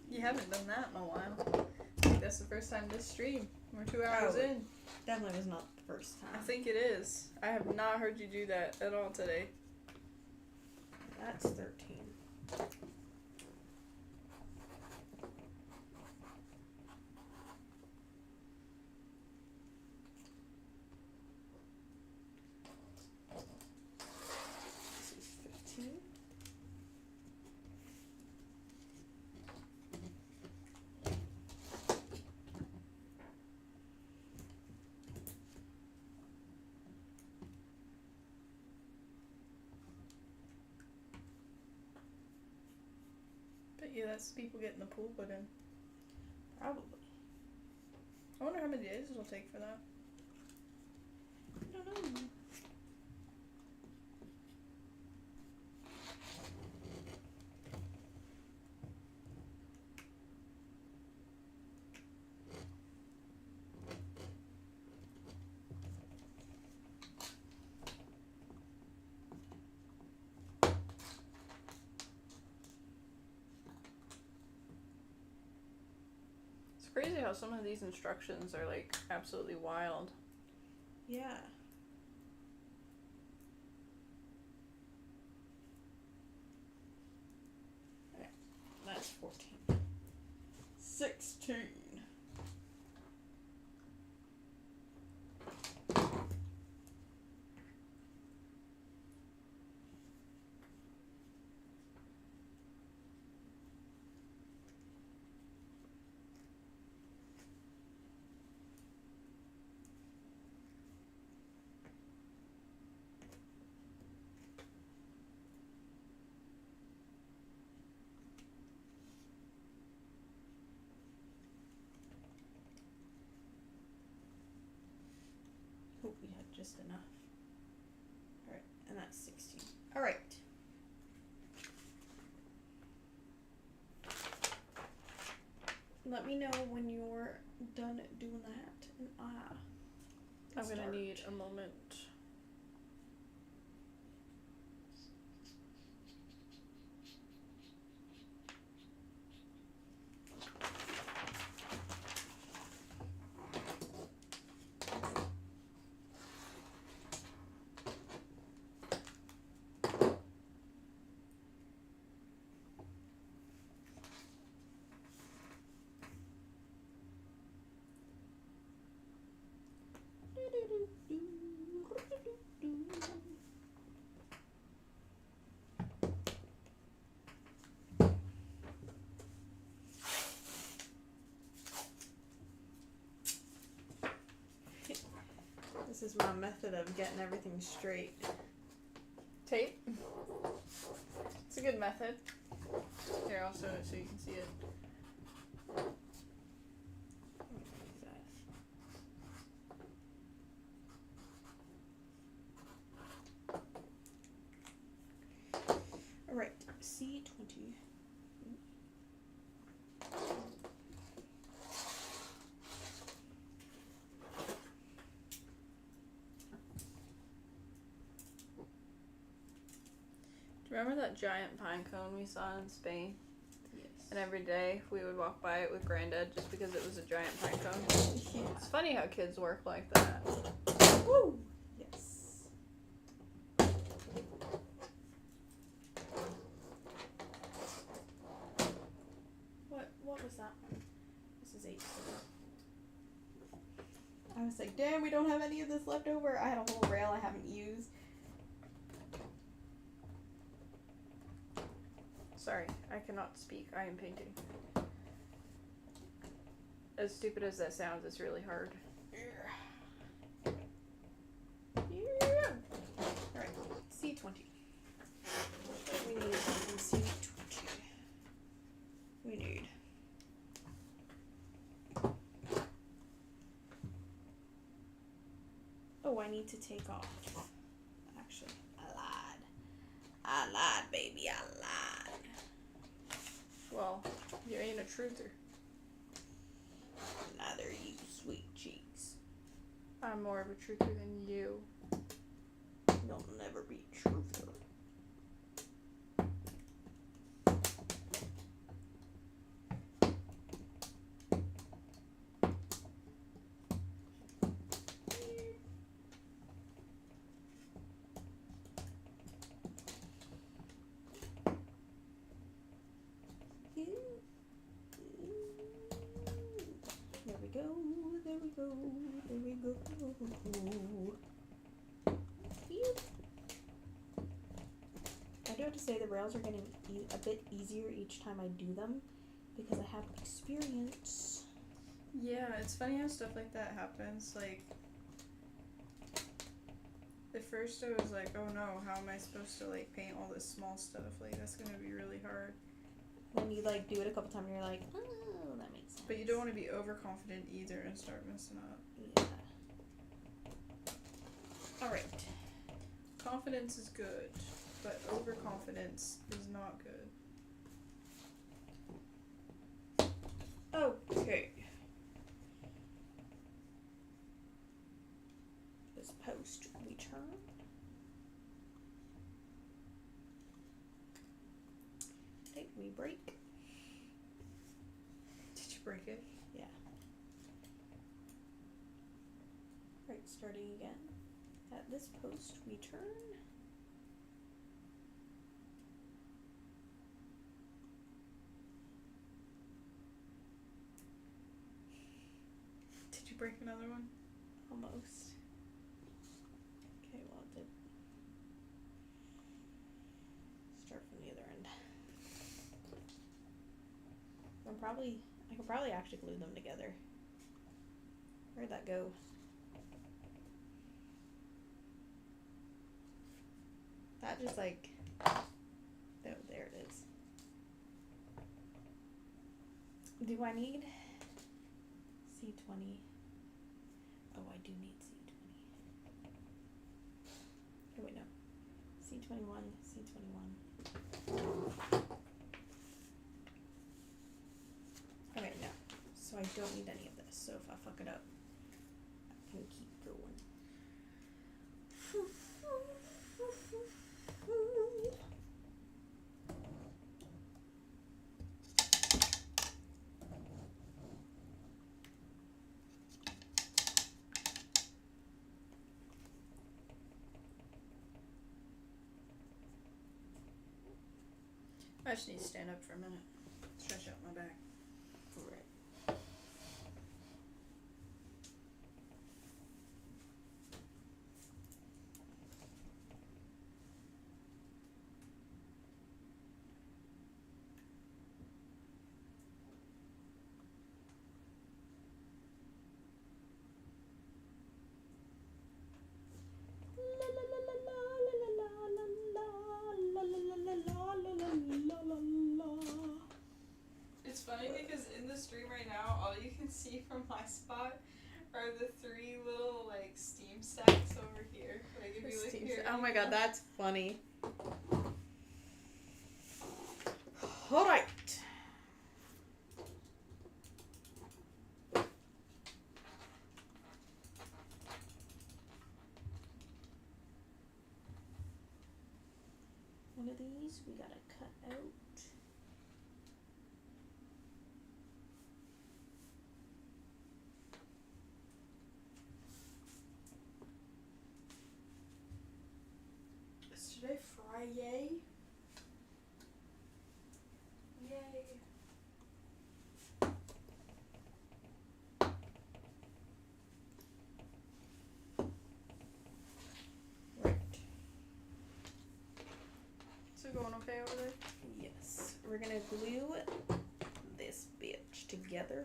You haven't done that in a while. I think that's the first time this stream. We're 2 hours in. Definitely was not the first I time. think it is. I have not heard you do that at all today. That's 13. This is 15. But yeah, that's people getting the pool put in. Probably. I wonder how many days it'll take for that. I don't know. crazy how some of these instructions are like absolutely wild. Yeah. Okay, that's 14. 16. Hope we had just enough. Alright, and that's 16. Alright. Let me know when you're done doing that, and I'm gonna start. need a moment. This is my method of getting everything straight. Tape. It's a good method. Here, I'll show it so you can see it. Alright, C20. Do you remember that giant pine cone we saw in Spain? Yes. And every day we would walk by it with Granddad just because it was a giant pine cone. Yeah. It's funny how kids work like that. Woo! Yes. What was that one? This is 8. I was like, damn, we don't have any of this left over. I had a whole rail I haven't used. Sorry, I cannot speak. I am painting. As stupid as that sounds, it's really hard. Yeah. Alright, C20. We need something C20. We need. Oh, I need to take off. Actually, I lied, baby, I lied. Well, you ain't a truther. Neither you, sweet cheeks. I'm more of a truther than you. You'll never be truther. There we go, there we go, there we go. Phew. I do have to say the rails are getting a bit easier each time I do them because I have experience. Yeah, it's funny how stuff like that happens. Like, at first I was like, oh no, how am I supposed to like paint all this small stuff? Like, that's gonna be really hard. When you like do it a couple times, you're like, oh, that makes sense. But you don't want to be overconfident either and start messing up. Yeah. Alright. Confidence is good, but overconfidence is not good. Okay. This post return. Okay, we break. Did you break it? Yeah. starting again. At this post, we turn. Did you break another one? Almost. Okay, well, it did. Start from the other end. I could probably actually glue them together. Where'd that go? That just like, oh, there it is. Do I need C20? Oh, I do need C20. Oh wait, no. C21, C21. Okay, no. So I don't need any of this. So if I fuck it up, I can keep going. I just need to stand up for a minute. Stretch out my back. Alright. It's funny because in the stream right now, all you can see from my spot are the 3 little like steam stacks over here. Like if you look here. Oh my god, that's funny. All right. One of these we gotta cut out. Is today Friday? Yay. Right. Is it going okay over there? Yes. We're gonna glue this bitch together.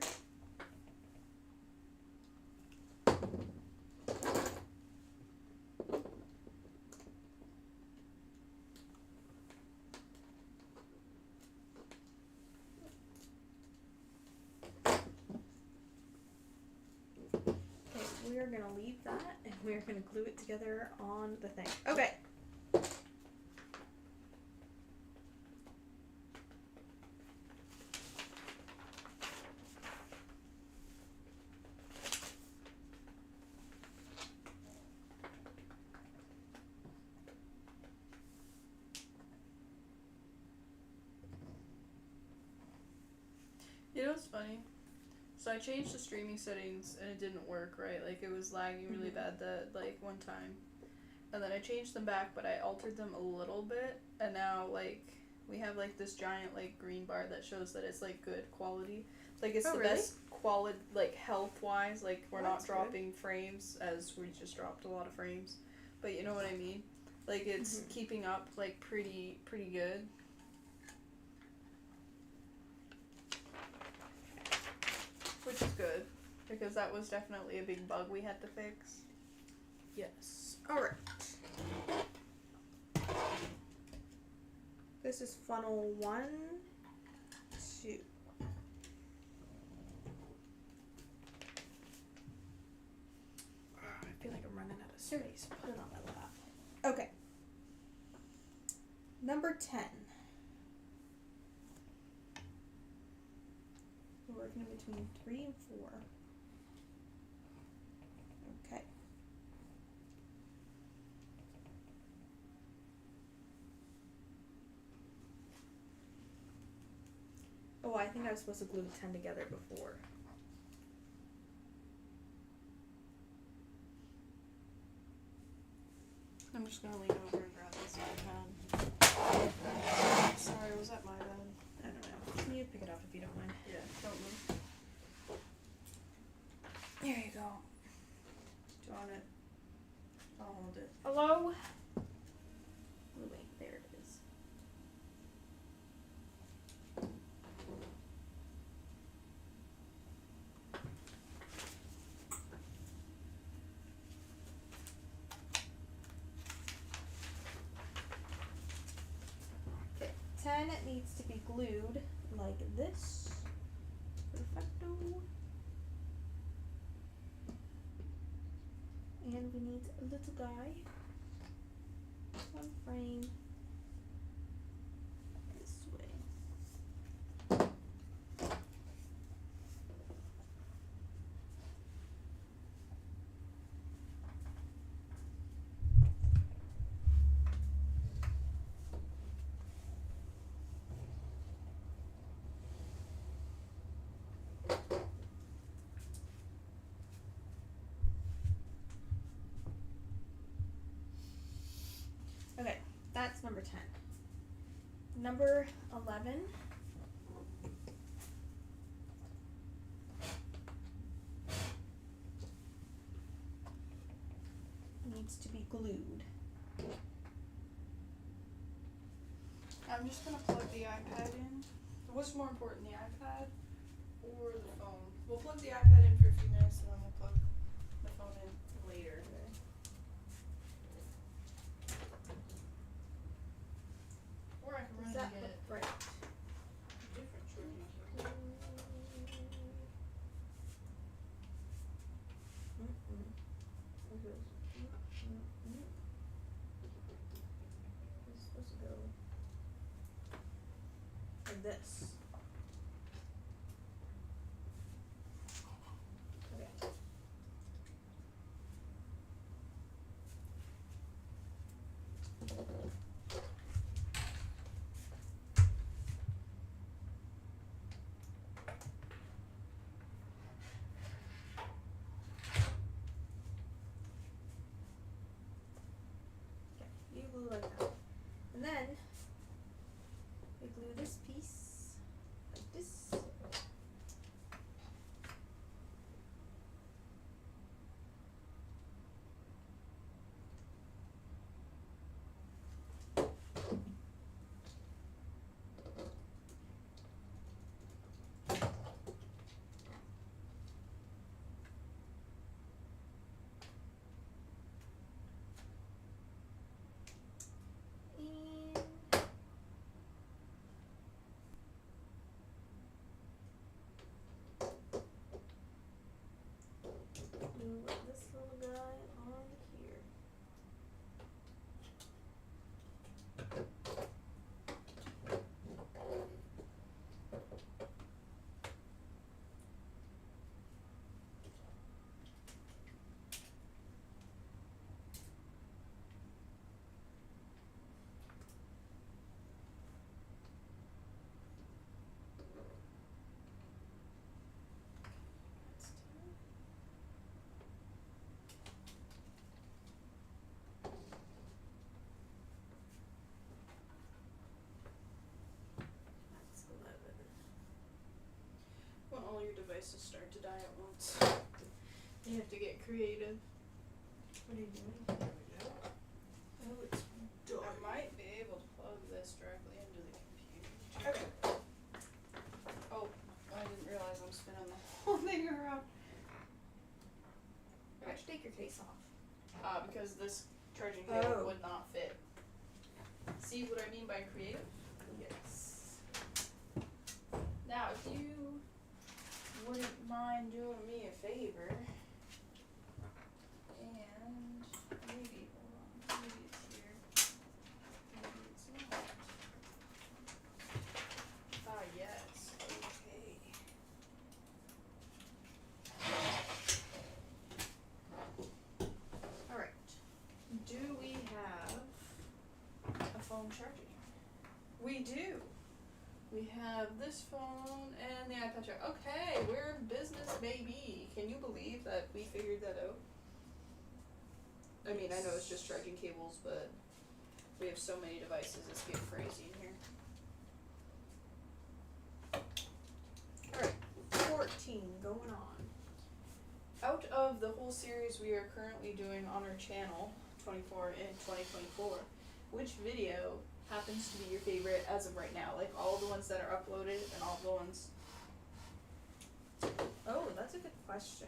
We are going to leave that and we are going to glue it together on the thing. Okay. You know what's funny? So I changed the streaming settings and it didn't work, right? Like it was lagging really bad that like one time. And then I changed them back, but I altered them a little bit. And now like we have like this giant like green bar that shows that it's like good quality. Like it's the best quality, like health wise. Like we're not dropping frames as we just dropped a lot of frames. But you know what I mean? Like it's keeping up like pretty good. Which is good, because that was definitely a big bug we had to fix. Yes. Alright. This is funnel 1, 2. I feel like I'm running out of space. Put it on my lap. Okay. Number 10. We're working in between 3 and 4. Okay. Oh, I think I was supposed to glue the 10 together before. I'm just gonna lean over and grab this iPad. Sorry, was that my bad? I don't know. Can you pick it up if you don't mind? Yeah, don't move. There you go. Do you want it? I'll hold it. Hello? Oh, wait, there it is. Okay, 10 needs to be glued like this. Perfecto. And we need a little guy. One frame. This way. Okay, that's number 10. Number 11 needs to be glued. I'm just gonna plug the iPad in. What's more important, the iPad or the phone? We'll plug the iPad in for a few minutes and then we'll plug the phone in later. Or I can Does run that and look get right? different charging cable. It's supposed to go like this. Okay. You glue like that. And then we glue this piece like this. Glue this little guy on here. That's 11. When all your devices start to die at once. You have to get creative. What are you doing? Oh, it's dark. I might be able to plug this directly into the computer. Okay. Oh, I didn't realize I'm spinning the whole thing around. Why'd you take your case off? Because this charging cable Oh. would not fit. See what I mean by creative? Yes. Now, if you wouldn't mind doing me a favor, and maybe, hold on, maybe it's here, maybe it's not. Ah, yes, okay. Alright, do we have a phone charging? We do. We have this phone and the iPad charger. Okay, we're in business, baby. Can you believe that we figured that out? I mean, I know it's just striking cables, but we have so many devices, it's getting crazy in here. Alright. 14 going on. Out of the whole series we are currently doing on our channel, 24 in 2024, which video happens to be your favorite as of right now? Like all the ones that are uploaded and all the ones. Oh, that's a good question.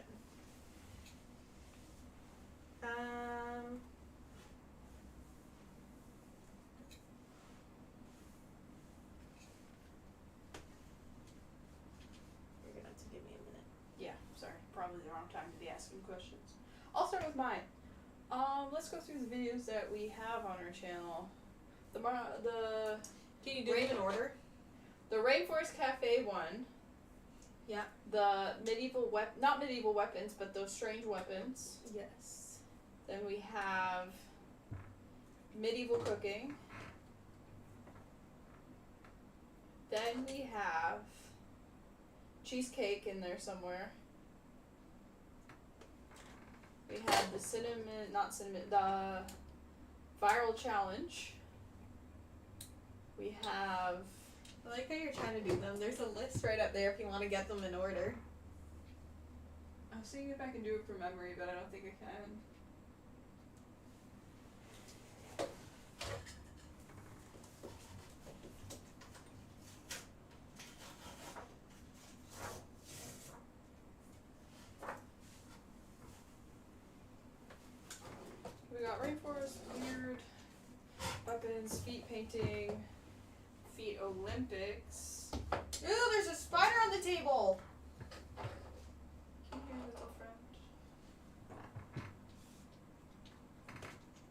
You're gonna have to give me a minute. Yeah, sorry, probably the wrong time to be asking questions. I'll start with mine. Let's go through the videos that we have on our channel. Can you do them in order? The Rainforest Cafe one. Yeah. The not medieval weapons, but those strange weapons. Yes. Then we have medieval cooking. Then we have cheesecake in there somewhere. We have the the viral challenge. We have. I like how you're trying to do them. There's a list right up there if you want to get them in order. I'm seeing if I can do it from memory, but I don't think I can. We got rainforest, weird weapons, feet painting, feet Olympics. Ooh, there's a spider on the table! Can you hear little friend?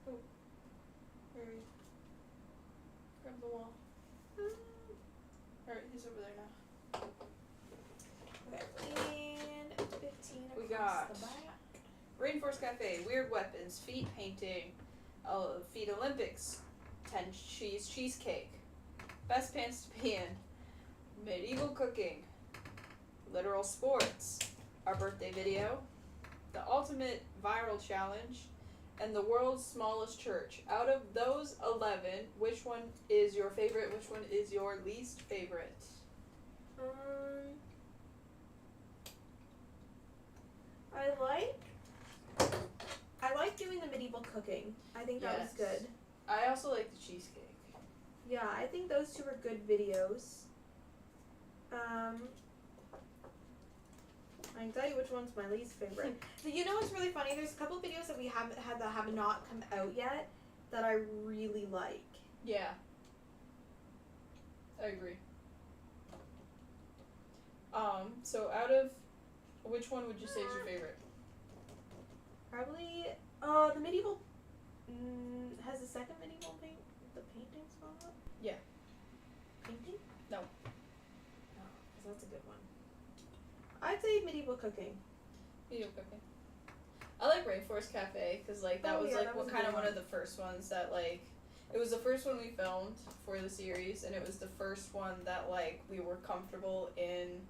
Oh. Where are you? Grab the wall. Alright, he's over there now. Okay, and 15 We across got the back. Rainforest Cafe, weird weapons, feet painting, feet Olympics, 10 cheesecake, best pants to be in, medieval cooking, literal sports, our birthday video, the ultimate viral challenge, and the world's smallest church. Out of those 11, which one is your favorite? Which one is your least favorite? I like doing the medieval cooking. I think that was Yes. good. I also like the cheesecake. Yeah, I think those two are good videos. I can tell you which one's my least favorite. So you know what's really funny? There's a couple videos that we haven't had that have not come out yet that I really like. Yeah. I agree. So out of which one would you say is your favorite? Probably, the medieval, has the second medieval the painting spot? Yeah. Painting? No. No, because that's a good one. I'd say medieval cooking. Medieval cooking. I like Rainforest Cafe because like that Oh, was yeah, like that what was a kind good of one one. of the first ones that like it was the first one we filmed for the series, and it was the first one that like we were comfortable in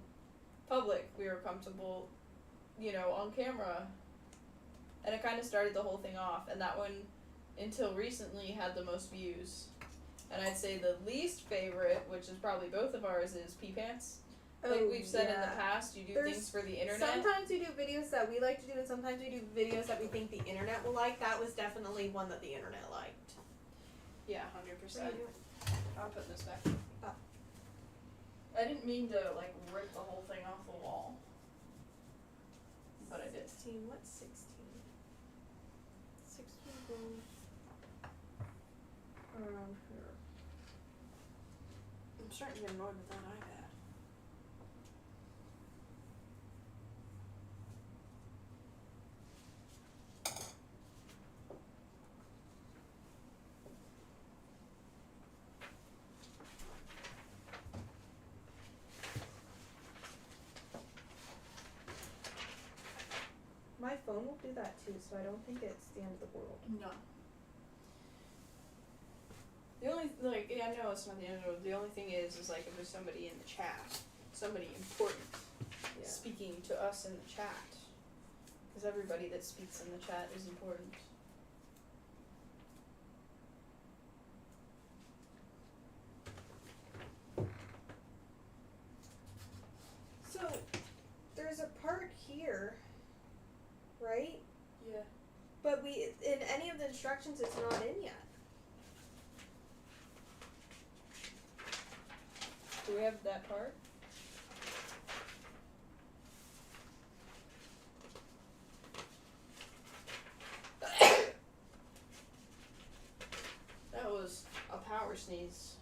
public. We were comfortable, on camera. And it kind of started the whole thing off, and that one, until recently, had the most views. And I'd say the least favorite, which is probably both of ours, is pee pants. Like we've said in the past, you do There's things for the internet. Sometimes we do videos that we like to do, and sometimes we do videos that we think the internet will like. That was definitely one that the internet liked. Yeah, 100%. I'll put this back. Oh. I didn't mean to like rip the whole thing off the wall, but I did. 16, what's 16? 16 goes around here. I'm starting to get annoyed with that iPad. My phone will do that too, so I don't think it's the end of the world. No. The only, I know it's not the end of the world. The only thing is like, if there's somebody in the chat, somebody important, Yeah. speaking to us in the chat. Because everybody that speaks in the chat is important. instructions, it's not in yet. Do we have that part? That was a power sneeze.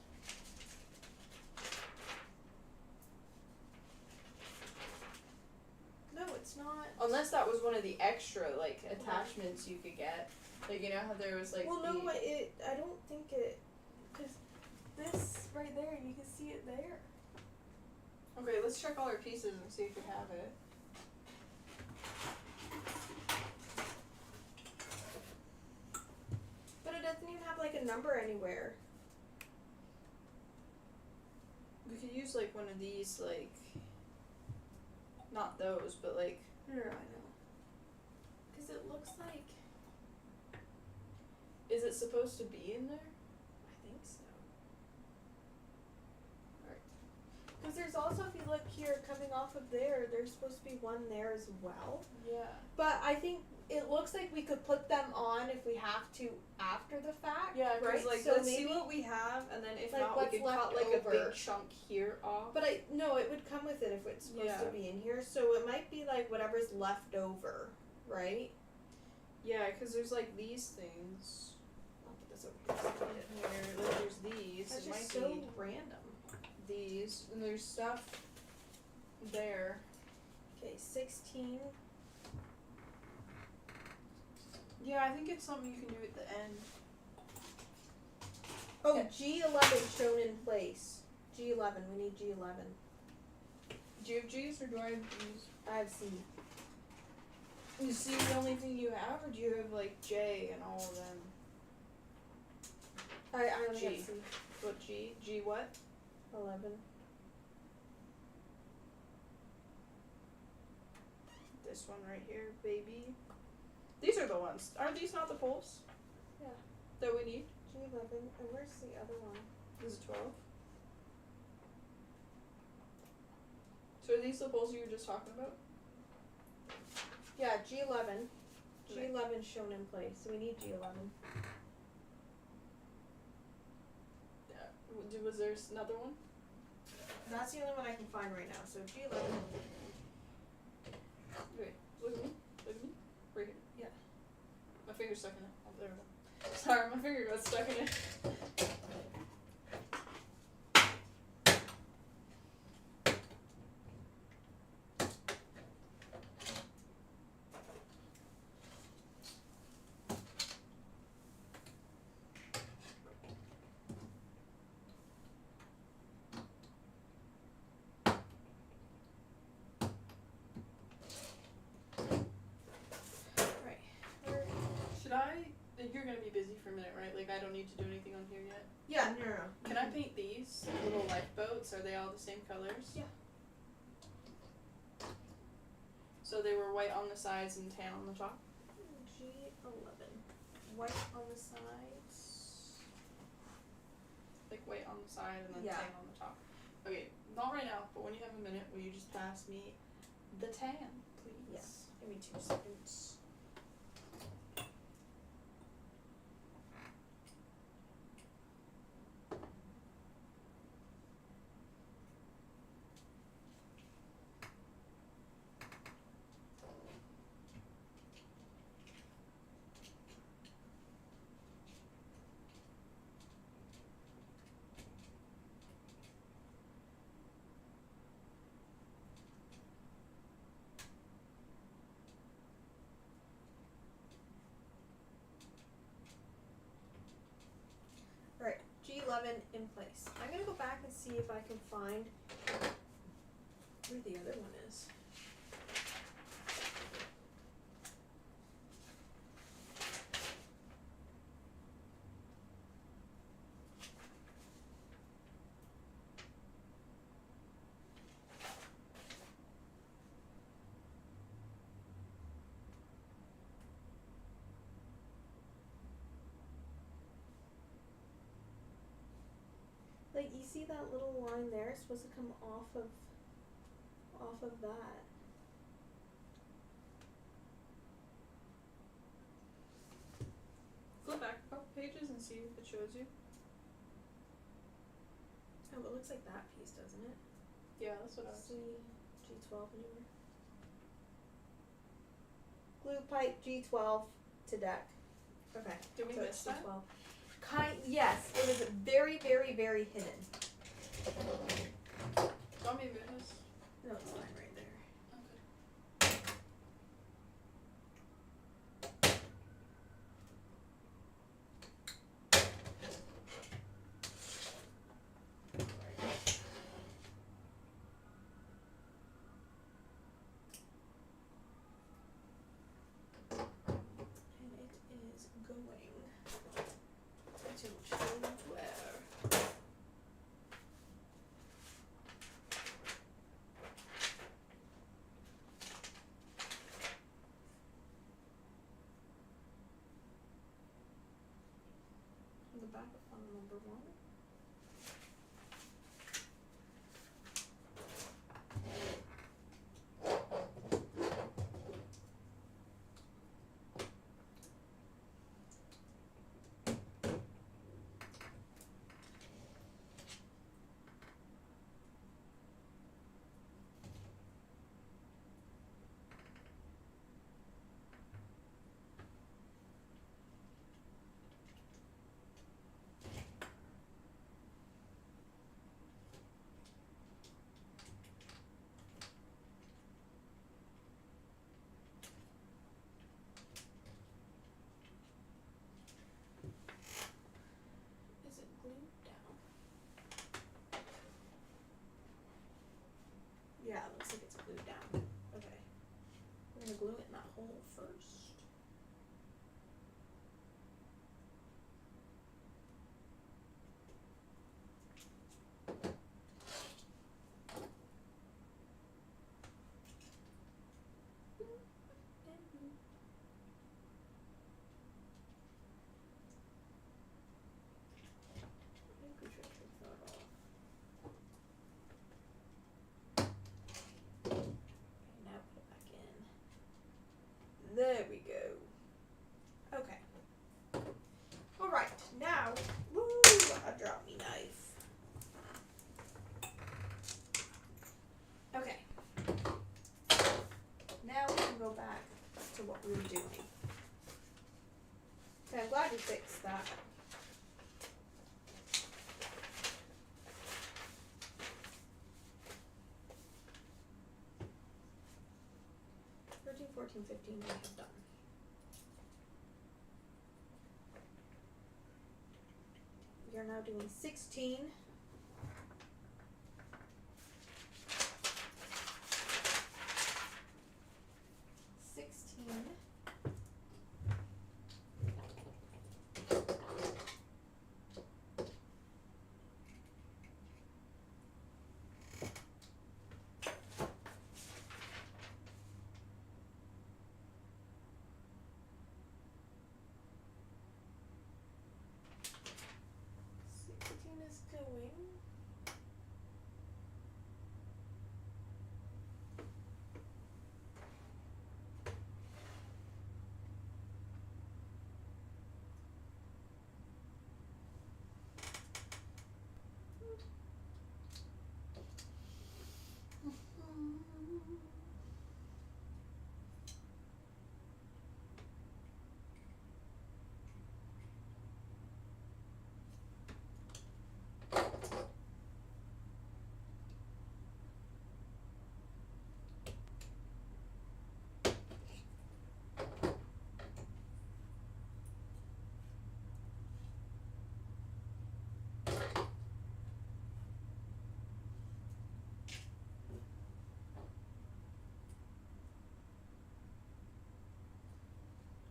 No, it's not. Unless that was one of the extra like attachments you could get. Like you know how there was like Well, the, no, I don't think it, because this right there, you can see it there. Okay, let's check all our pieces and see if we have it. But it doesn't even have like a number anywhere. We could use like one of these like not those, but like No, I know. Because it looks like. is it supposed to be in there? I think so. Alright. Because there's also, if you look here, coming off of there, there's supposed to be one there as well. Yeah. But I think it looks like we could put them on if we have to after the fact. Yeah, because right? like So let's see maybe, what we have, and then if like, not, we what's could cut left like a over. big chunk here off. But no, it would come with it if it's supposed to Yeah. be in here. So it might be like whatever's left over, right? Yeah, because there's like these things. I'll put this over here. Here, like there's these. That's It just might so be random. these, and there's stuff there. Okay, 16. Yeah, I think it's something you can do at the end. Oh, Yeah. G11 shown in place. G11. We need G11. Do you have G's or do I have G's? I have C. Is C the only thing you have, or do you have like J and all of them? I only have G. C. What G? G what? 11. This one right here, baby. These are the ones. Aren't these not the poles? Yeah. That we need? G11. And where's the other one? This is 12. So are these the poles you were just talking about? Yeah, G11. Right. G11 shown in place. So we need G11. Yeah. Was there another one? That's the only one I can find right now. So G11. Wait, look at me. Look at me. Right here. Yeah. My finger's stuck in it. Oh, there we go. Sorry, my finger got stuck in it. Right. Where? Should I? You're gonna be busy for a minute, right? Like I don't need to do anything on here yet. Yeah, no. Can I paint these little lifeboats? Are they all the same colors? Yeah. So they were white on the sides and tan on the top? G11. White on the sides. Like white on the side and then Yeah. tan on the top. Okay, not right now, but when you have a minute, will you just pass me the tan, please? Yes. Give me 2 seconds. Alright, G11 in place. I'm gonna go back and see if I can find where the other one is. Like, you see that little line there? It's supposed to come off of that. shows you. Oh, it looks like that piece, doesn't it? Yeah, that's what I was See G12 anywhere? Glue pipe G12 to deck. Okay. Did we so miss it's that? G12. Yes, it was very, very, very hidden. Do you want me to move this? No, it's fine right there. Okay. And it is going to show where. On the back of funnel number 1. Is it glued down? Yeah, it looks like it's glued down. Okay. We're gonna glue it in that hole first. I think we should take that off. Okay, now put it back in. There we go. Okay. Alright, now, woo, I dropped me knife. Okay. Now we can go back to what we were doing. Okay, I'm glad you fixed that. $13, $14, $15 we have done. We are now doing 16. Is going.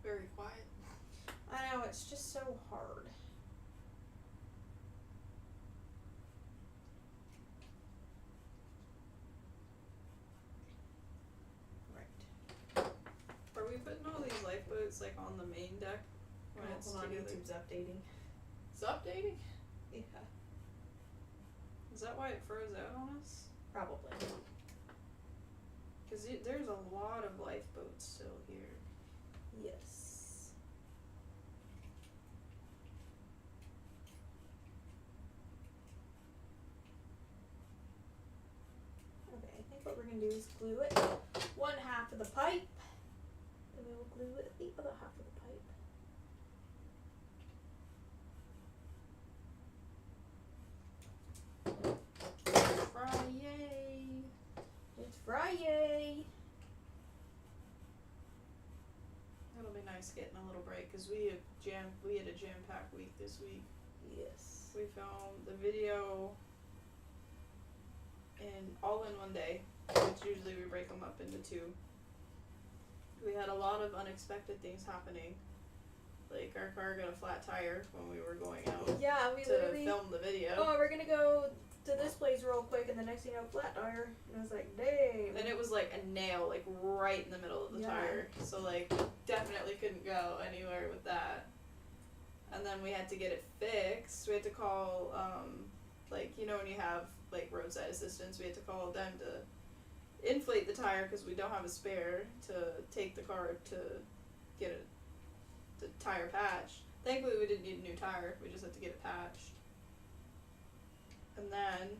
Very quiet. I know, it's just so hard. Right. Are we putting all these lifeboats like on the main deck when Oh, it's hold on, together? YouTube's updating. It's updating? Yeah, Is that why it froze out on us? probably. Because there's a lot of lifeboats still here. Yes. is glue it one half of the pipe, and we will glue it the other half of the pipe. Friday. It's Friday. It'll be nice getting a little break because we had a jam-packed week this week. Yes. We filmed the video all in one day, which usually we break them up into two. We had a lot of unexpected things happening. Like our car got a flat tire when we were going out Yeah, we to literally. film the video. Oh, we're gonna go to this place real quick, and the next thing you know, flat tire. And I was like, dang. And it was like a nail, like right in the middle of the tire. So like definitely couldn't go anywhere with that. And then we had to get it fixed. We had to call, like, you know when you have like roadside assistance, we had to call them to inflate the tire because we don't have a spare to take the car to get the tire patched. Thankfully we didn't need a new tire, we just had to get it patched. And then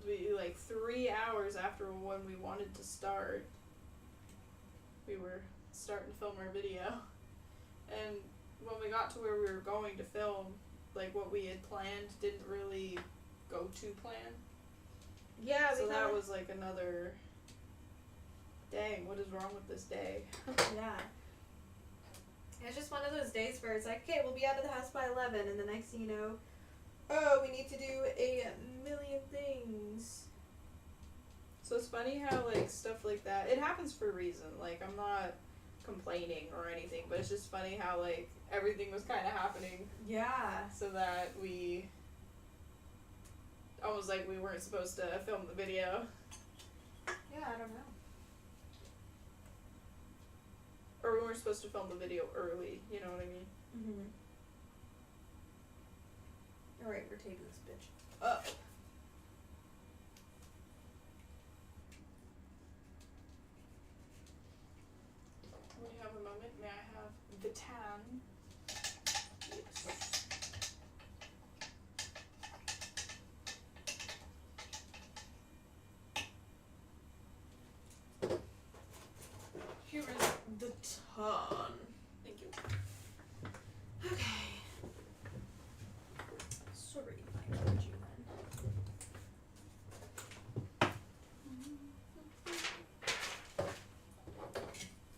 we, like 3 hours after when we wanted to start, we were starting to film our video. And when we got to where we were going to film, like what we had planned didn't really go to plan. Yeah, So that was like another, dang, what is wrong with this day? Yeah. It's just one of those days where it's like, okay, we'll be out of the house by 11, and the next thing you know, oh, we need to do a million things. So it's funny how like stuff like that, it happens for a reason. Like I'm not complaining or anything, but it's just funny how like everything was kind of happening Yeah. so that we almost like we weren't supposed to film the video. Yeah, I don't know. Or we weren't supposed to film the video early, you know what I mean? Mm-hmm. Alright, we're taping this bitch up. When you have a moment, may I have the tan? Yes. Here is the ton. Thank you. Okay. Sorry, I heard you then.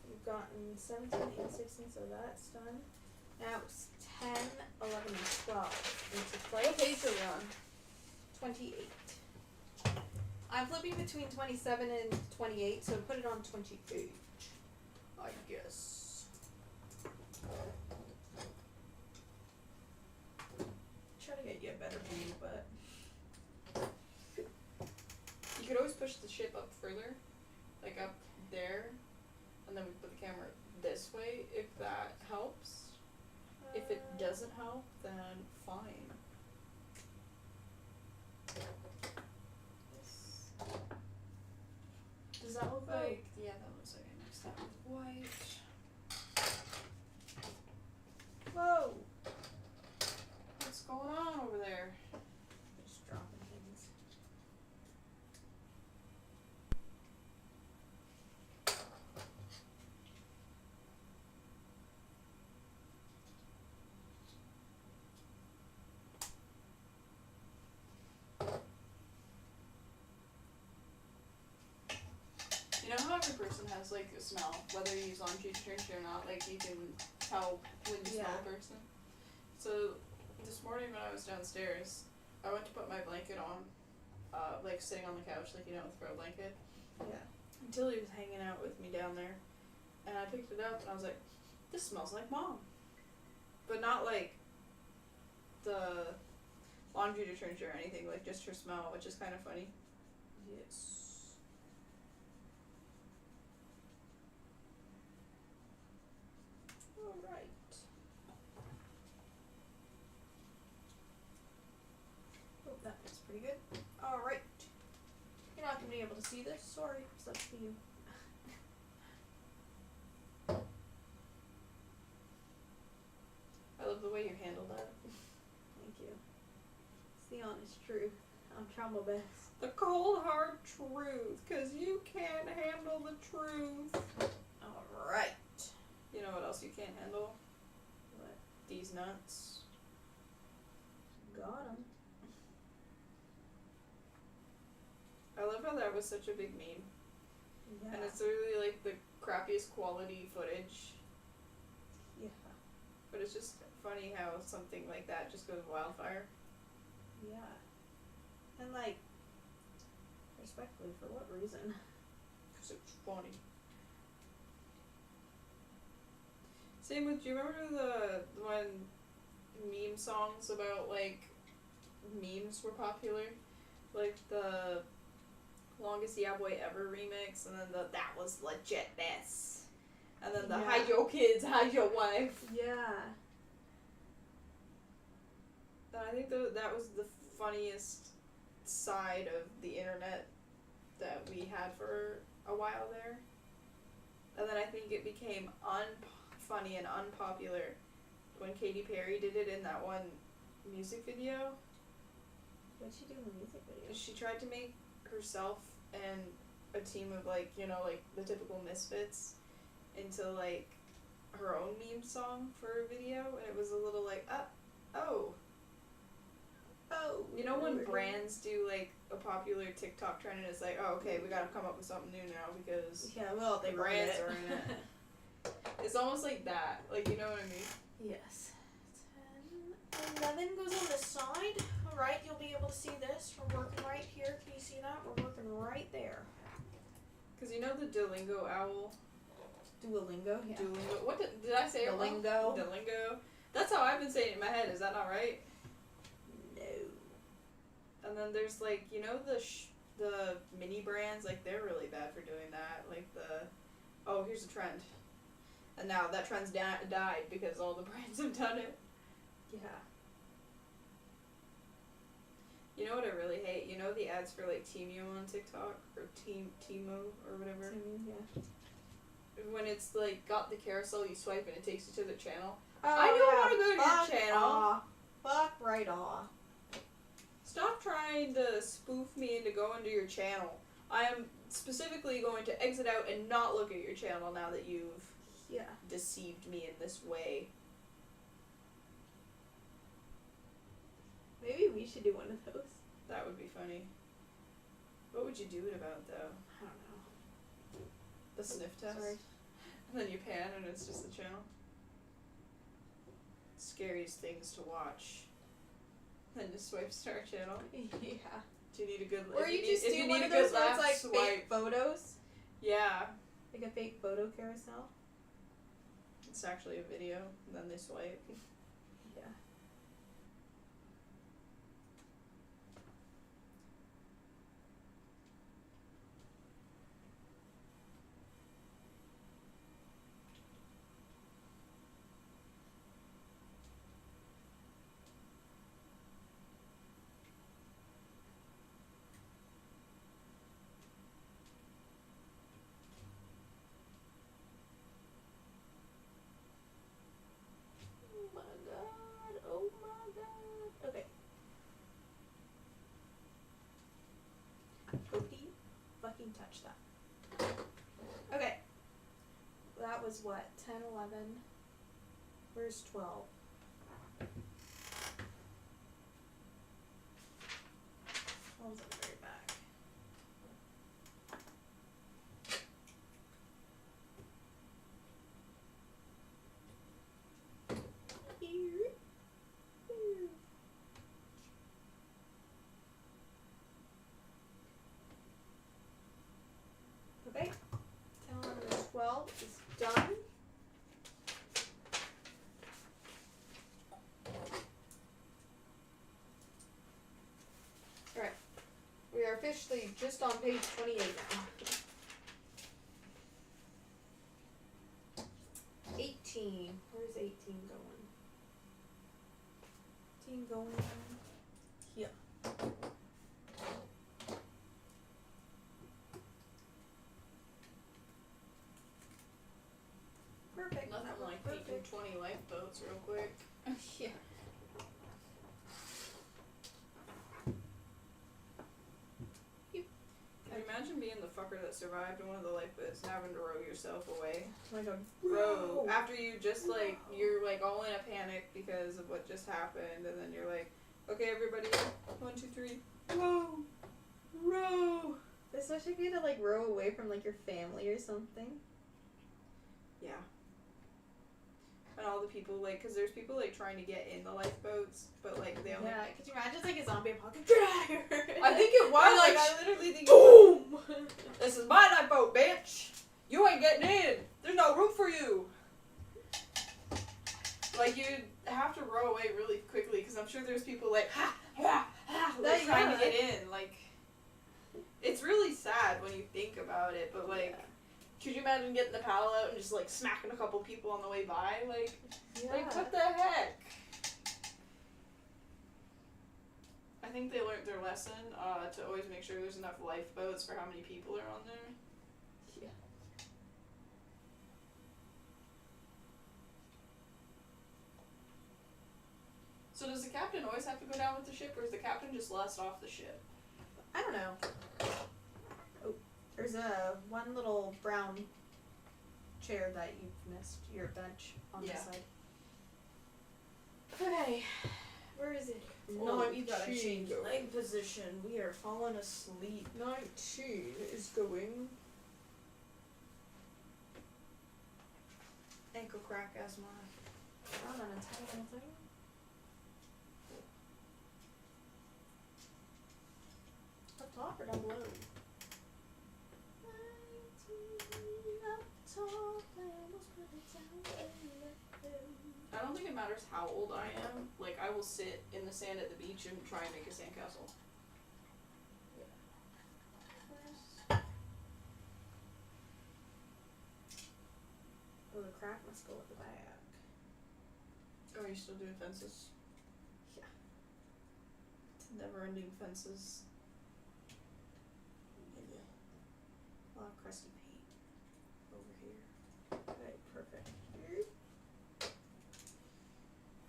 We've gotten 17 and 16, so that's done. Now it's 10, 11, and 12. What page are we on? 28. I'm flipping between 27 and 28, so put it on 28. I guess. Try to get you a better view, but You could always push the ship up further, like up there, and then we put the camera this way if that helps. If it doesn't help, then fine. Does that look like? Yeah, that looks like I mixed that with white. whoa, What's going on over there? just dropping things. You know how every person has like a smell, whether you use laundry detergent or not, like you can tell when you smell a person. So this morning when I was downstairs, I went to put my blanket on, like sitting on the couch, like you know, with a throw blanket. Yeah. Until he was hanging out with me down there, and I picked it up and I was like, "This smells like Mom," but not like the laundry detergent or anything, like just her smell, which is kind of funny. Yes. Alright. Oh, that looks pretty good. Alright. You're not gonna be able to see this. Sorry, it's up to you. I love the way you handle that. Thank you. It's the honest truth. I'm trying my best. The cold hard truth, cause you can't handle the truth. Alright. You know what else you can't handle? What? These nuts. Got him. I love how that was such a big meme. Yeah. And it's really like the crappiest quality footage. Yeah. But it's just funny how something like that just goes wildfire. Yeah. And like, respectfully, for what reason? Because it's funny. Same with, do you remember when meme songs about like memes were popular? Like the Longest Yeah Boy Ever remix, and then that was legit this. And then the Yeah. hide your kids, hide your wife. Yeah. And I think that was the funniest side of the internet that we had for a while there. And then I think it became unfunny and unpopular when Katy Perry did it in that one music video. What'd she do in the music video? She tried to make herself and a team of like, you know, like the typical misfits into like her own meme song for a video, and it was a little like, oh. You know when brands do like a popular TikTok trend and it's like, oh, okay, we gotta come up with something new now because well, the brands are in it. It's almost like that. Like, you know what I mean? Yes. 10, 11 goes on the side. Alright, you'll be able to see this. We're working right here. Can you see that? We're working right there. Because you know the Duolingo owl? Duolingo? Yeah. Duolingo. What did I say it wrong? Duolingo. Duolingo. That's how I've been saying it in my head. Is that not right? No. And then there's like, you know the mini brands, like they're really bad for doing that. Like oh, here's a trend. And now that trend's died because all the brands have done it. Yeah. You know what I really hate? You know the ads for like Temu on TikTok? Or Temu or whatever? Yeah. When it's like got the carousel, you swipe and it takes you to the channel. Oh, I don't want to go to Fuck your channel. Off. Fuck right off. Stop trying to spoof me into going to your channel. I am specifically going to exit out and not look at your channel now that you've deceived me in this way. Maybe we should do one of those. That would be funny. What would you do it about, though? I don't know. The sniff test? Sorry. And then you pan and it's just the channel? Scariest things to watch. Then just swipe start channel. Yeah. Do you need a good... Or you just do one of those where it's like fake photos. Yeah. Like a fake photo carousel. It's actually a video, and then they swipe. Yeah. Oh my god. Okay. Don't you fucking touch that. Okay. That was what? 10, 11. Where's 12? What was at the very back? Here. Here. Okay. 10, 11, and 12 is done. Alright. We are officially just on page 28 now. 18. Where's 18 going? 18 going here. Perfect. Nothing That was like taking perfect. 20 lifeboats real quick. Yeah. that survived in one of the lifeboats and having to row yourself away. Like a Row. After you just, like, you're, like, all in a panic because of what just happened, and then you're like, okay, everybody, 1, 2, 3, row! Row! Especially if you had to, like, row away from, like, your family or something. Yeah. And all the people, like, because there's people, like, trying to get in the lifeboats, but, like, they only... Yeah, could you imagine, like, a zombie apocalypse? Drag! I think it was, Like, I literally think boom! this is my lifeboat, bitch! You ain't getting in! There's no room for you! Like, you'd have to row away really quickly, because I'm sure there's people like, ha, ha, ha, like, trying to get in. Like, it's really sad when you think about it, but, like, could you imagine getting the paddle out and just, like, smacking a couple people on the way by? Like, what the heck? I think they learned their lesson, to always make sure there's enough lifeboats for how many people are on there. Yeah. So does the captain always have to go down with the ship, or is the captain just last off the ship? I don't know. Oh, there's a one little brown chair that you've missed. Your bench on Yeah. the side. Okay. Where is it? No, you gotta change leg position. We are falling asleep. 19 is going. Ankle crack asthma. Not an entire thing. Up top or down below? 19 up top, I almost put it down below. I don't think it matters how old I am. Like, I will sit in the sand at the beach and try and make a sandcastle. Oh, the crack must go at the back. Oh, are you still doing fences? Yeah. Never-ending fences. Maybe a lot of crusty paint over here. Okay, perfect.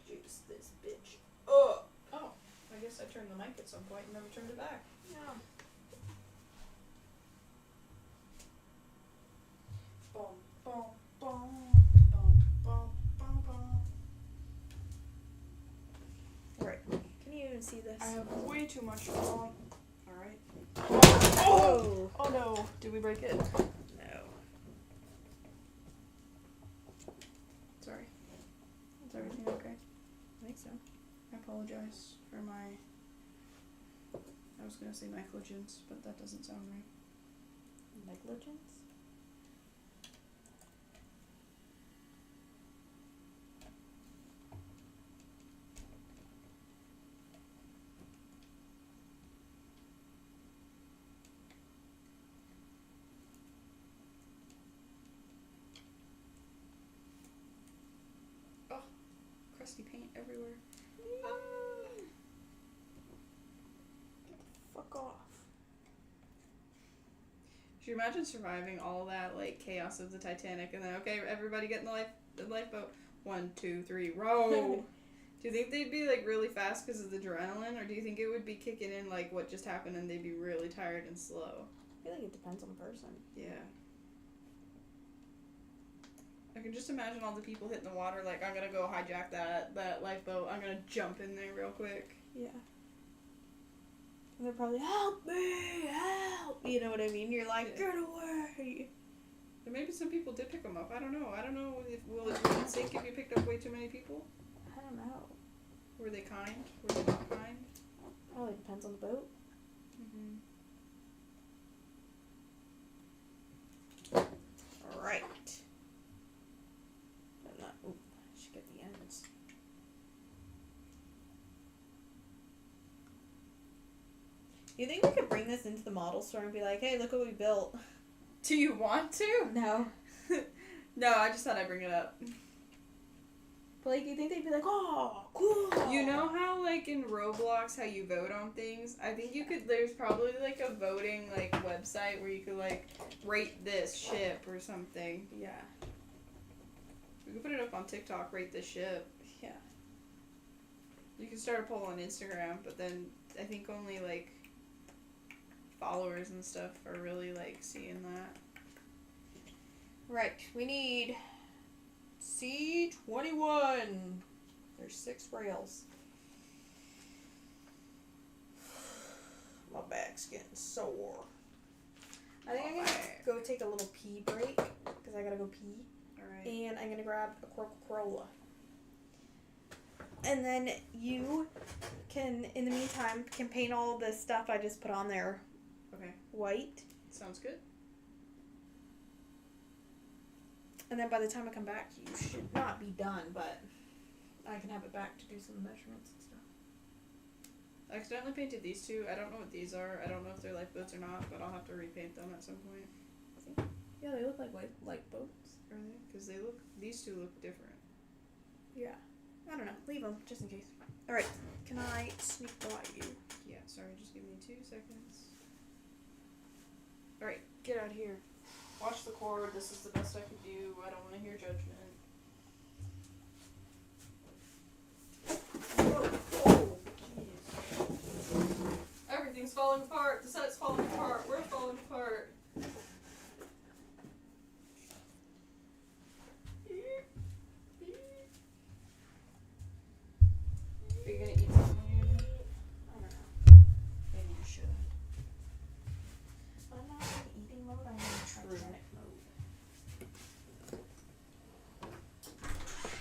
Juice this bitch. Oh, I guess I turned the mic at some point and never turned it back. Yeah. Boom, boom, boom, boom, boom, boom, boom. Right. Can you even see this? I have way too much on. Alright. Oh! Oh no! Did we break it? No. Sorry. Is everything okay? I think so. I apologize for my... I was gonna say negligence, but that doesn't sound right. Negligence? Crusty paint everywhere. Fuck off. Should you imagine surviving all that, like, chaos of the Titanic and then, okay, everybody get in the lifeboat. 1, 2, 3, row! Do you think they'd be, like, really fast because of the adrenaline, or do you think it would be kicking in, like, what just happened and they'd be really tired and slow? I feel like it depends on the person. Yeah. I can just imagine all the people hitting the water, like, I'm gonna go hijack that lifeboat, I'm gonna jump in there real quick. Yeah. And they're probably, help me, help! You know what I mean? You're like, Yeah. get away! And maybe some people did pick them up, I don't know. I don't know if, will it sink if you picked up way too many people? I don't know. Were they kind? Were they not kind? Probably depends on the boat. Mm-hmm. Alright. I'm not, oh, I should get the ends. You think we could bring this into the model store and be like, hey, look what we built? Do you want to? No. No, I just thought I'd bring it up. But, like, you think they'd be like, oh, cool! You know how, like, in Roblox, how you vote on things? I think you could, there's probably, like, a voting, like, website where you could, like, rate this ship or something. Yeah. We could put it up on TikTok, rate this ship. Yeah. You can start a poll on Instagram, but then I think only, like, followers and stuff are really like seeing that. Right, we need C21. There's 6 rails. My back's getting sore. I think I'm gonna go take a little pee break because I gotta go pee. Alright. And I'm gonna grab a Coca-Cola. And then you can, in the meantime, can paint all the stuff I just put on there Okay. white. Sounds good. And then by the time I come back, you should not be done, but I can have it back to do some measurements and stuff. I accidentally painted these two. I don't know what these are. I don't know if they're lifeboats or not, but I'll have to repaint them at some point. Yeah, they look like boats. Are they? Because these two look different. Yeah. I don't know. Leave them, just in case. Alright, can I sneak by you? Yeah, sorry, just give me 2 seconds. Alright, get out of here. Watch the cord. This is the best I could do. I don't want to hear judgment. Oh, jeez. Everything's falling apart. The set's falling apart. We're falling apart. Are you gonna eat something when you're done? I don't know. Maybe you should. I'm not in eating mode, I'm in Titanic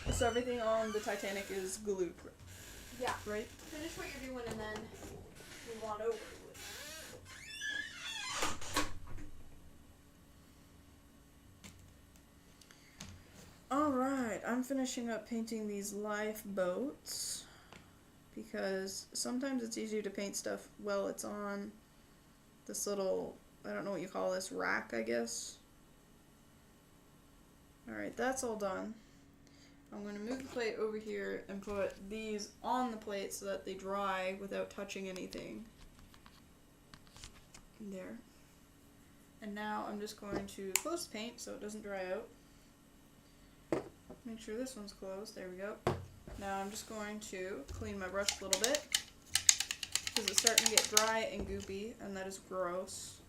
mode. So everything on the Titanic is glue, Yeah. right? Finish what you're doing and then move on over to it. Alright, I'm finishing up painting these lifeboats because sometimes it's easier to paint stuff while it's on this little, I don't know what you call this, rack, I guess. Alright, that's all done. I'm going to move the plate over here and put these on the plate so that they dry without touching anything. There. And now I'm just going to close the paint so it doesn't dry out. Make sure this one's closed. There we go. Now I'm just going to clean my brush a little bit because it's starting to get dry and goopy, and that is gross.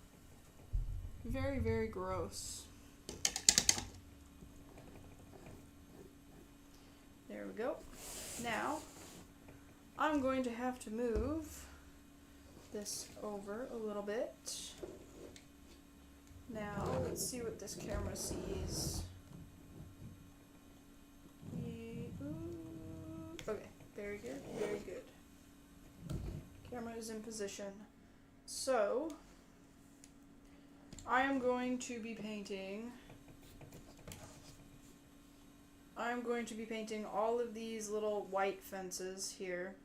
Very, very gross. There we go. Now I'm going to have to move this over a little bit. Now let's see what this camera sees. Okay, very good, very good. Camera is in position. So, I am going to be painting all of these little white fences here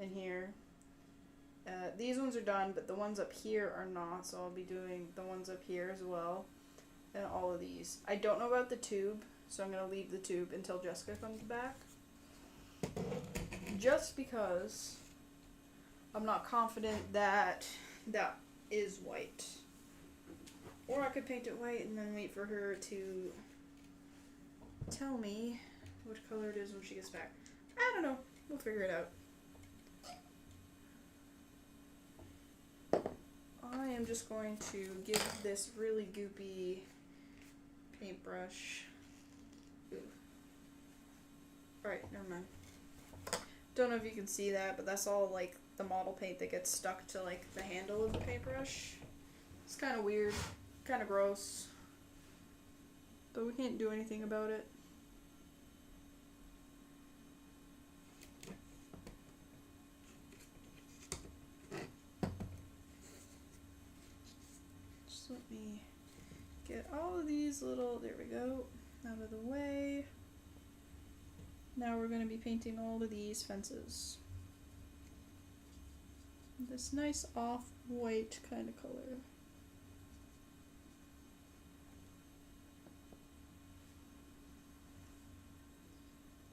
and here. These ones are done, but the ones up here are not, so I'll be doing the ones up here as well. And all of these. I don't know about the tube, so I'm going to leave the tube until Jessica comes back. Just because I'm not confident that that is white. Or I could paint it white and then wait for her to tell me what color it is when she gets back. I don't know. We'll figure it out. I am just going to give this really goopy paintbrush. Ooh. Alright, never mind. Don't know if you can see that, but that's all like the model paint that gets stuck to like the handle of the paintbrush. It's kind of weird, kind of gross, but we can't do anything about it. Just let me get all of these little, there we go, out of the way. Now we're going to be painting all of these fences. This nice off-white kind of color.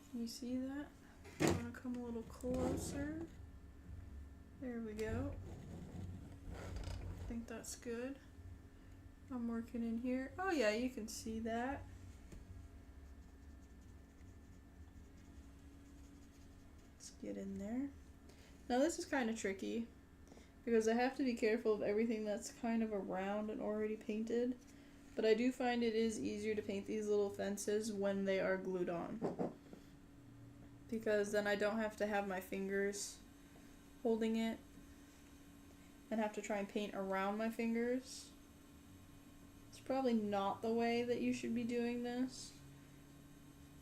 Can you see that? I want to come a little closer. There we go. I think that's good. I'm working in here. Oh yeah, you can see that. Let's get in there. Now this is kind of tricky because I have to be careful of everything that's kind of around and already painted. But I do find it is easier to paint these little fences when they are glued on, because then I don't have to have my fingers holding it and have to try and paint around my fingers. It's probably not the way that you should be doing this,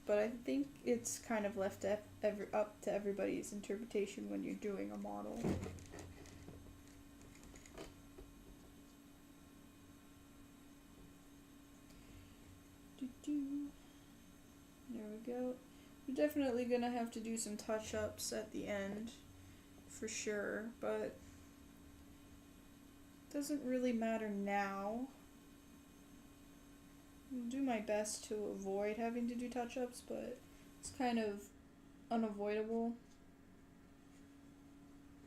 but I think it's kind of left up to everybody's interpretation when you're doing a model. There we go. We're definitely gonna have to do some touch-ups at the end, for sure, but it doesn't really matter now. I'll do my best to avoid having to do touch-ups, but it's kind of unavoidable.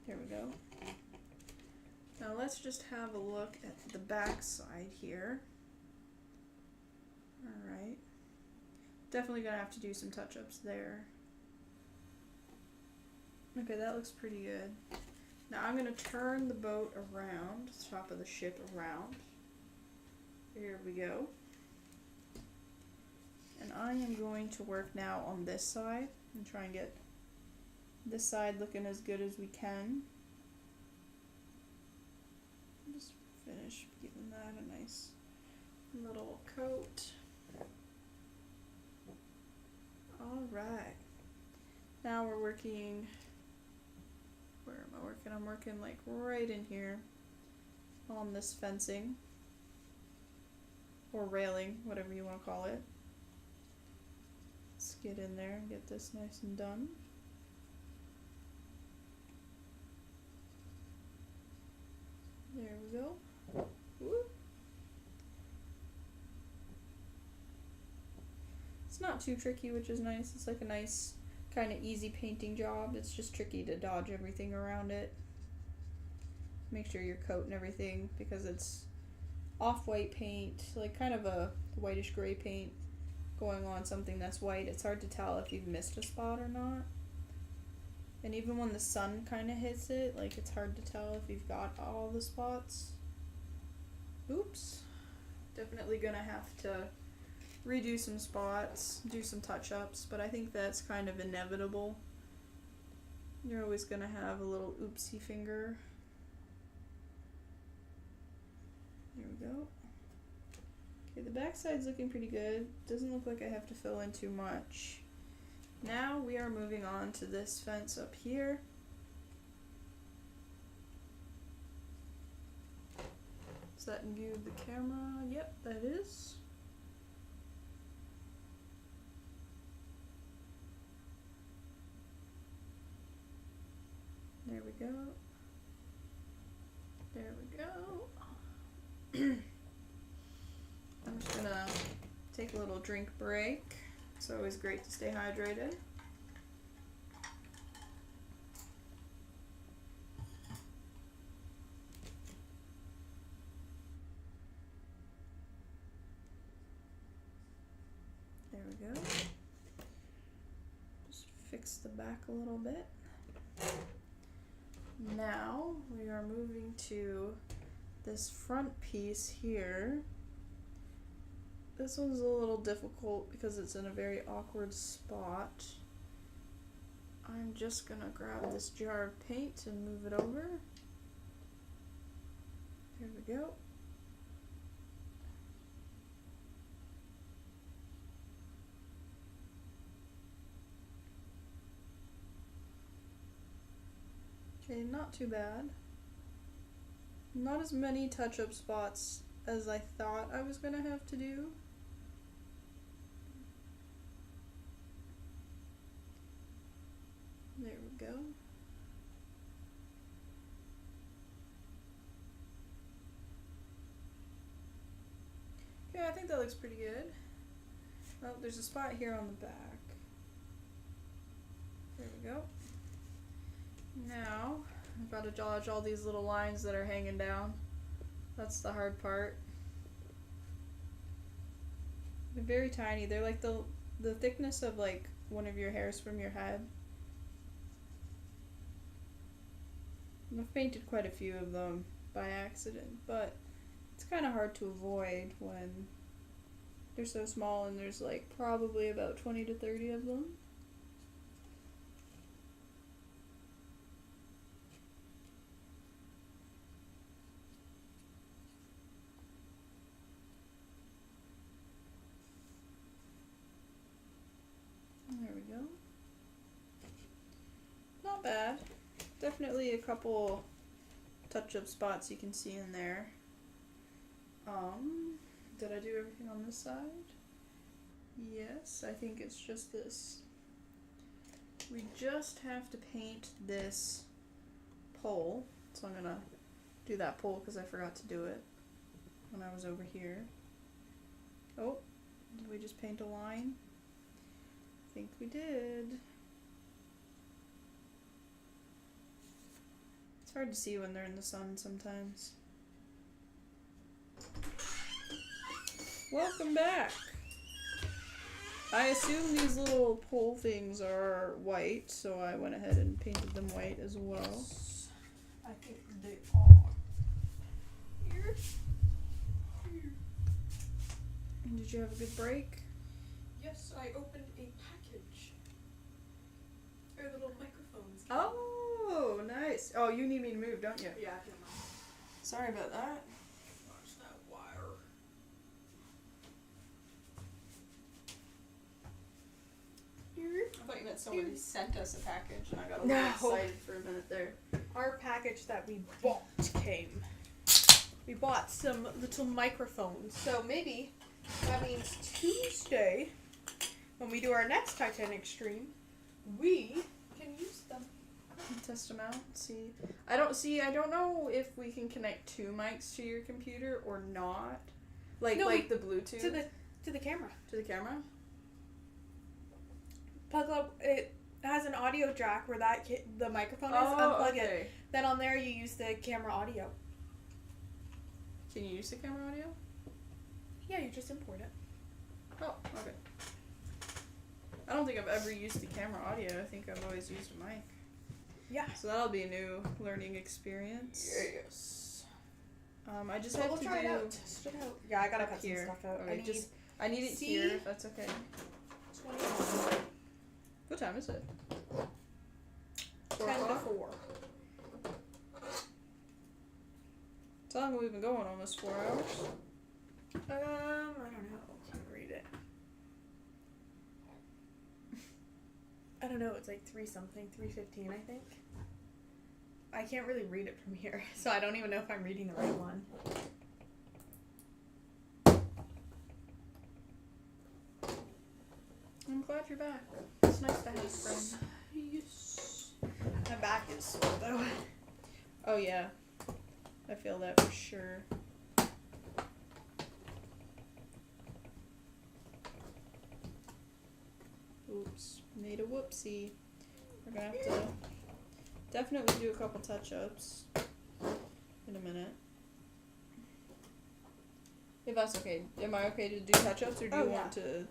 There we go. Now let's just have a look at the back side here. Alright. Definitely gonna have to do some touch-ups there. Okay, that looks pretty good. Now I'm gonna turn the boat around, the top of the ship around. Here we go. And I am going to work now on this side and try and get this side looking as good as we can. Just finish giving that a nice little coat. Alright. Now we're working, where am I working? I'm working like right in here on this fencing. Or railing, whatever you want to call it. Let's get in there and get this nice and done. There we go. Woo. It's not too tricky, which is nice. It's like a nice kind of easy painting job. It's just tricky to dodge everything around it. Make sure your coat and everything, because it's off-white paint, like kind of a whitish gray paint going on something that's white. It's hard to tell if you've missed a spot or not. And even when the sun kind of hits it, like it's hard to tell if you've got all the spots. Oops. Definitely gonna have to redo some spots, do some touch-ups, but I think that's kind of inevitable. You're always gonna have a little oopsie finger. There we go. Okay, the back side's looking pretty good. Doesn't look like I have to fill in too much. Now we are moving on to this fence up here. Is that in view of the camera? Yep, that is. There we go. There we go. I'm just gonna take a little drink break. It's always great to stay hydrated. There we go. Just fix the back a little bit. Now we are moving to this front piece here. This one's a little difficult because it's in a very awkward spot. I'm just gonna grab this jar of paint and move it over. There we go. Okay, not too bad. Not as many touch-up spots as I thought I was gonna have to do. There we go. Yeah, I think that looks pretty good. Oh, there's a spot here on the back. There we go. Now, I've got to dodge all these little lines that are hanging down. That's the hard part. They're very tiny. They're like the thickness of like one of your hairs from your head. I've painted quite a few of them by accident, but it's kind of hard to avoid when they're so small and there's like probably about 20 to 30 of them. There we go. Not bad. Definitely a couple touch-up spots you can see in there. Did I do everything on this side? Yes, I think it's just this. We just have to paint this pole. So I'm gonna do that pole because I forgot to do it when I was over here. Oh, did we just paint a line? I think we did. It's hard to see when they're in the sun sometimes. Welcome back! I assume these little pole things are white, so I went ahead and painted them white as well. I think they are. Here. And did you have a good break? Yes, I opened a package. They're the little microphones. Oh, nice. Oh, you need me to move, don't you? Yeah, I don't know. Sorry about that. Watch that wire. I thought you meant somebody sent us a package and I got a No. little excited for a minute there. Our package that we bought came. We bought some little microphones. So maybe that means Tuesday, when we do our next Titanic stream, we can use them. Test them out. See. I don't know if we can connect two mics to your computer or not. Like No, the Bluetooth To the camera. to the camera. Plug up. It has an audio jack where the microphone is. Oh, Unplug okay. it. Then on there you use the camera audio. Can you use the camera audio? Yeah, you just import it. Oh, okay. I don't think I've ever used the camera audio. I think I've always used a mic. Yeah. So that'll be a new learning experience. Yes. I just But have we'll to try do it out. Test it out. Yeah, I gotta up cut here. some stuff out. Okay, I need it C. here if that's okay. 21. What time is it? 10 to 4. How long have we been going? Almost 4 hours? I don't know. Can't read it. I don't know. It's like 3-something, 3:15, I think. I can't really read it from here, so I don't even know if I'm reading the right one. I'm glad you're back. It's nice to have a friend. Yes. My back is sore though. Oh yeah. I feel that for sure. Oops. Made a whoopsie. We're gonna have to definitely do a couple touch-ups in a minute. If that's okay. Am I okay to do touch-ups or do Oh, you yeah. want to,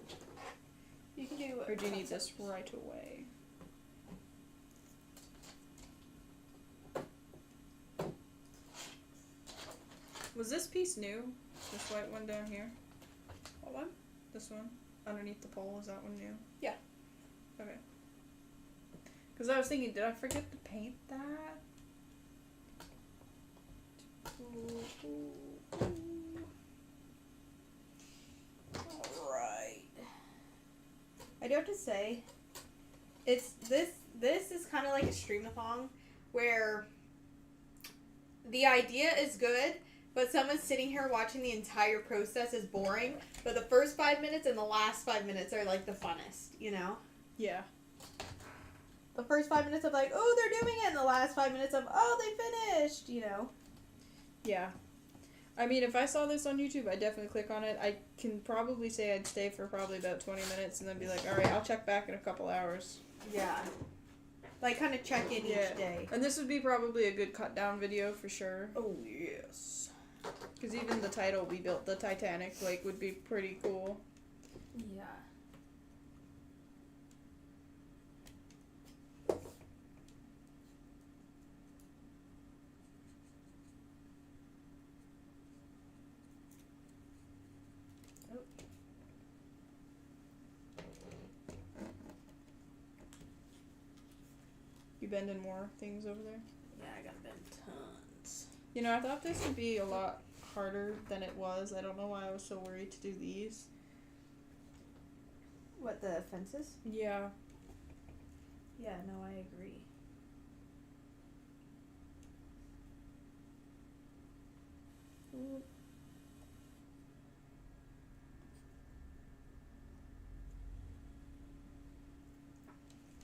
You can do. or do you need this right away? Was this piece new? This white one down here? What one? This one? Underneath the pole, is that one new? Yeah. Okay. Because I was thinking, did I forget to paint that? Alright. I do have to say, it's this is kind of like a stream-a-thon where the idea is good, but someone sitting here watching the entire process is boring, but the first 5 minutes and the last 5 minutes are like the funnest, you know? Yeah. The first 5 minutes of like, oh, they're doing it, and the last 5 minutes of, oh, they finished, you know? Yeah. I mean, if I saw this on YouTube, I'd definitely click on it. I can probably say I'd stay for probably about 20 minutes and then be like, alright, I'll check back in a couple hours. Yeah. Like, kind of check in Yeah. each day. And this would be probably a good cut down video for sure. Oh, yes. Because even the title, we built the Titanic, like, would be pretty cool. Yeah. bending more things over there? Yeah, I gotta bend tons. You know, I thought this would be a lot harder than it was. I don't know why I was so worried to do these. What, the fences? Yeah. Yeah, no, I agree.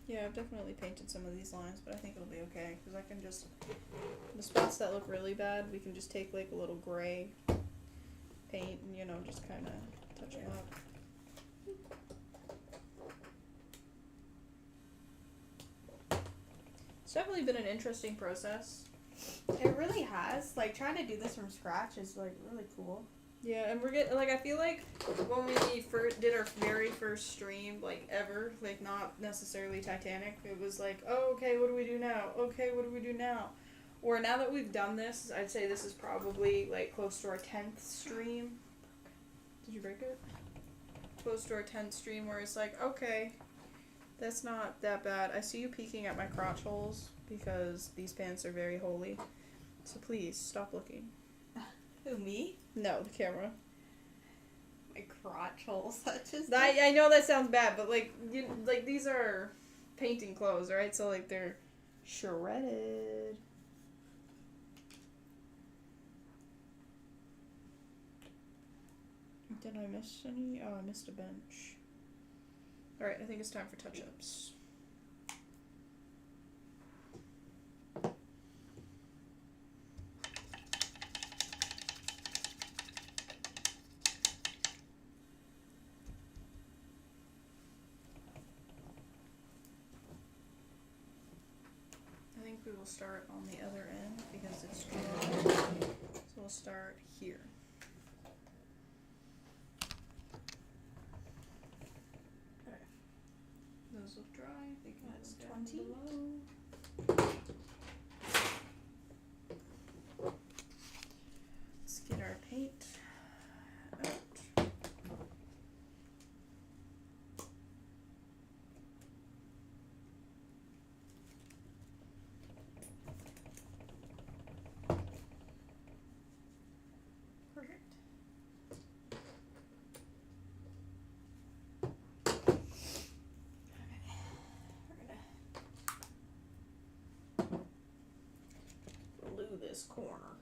Yeah, I've definitely painted some of these lines, but I think it'll be okay, because I can just, the spots that look really bad, we can just take like a little gray paint and, you know, just kind of touch them up. It's definitely been an interesting process. It really has. Like, trying to do this from scratch is, like, really cool. Yeah, and we're getting, like, I feel like when we did our very first stream, like, ever, like, not necessarily Titanic, it was like, oh, okay, what do we do now? Okay, what do we do now? Or now that we've done this, I'd say this is probably, like, close to our 10th stream. Did you break it? Close to our 10th stream where it's like, okay, that's not that bad. I see you peeking at my crotch holes because these pants are very holy. So please, stop looking. Who, me? No, the camera. My crotch holes. That just. I know that sounds bad, but like these are painting clothes, right? So like they're shredded. Did I miss any? Oh, I missed a bench. All right, I think it's time for touch-ups. I think we will start on the other end because it's dry. So we'll start here. Okay. Those look dry. They can That's go down 20. below. Let's get our paint out. Perfect. Glue this corner.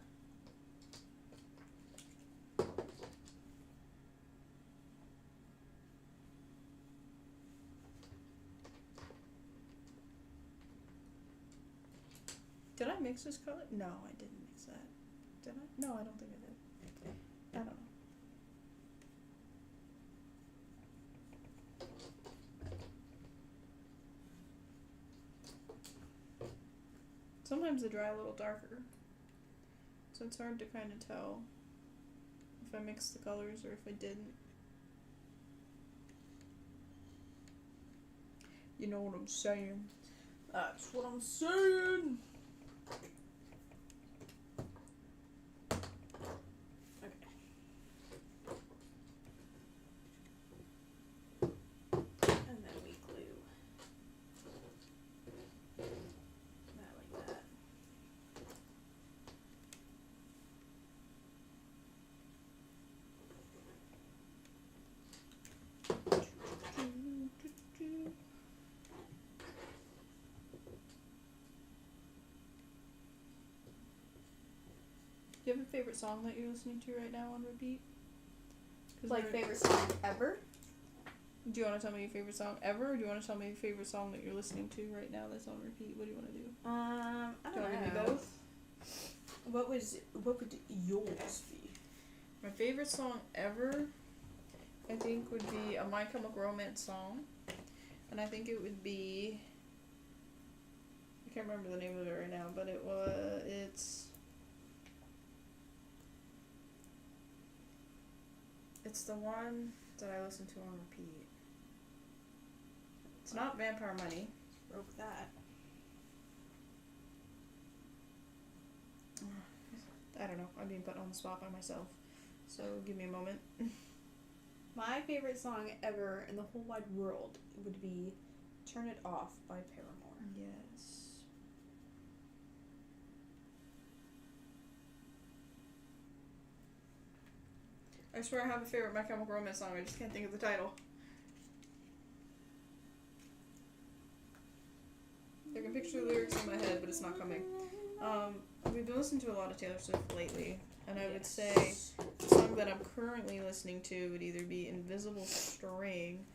Did I mix this color? No, I didn't mix that. Did I? No, I don't think I did. I don't know. Sometimes they dry a little darker. So it's hard to kind of tell if I mixed the colors or if I didn't. You know what I'm saying? That's what I'm saying! And then we glue that like that. Do you have a favorite song that you're listening to right now on repeat? 'Cause Like, we're- favorite song ever? Do you want to tell me your favorite song ever, or do you want to tell me your favorite song that you're listening to right now that's on repeat? What do you want to do? I Do don't you want to know. do both? What would yours be? My favorite song ever, I think, would be a My Chemical Romance song, and I think it would be. I can't remember the name of it right now, but it's the one that I listen to on repeat. It's not Vampire Money. Broke that. I don't know. I'm being put on the spot by myself. So give me a moment. My favorite song ever in the whole wide world would be Turn It Off by Paramore. Yes. I swear I have a favorite My Chemical Romance song. I just can't think of the title. I can picture the lyrics in my head, but it's not coming. We've been listening to a lot of Taylor Swift lately, and I would say the song that I'm currently listening to would either be Invisible String,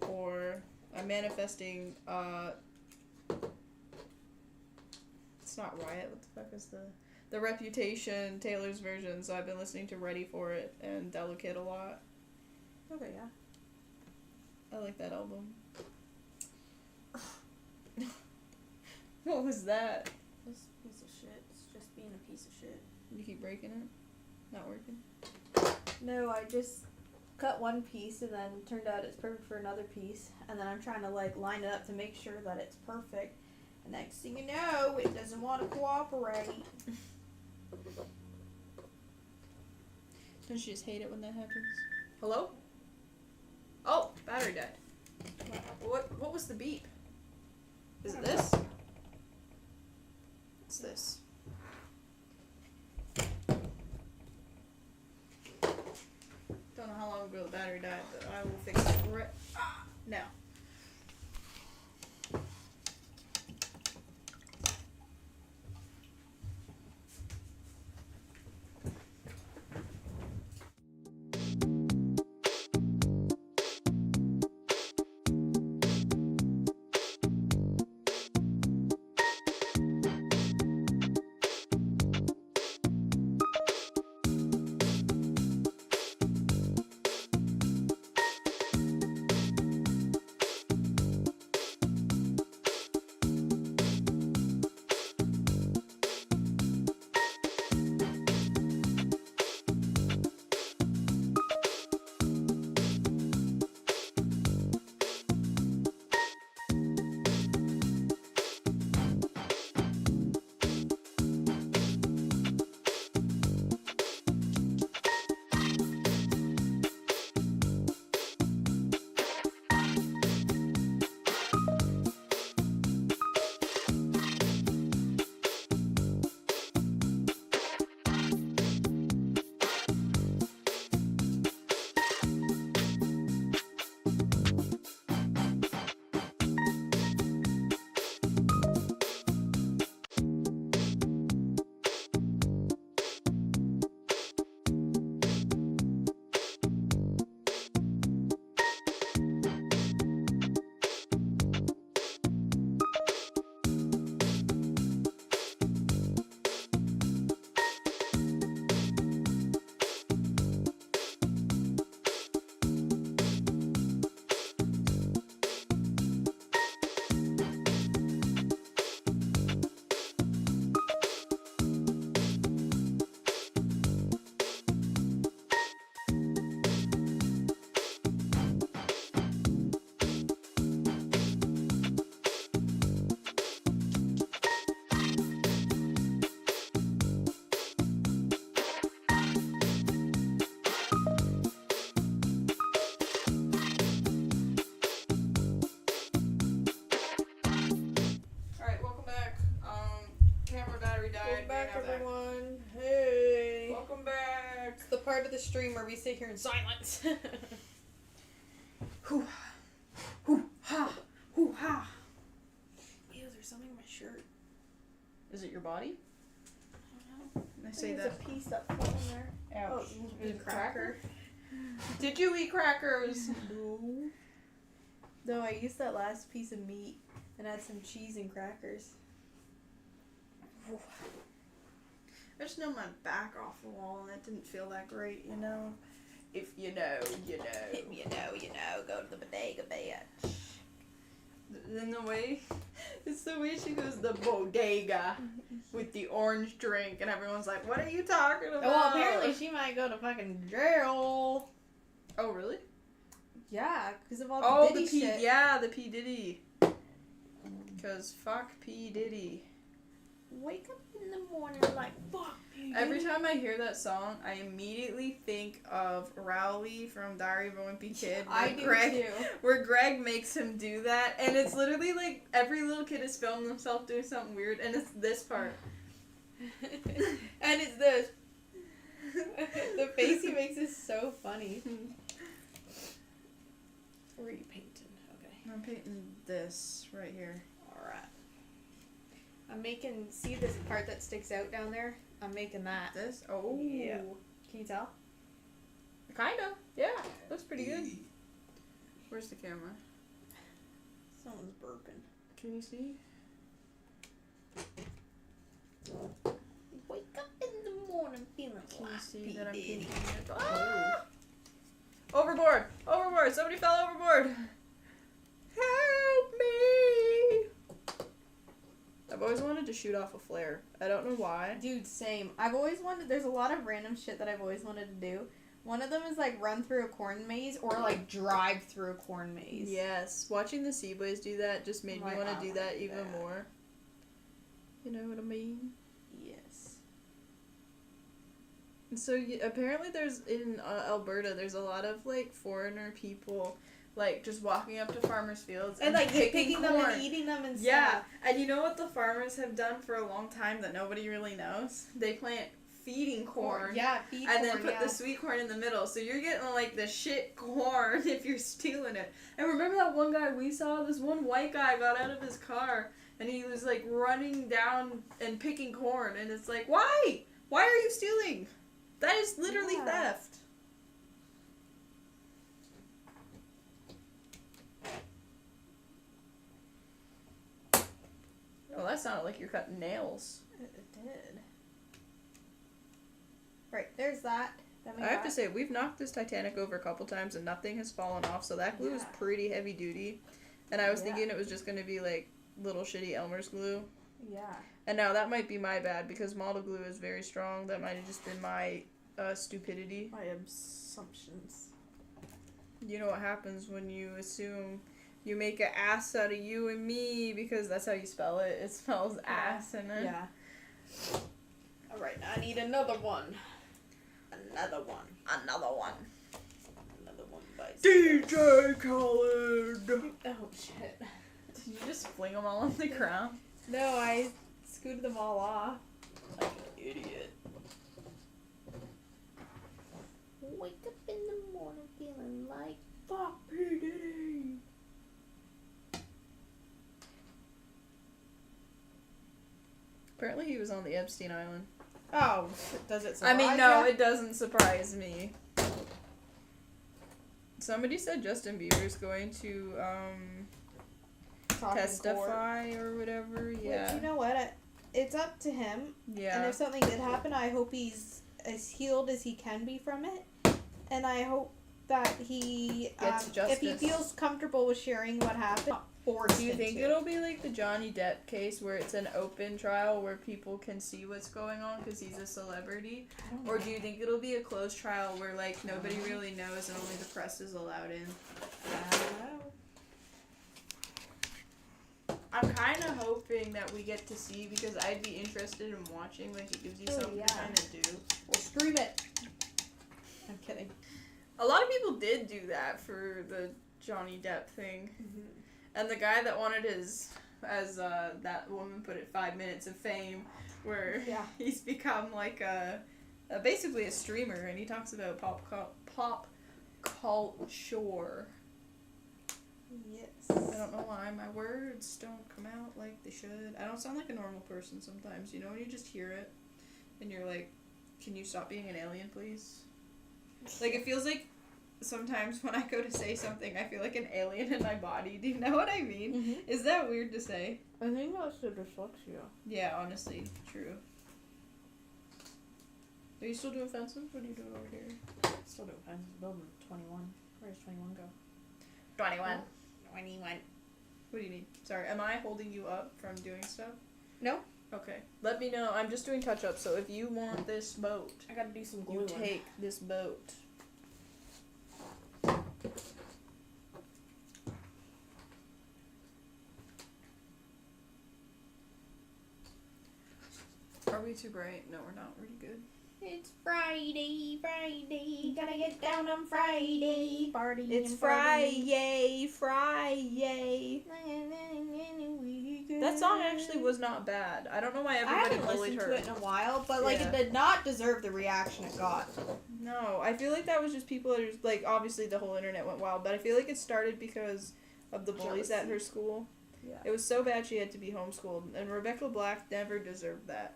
or I'm manifesting, it's not Riot, what the fuck is the Reputation, Taylor's version, so I've been listening to Ready For It and Delicate a lot. Okay, yeah. I like that album. What was that? This piece of shit. It's just being a piece of shit. You keep breaking it? Not working? No, I just cut one piece and then turned out it's perfect for another piece. And then I'm trying to like line it up to make sure that it's perfect. And next thing you know, it doesn't want to cooperate. Don't you just hate it when that happens? Hello? Oh, battery died. What was the beep? Is it this? It's this. Don't know how long ago the battery died, but I will fix it right now. Part of the stream where we sit here in silence. Hoo ha, hoo ha. Ew, there's something in my shirt. Is it your body? I don't know. I say There's that. a piece that fell in there. Ouch. Oh, Is it a cracker? Did you eat crackers? No. No, I used that last piece of meat and had some cheese and crackers. I just know my back off the wall and that didn't feel that great, you know? If you know, you know. If you know, go to the bodega, bitch. Then the way, it's the way she goes, the bodega, with the orange drink, and everyone's like, what are you talking about? Well, apparently she might go to fucking jail. Oh, really? Yeah, because of all Oh, the Diddy shit. Yeah, the P. Diddy. Because fuck P. Diddy. Wake up in the morning like, fuck P. Every time I hear that song, I immediately think of Rowley from Diary of a Wimpy Kid. I do too. Where Greg makes him do that, and it's literally like every little kid is filming themselves doing something weird, and it's this part. And it's this. The face he makes is so funny. Where are you painting? Okay. I'm painting this right here. Alright. I'm making, see this part that sticks out down there? I'm making that. This? Oh. Yeah. Can you tell? Kind of. Yeah. Looks pretty good. Where's the camera? Someone's burping. Can you see? Wake up in the morning feeling Can you see happy. that I'm painting it? Ah! Overboard! Overboard! Somebody fell overboard! Help me! I've always wanted to shoot off a flare. I don't know why. Dude, same. I've always wanted, there's a lot of random shit that I've always wanted to do. One of them is like run through a corn maze or like drive through a corn maze. Yes, watching the Seaboys do that just made me Like, want I to do wanna that do even that. more. You know what I mean? Yes. And so apparently there's, in Alberta, there's a lot of like foreigner people like just walking up to farmers' fields And like picking picking them corn. and eating them and Yeah, stuff. and you know what the farmers have done for a long time that nobody really knows? They plant feeding corn. Yeah, feed And corn, then put yeah. the sweet corn in the middle, so you're getting like the shit corn if you're stealing it. And remember that one guy we saw? This one white guy got out of his car and he was like running down and picking corn, and it's like, why? Why are you stealing? That is literally Yeah. theft. Oh, that sounded like you're cutting nails. It did. Right, there's that. Then we I have got- to say, we've knocked this Titanic over a couple times and nothing has fallen off, so that glue is Yeah. pretty heavy duty. And I was Yeah. thinking it was just going to be like little shitty Elmer's glue. Yeah. And now that might be my bad because model glue is very strong. That might have just been my stupidity. My assumptions. You know what happens when you assume you make an ass out of you and me because that's how you spell it. It spells ass in it. Yeah. Alright, I need another one. Another one. Another one. Another one by DJ Khaled! Oh shit. Did you just fling them all on the ground? No, I scooted them all off. Like an idiot. Wake up in the morning feeling like Fuck P. Diddy! Apparently he was on the Epstein Island. oh, does it I mean, surprise no, ya? it doesn't surprise me. Somebody said Justin Bieber's going to Talk in court. testify or whatever. Yeah. Which, you know what? It's up to him. And Yeah. if something did happen, I hope he's as healed as he can be from it. And I hope that he, Gets if he justice. feels comfortable with sharing what happened, not forced Do you think into. it'll be like the Johnny Depp case where it's an open trial where people can see what's going on because he's a celebrity? I don't Or know. do you think it'll be a closed trial where like nobody really knows and only the press is allowed in? I don't know. I'm kind of hoping that we get to see because I'd be interested in watching. Like it gives you Oh, something yeah. to kind of do. We'll stream it. I'm kidding. A lot of people did do that for the Johnny Depp thing, and the guy that wanted his, as that woman put it, 5 minutes of fame, where Yeah. he's become like basically a streamer, and he talks about pop culture. Yes. I don't know why my words don't come out like they should. I don't sound like a normal person sometimes. You know when you just hear it, and you're like, "Can you stop being an alien, please?" Like, it feels like sometimes when I go to say something, I feel like an alien in my body. Do you know what I mean? Mm-hmm. Is that weird to say? I think that's the dyslexia. Yeah, honestly, true. Are you still doing fences? What are you doing over here? Still doing fine. Building 21. Where does 21 go? 21. 21. What do you need? Sorry, am I holding you up from doing stuff? No. Okay. Let me know. I'm just doing touch-ups, so if you want this boat, I gotta do some you glue. take this boat. Are we too bright? No, we're not. We're good. It's Friday, gotta get down on Friday, party. It's Friday, Friday. The That song actually was not bad. I don't know why I everybody haven't bullied listened her. to it in a while, but like Yeah. it did not deserve the reaction it got. No, I feel like that was just people that are, like, obviously the whole internet went wild, but I feel like it started because of the bullies at her school. Yeah. It was so bad she had to be homeschooled, and Rebecca Black never deserved that.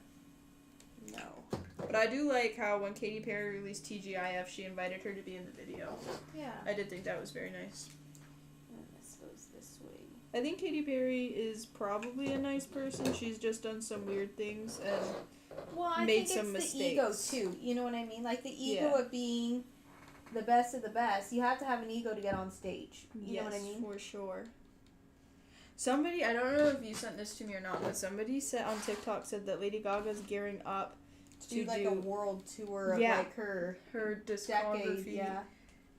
No. But I do like how when Katy Perry released TGIF, she invited her to be in the video. Yeah. I did think that was very nice. And this goes this way. I think Katy Perry is probably a nice person. She's just done some weird things, and Well, I made think some it's the ego mistakes. too. You know what I mean? Like the ego Yeah. of being the best of the best. You have to have an ego to get on stage. You know what I yes, mean? for sure. Somebody, I don't know if you sent this to me or not, but somebody said on TikTok said that Lady Gaga's gearing up To do like a world tour of Yeah. like her her decade. discography. Yeah.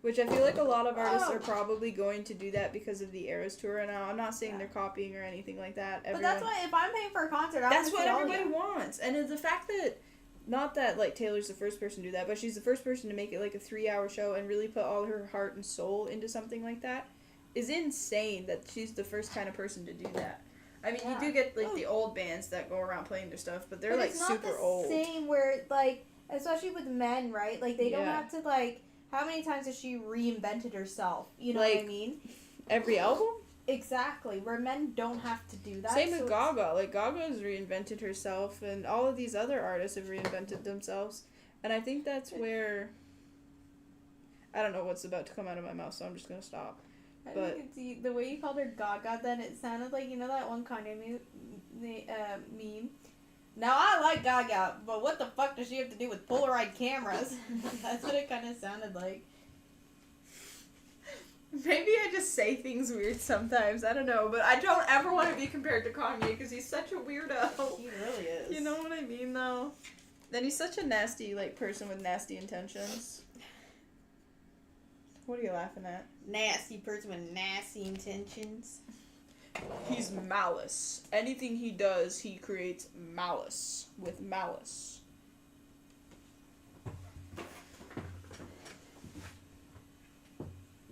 Which I feel like a lot of artists Oh. are probably going to do that because of the Eras tour. And I'm not saying Yeah. they're copying or anything like that. But that's why if I'm paying for a concert, I That's want what to see all everybody of you. wants. And the fact that, not that like Taylor's the first person to do that, but she's the first person to make it like a 3-hour show and really put all her heart and soul into something like that, is insane that she's the first kind of person to do that. I mean, Yeah. you do get like the old bands that go around playing their stuff, but they're But like it's not super the old. same where like, especially with men, right? Like they don't Yeah. have to like. How many times has she reinvented herself? You know what I Like, mean? Every album? Exactly. Where men don't have to do that. Same so with it's- Gaga. Like, Gaga's reinvented herself, and all of these other artists have reinvented themselves. And I think that's where... I don't know what's about to come out of my mouth, so I'm just gonna stop. I But- think it's the way you called her Gaga, then it sounded like, you know that one Kanye meme? Now, I like Gaga, but what the fuck does she have to do with Polaroid cameras? That's what it kind of sounded like. Maybe I just say things weird sometimes. I don't know, but I don't ever want to be compared to Kanye because he's such a weirdo. He really is. You know what I mean, though? Then he's such a nasty, like, person with nasty intentions. What are you laughing at? Nasty person with nasty intentions. He's malice. Anything he does, he creates malice. With malice.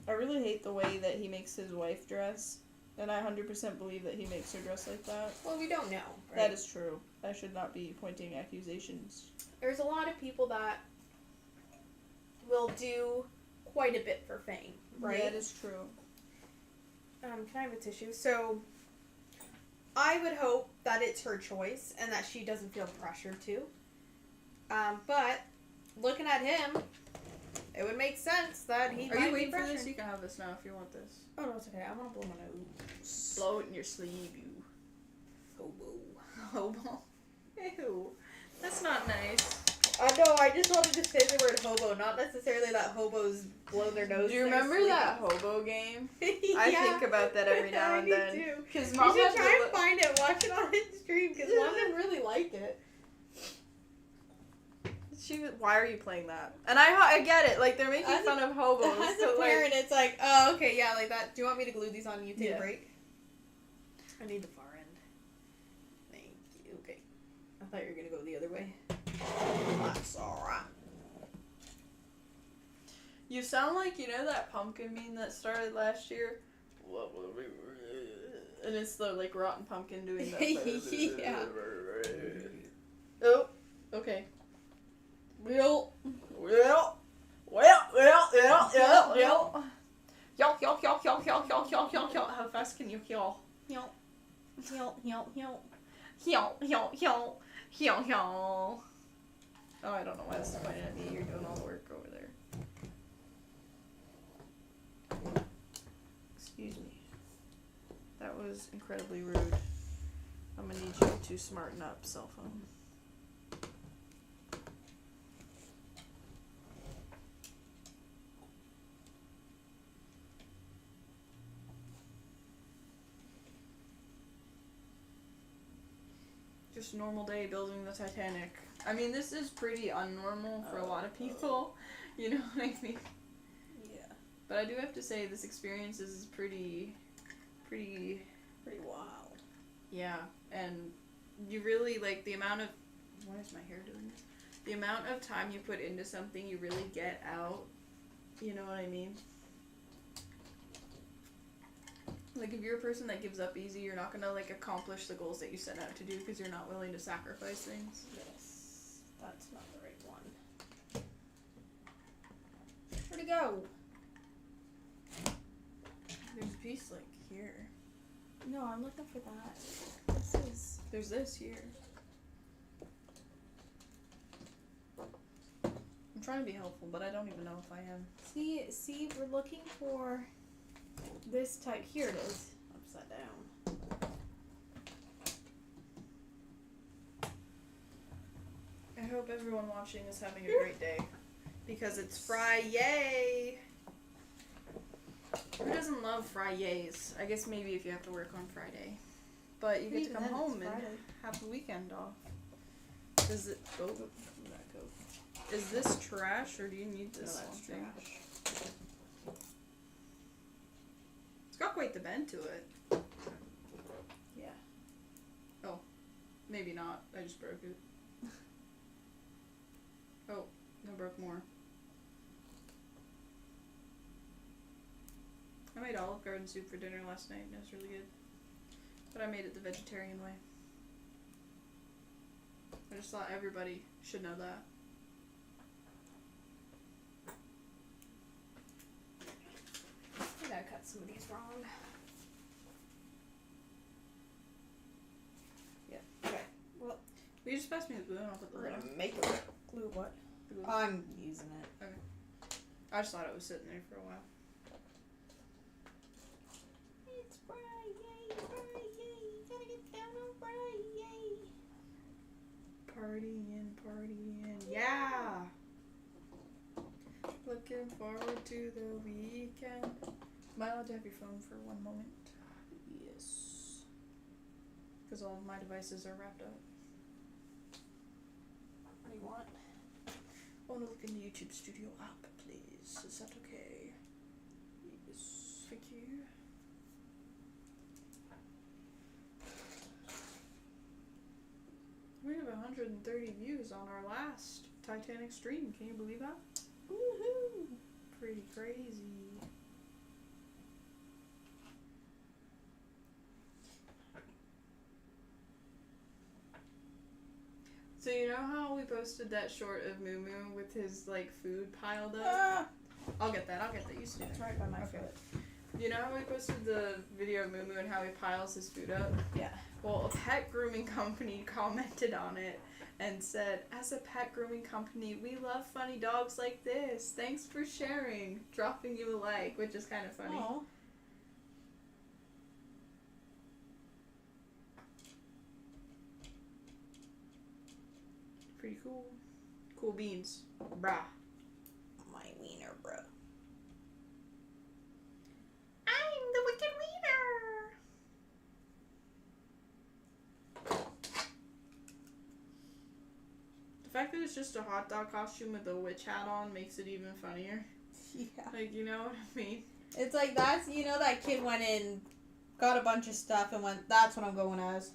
I really hate the way that he makes his wife dress. And I 100% believe that he makes her dress like that. Well, we don't know, right? That is true. I should not be pointing accusations. There's a lot of people that will do quite a bit for fame, right? That is true. Can I have a tissue? So, I would hope that it's her choice and that she doesn't feel pressured to. But, looking at him, it would make sense that he Are might you waiting be for this? pressured. You can have this now if you want this. Oh, no, it's okay. I want to blow my nose. Blow it in your sleeve, you Hobo. hobo. Ew. That's not nice. I know, I just wanted to say the word hobo, not necessarily that hobos blow their nose. Do you remember that hobo game? I think about that every now and then. Me too. Because You mom should had try the and find it, watch it on stream, because mom didn't really like it. Why are you playing that? And I get it. Like, they're making As a- fun of hobos. As but, a like, parent, it's like, oh, okay, yeah, like that. Do you want me to glue these on? You take Yeah. a break. I need the far end. Thank you. Okay. I thought you were gonna go the other way. That's alright. you sound like, you know that pumpkin meme that started last year? And it's the, like, rotten pumpkin doing that. Yeah. Oh, okay. Real. Well. Yo. How fast can you yell? Yelp. Yelp. Yelp. Yo. Oh, I don't know why this is pointing at me. You're doing all the work over there. Excuse me. That was incredibly rude. I'm gonna need you to smarten up, cell phone. Just a normal day building the Titanic. I mean, this is pretty unnormal for a lot of people. You know what I mean? Yeah. But I do have to say, this experience is pretty wild. yeah. And you really, like, the amount of... Why is my hair doing this? The amount of time you put into something, you really get out. You know what I mean? Like, if you're a person that gives up easy, you're not gonna, like, accomplish the goals that you set out to do because you're not willing to sacrifice things. Yes, that's not the right one. Where'd it go? There's a piece, like, here. No, I'm looking for that. This is. There's this here. I'm trying to be helpful, but I don't even know if I am. See, we're looking for this type. Here it is. Upside down. I hope everyone watching is having a great day. Because it's Friday! Who doesn't love Fridays? I guess maybe if you have to work on Friday. But you get to come home and have the weekend off. Is it... Oh, where'd that go? Is this trash, or do you need this? No, that's thing? trash. It's got quite the bend to it. Yeah. Oh. Maybe not. I just broke it. Oh. I broke more. I made Olive Garden soup for dinner last night and it was really good. But I made it the vegetarian way. I just thought everybody should know that. I gotta cut some of these wrong. Yeah. Okay. Well, Will you just pass me the glue and I'll put the we're lid gonna on? make it. Glue what? The glue. I'm using it. I just thought it was sitting there for a while. It's Friday, Friday. Gotta get down on Friday. Partying. Yeah! Looking forward to the weekend. Am I allowed to have your phone for one moment? Yes. Because all of my devices are wrapped up. What do you want? I want to look in the YouTube Studio app, please. Is that okay? Yes. Thank you. We have 130 views on our last Titanic stream. Can you believe that? Woohoo! Pretty crazy. So you know how we posted that short of Moo Moo with his like food piled up? Ah! I'll get that. You see It's that. right by my Okay. foot. You know how we posted the video of Moo Moo and how he piles his food up? Yeah. Well, a pet grooming company commented on it and said, "As a pet grooming company, we love funny dogs like this. Thanks for sharing. Dropping you a like," which is kind of funny. Aw. Pretty cool. Cool beans. Brah. My wiener, bro. I'm the wicked wiener. The fact that it's just a hot dog costume with a witch hat on makes it even funnier. Yeah. Like, you know what I mean? It's like that's, you know, that kid went in, got a bunch of stuff and went, that's what I'm going as.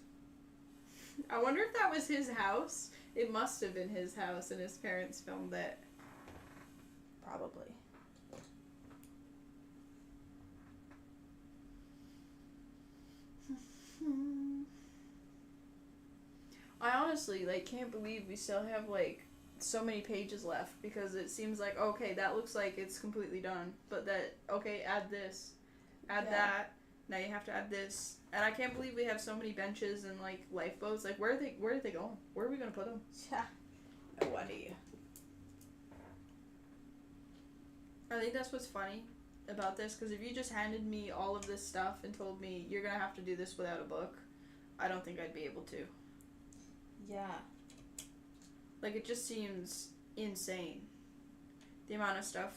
I wonder if that was his house. It must have been his house and his parents filmed it. Probably. I honestly, like, can't believe we still have, like, so many pages left because it seems like, okay, that looks like it's completely done. But that, okay, add this, add Yeah. that, now you have to add this. And I can't believe we have so many benches and, like, lifeboats. Like, where are they going? Where are we going to put them? Yeah. No wonder you. I think that's what's funny about this, because if you just handed me all of this stuff and told me, you're going to have to do this without a book, I don't think I'd be able to. Yeah. Like, it just seems insane. The amount of stuff.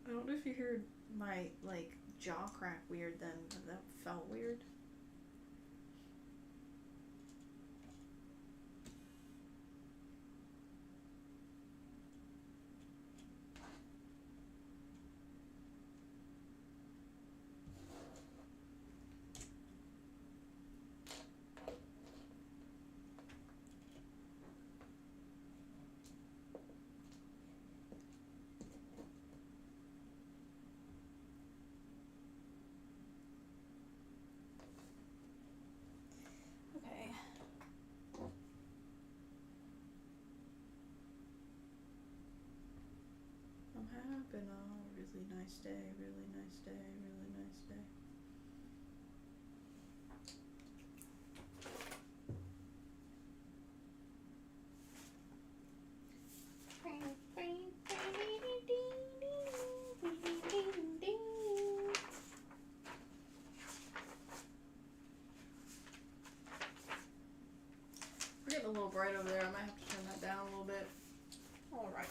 I don't know if you heard my, like, jaw crack weird then. That felt weird. happy now. Really nice day, really nice day, really nice day. We're getting a little bright over there. I might have to turn that down a little bit. Alright.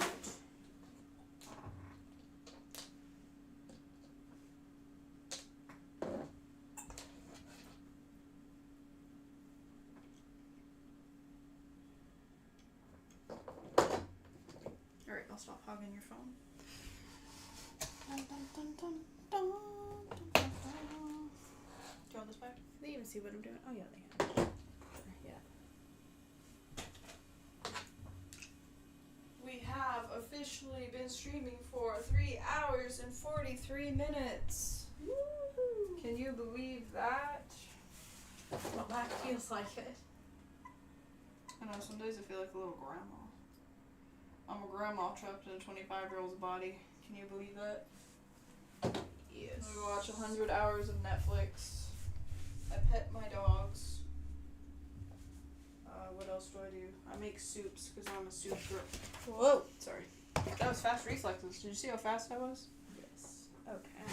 Alright, I'll stop hogging your phone. Do you want this back? They even see what I'm doing. Oh yeah, they have. Yeah. We have officially been streaming for 3 hours and 43 minutes. Woo! Can you believe that? Well, that feels like it. I know, some days I feel like a little grandma. I'm a grandma trapped in a 25-year-old's body. Can you believe that? Yes. I watch 100 hours of Netflix. I pet my dogs. What else do? I make soups because I'm a soup girl. Whoa! Sorry. That was fast reflexes. Did you see how fast I was? Yes. Okay.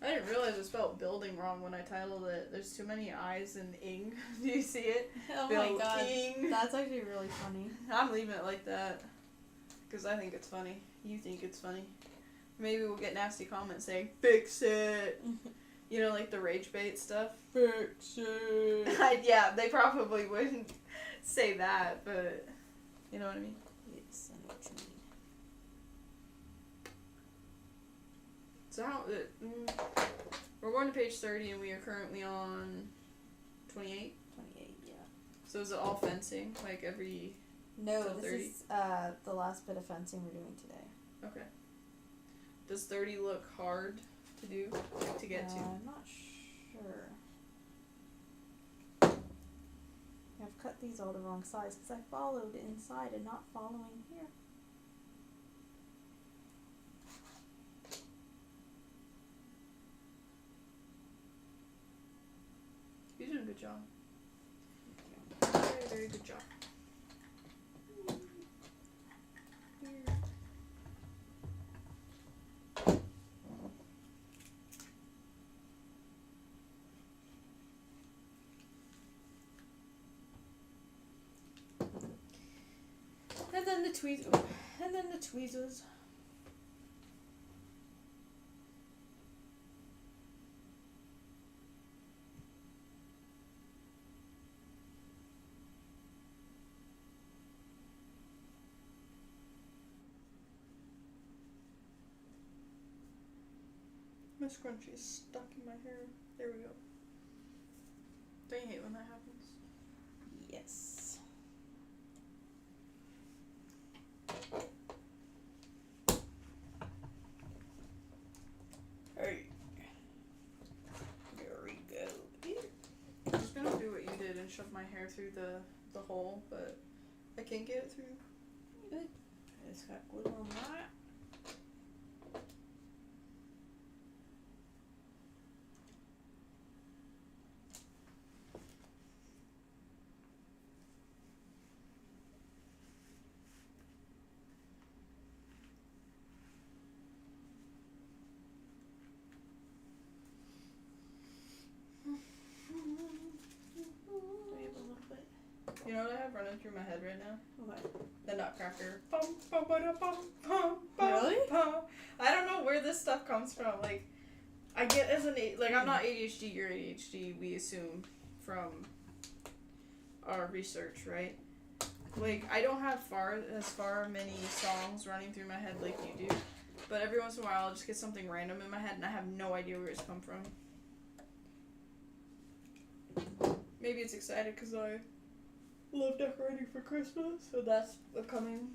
I didn't realize I spelled building wrong when I titled it. There's too many I's in ing. Do you see it? Oh my god. Building. That's actually really funny. I'm leaving it like that. Because I think it's funny. You think it's funny. Maybe we'll get nasty comments saying, fix it! You know, like the rage bait stuff? Fix it! Yeah, they probably wouldn't say that, but you know what I mean? Yes, I know what you mean. So how, we're going to page 30 and we are currently on 28? 28, yeah. So is it all fencing? Like every, No, Till this 30? is the last bit of fencing we're doing today. okay. Does 30 look hard to do, like to get to? I'm not sure. I've cut these all the wrong size because I followed inside and not following here. You're doing a good job. Very, very good job. And then the tweezers. My scrunchie is stuck in my hair. There we go. Don't you hate when that happens? Yes. Hey. There we go. I was gonna do what you did and shove my hair through the hole, but I can't get it through. Good. I just got glue on that. You know what I have running through my head right now? What? The Nutcracker. Bum, bum, ba-da, bum, bum, bum, Really? bum. I don't know where this stuff comes from. Like, I get as an like I'm not ADHD. You're ADHD. We assume from our research, right? Like I don't have many songs running through my head like you do, but every once in a while I'll just get something random in my head and I have no idea where it's come from. Maybe it's excited because I love decorating for Christmas, so that's coming.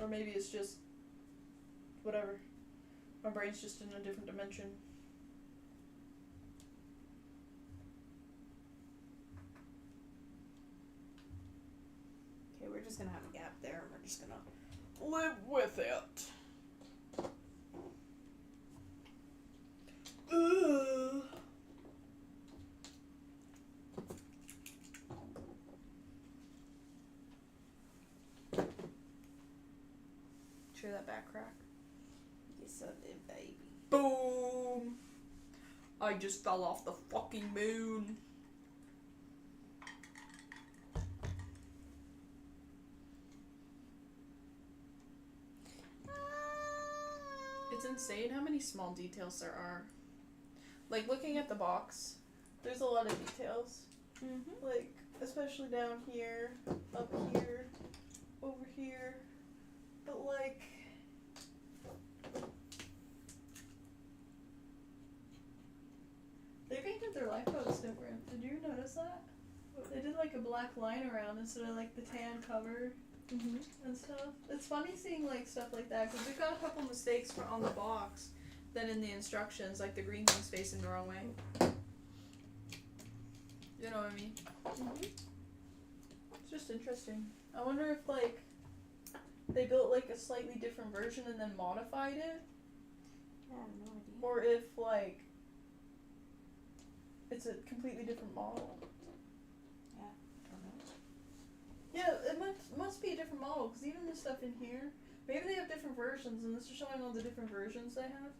Or maybe it's just whatever. My brain's just in a different dimension. Okay, we're just gonna have a gap there and we're just gonna Live with it. hear that back crack? Yes, I did, baby. Boom! I just fell off the fucking moon. It's insane how many small details there are. Like, looking at the box, there's a lot of details. Mm-hmm. Like, especially down here, up here, over here. But, like... They painted their lifeboats different. Did you notice that? They did, like, a black line around instead of, like, the tan cover. Mm-hmm. And stuff. It's funny seeing like stuff like that because we've got a couple mistakes on the box than in the instructions, like the green thing's facing the wrong way. You know what I mean? Mm-hmm. It's just interesting. I wonder if like they built like a slightly different version and then modified it, Yeah, I have no idea. or if like it's a completely different model. Yeah, it must be a different model, because even the stuff in here, maybe they have different versions, and this is showing all the different versions they have.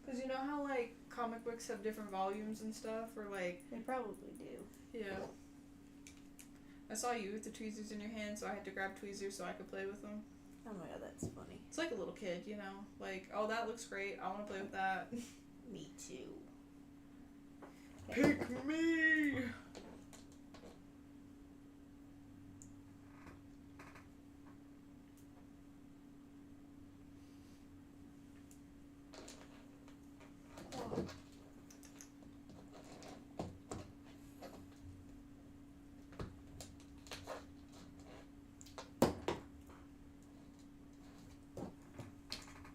Because you know how, like, comic books have different volumes and stuff, or, like... They probably do. Yeah. I saw you with the tweezers in your hand, so I had to grab tweezers so I could play with them. Oh my god, that's funny. It's like a little kid, you know? Like, oh, that looks great, I want to play with that. Me too. Pick me!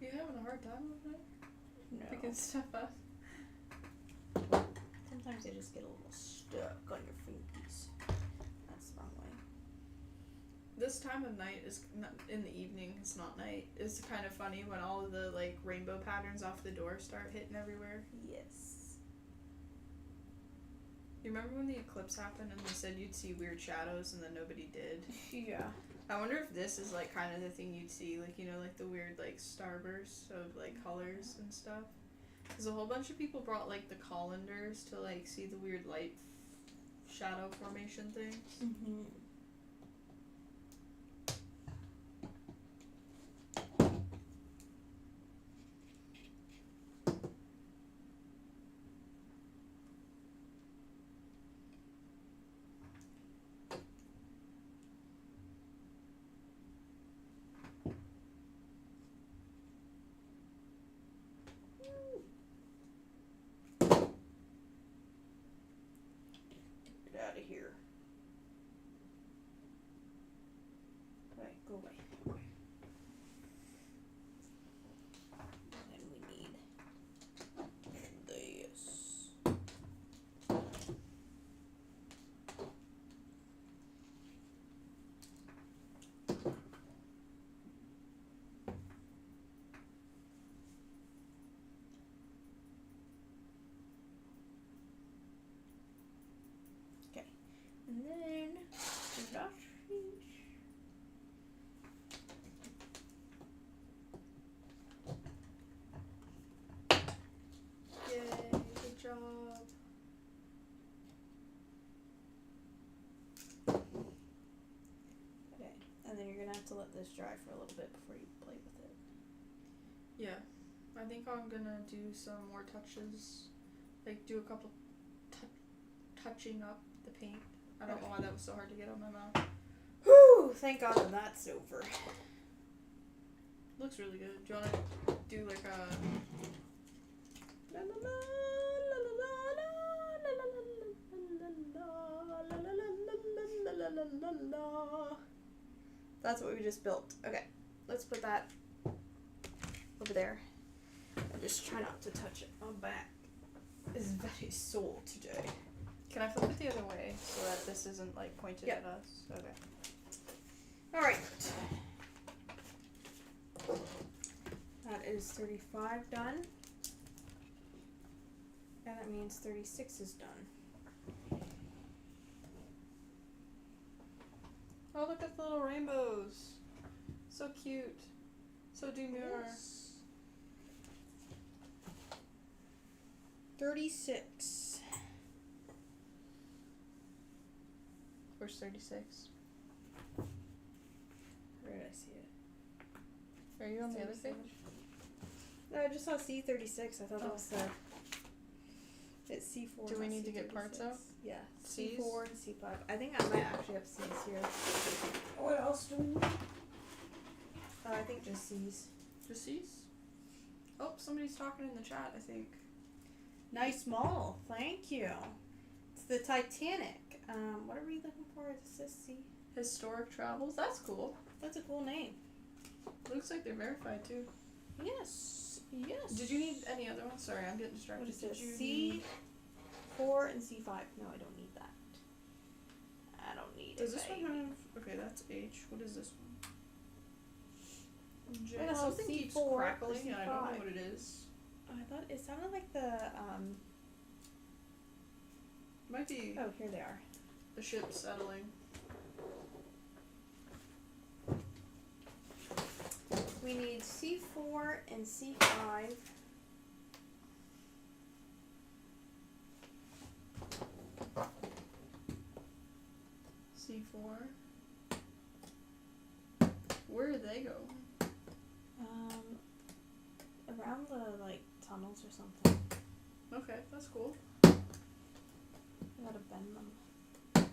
You having a hard time with that? No. Picking stuff up? Sometimes they just get a little stuck on your fingies. That's the wrong way. This time of night is in the evening. It's not night. It's kind of funny when all of the like rainbow patterns off the door start hitting everywhere. Yes. You remember when the eclipse happened and they said you'd see weird shadows and then nobody did? Yeah. I wonder if this is like kind of the thing you'd see, like, you know, like the weird like starbursts of like colors and stuff. Because a whole bunch of people brought like the colanders to like see the weird light shadow formation things. Mm-hmm. Get out of here. Right, go away. Go away. And then we need this. Okay. And then the dot reach. Yay, good job. Okay. And then you're gonna have to let this dry for a little bit before you play with it. Yeah, I think I'm gonna do some more touches, like do a couple touching up the paint. I don't know why that was so hard to get on my mouth. Whew! Thank God that that's over. Looks really good. Do you wanna do like a... La la la la la la la la la la la la la la la. That's what we just built. Okay, let's put that over there. And just try not to touch it. My back is very sore today. Can I flip it the other way so that this isn't like pointed Yep. at us? Okay. Alright. That is 35 done. And that means 36 is done. Oh, look at the little rainbows. So cute. So do mirror. 36. Where's 36? Where did I see it? Are you on the other 37. page? No, I just saw C36. I thought that was the. It's C4. Do we not need to get C36. parts out? Yeah. Cs? C4 and C5. I think I might actually have C's here. What else do we need? I think just C's. Just C's? Oh, somebody's talking in the chat, I think. Nice model. Thank you. It's the Titanic. What are we looking for? Is this C? Historic Travels? That's cool. That's a cool name. Looks like they're verified too. Yes. Yes. Did you need any other ones? Sorry, I'm getting distracted. What is Did this? you need- C4 and C5. No, I don't need that. I don't need Does it. this one have... Okay, that's H. What is this one? J. What the hell, Something keeps C4 or crackling and I don't know C5? what it is. I thought it sounded like the Might be Oh, here they are. the ship settling. We need C4 and C5. C4. Where do they go? Around the tunnels or something. Okay, that's cool. I gotta bend them.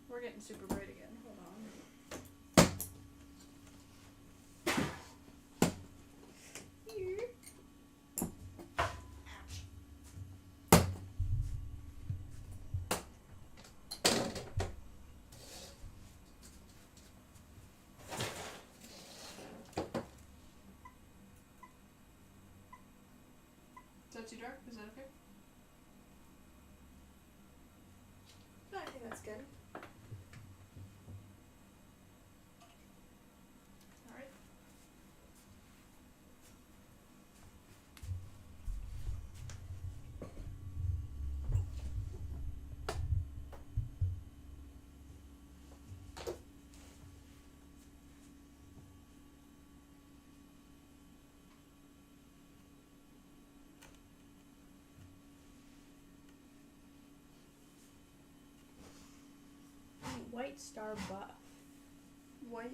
We're getting super bright again. Hold on. Is that too dark? Is that okay? No, I think that's good. Alright. White star buff. White.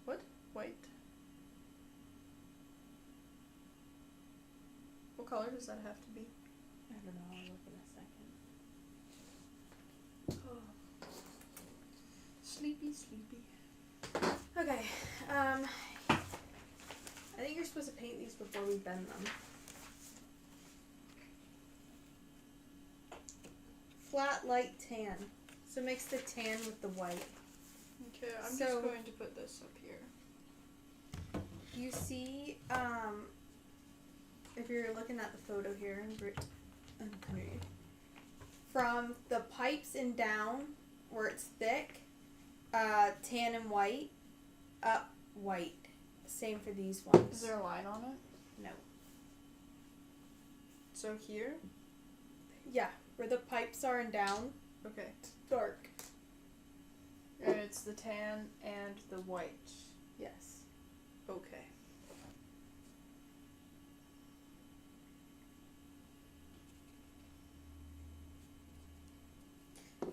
What? White. What color does that have to be? I don't know, I'll look in a second. Oh. Sleepy, sleepy. Okay, I think you're supposed to paint these before we bend them. Flat light tan. So mix the tan with the white. Okay, I'm So- just going to put this up here. You see, if you're looking at the photo here, from the pipes and down, where it's thick, tan and white, up white. Same for these ones. Is there a line on it? No. So here? Yeah, where the pipes are and down, Okay. dark. And it's the tan and the white. Yes. Okay.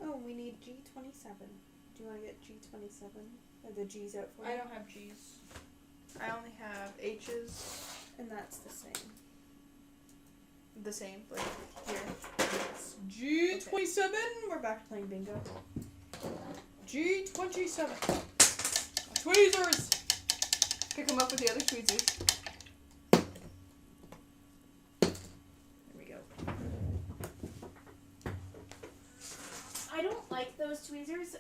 Oh, we need G27. Do you want to get G27? Are the G's out for I you? don't have G's. I only have H's. And that's the same. The same, like here. G27. We're back to playing bingo. G27. Tweezers. Pick them up with the other tweezers. There we go. I don't like those tweezers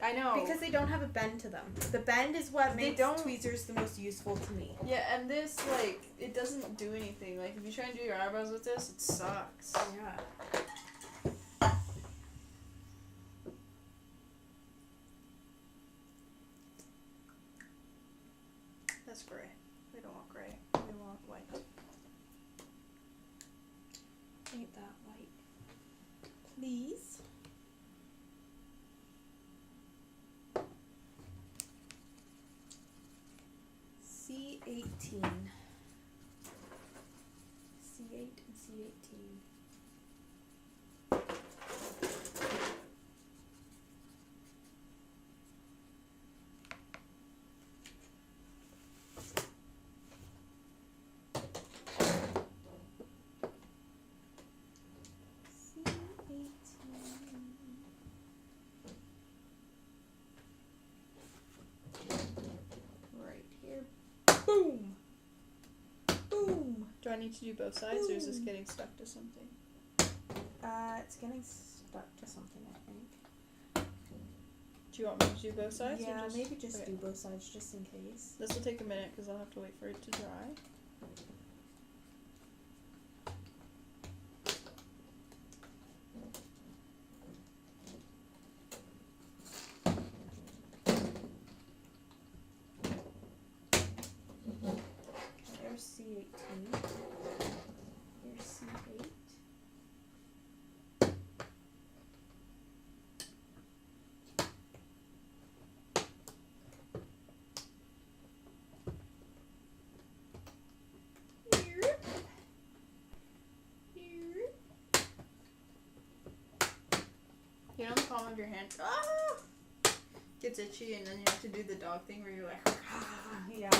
I know. because they don't have a bend to them. The bend is what They makes don't- tweezers the most useful to me. Yeah, and this, like, it doesn't do anything. Like, if you try and do your eyebrows with this, it sucks. Yeah. That's gray. We don't want gray. We want white. Ain't that white? Please. C18. C8 and C18. Right here. Boom! Boom! Do I need to do both sides, or is this getting stuck to something? It's getting stuck to something, I think. Do you want me to do both sides? Yeah, or just... maybe just okay. do both sides just in case. This will take a minute because I'll have to wait for it to dry. There's C18. Here's C8. You know the palm of your hand gets itchy, and then you have to do the dog thing where you're like, Yeah.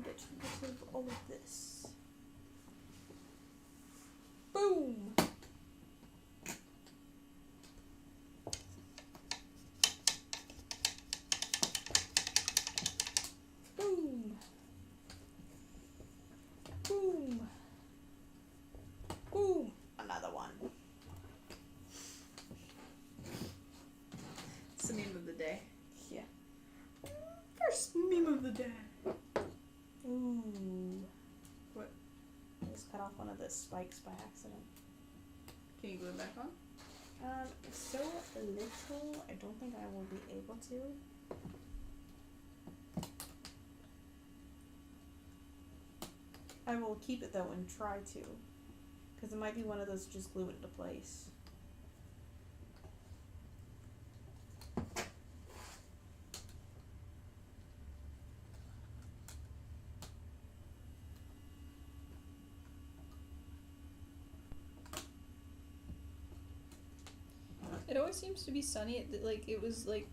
Get rid of all of this. Boom! Boom! Boom! Boom! Another one. it's the meme of the day. Yeah. First meme of the day. Ooh. What? Just cut off one of the spikes by accident. Can you glue it back on? So little, I don't think I will be able to. I will keep it though and try to. Because it might be one of those just glue it into place. It always seems to be sunny. Like it was like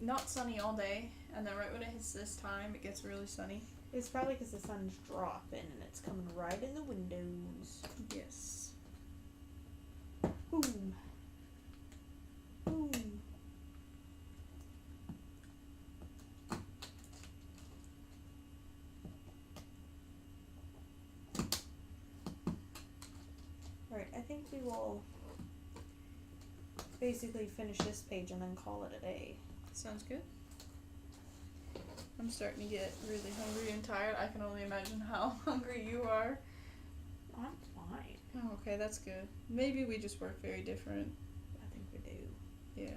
not sunny all day, and then right when it hits this time, it gets really sunny. It's probably because the sun's dropping and it's coming right in the windows. Yes. Boom. Boom. Alright, I think we will basically finish this page and then call it a day. Sounds good. I'm starting to get really hungry and tired. I can only imagine how hungry you are. I'm fine. Oh, okay, that's good. Maybe we just work very different. I think we do. Yeah.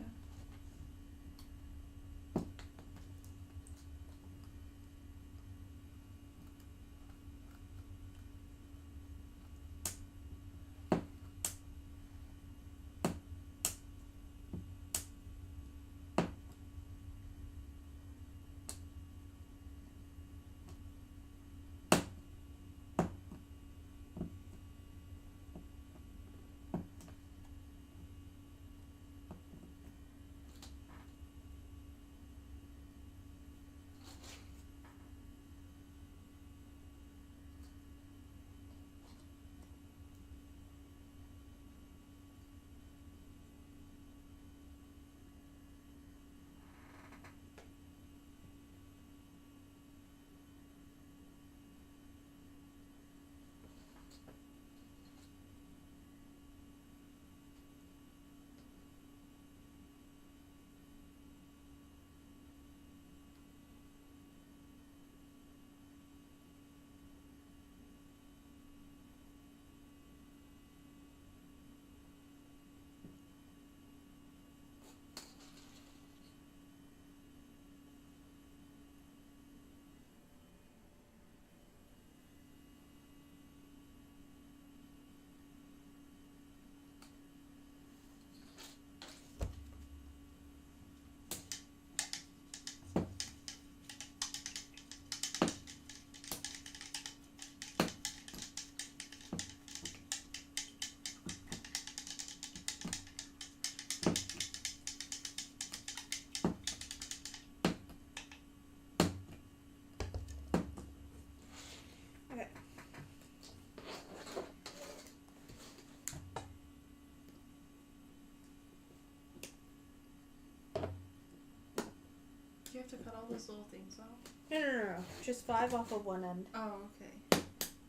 you have to cut all those little things off? No. Just 5 off of one end. Oh, okay.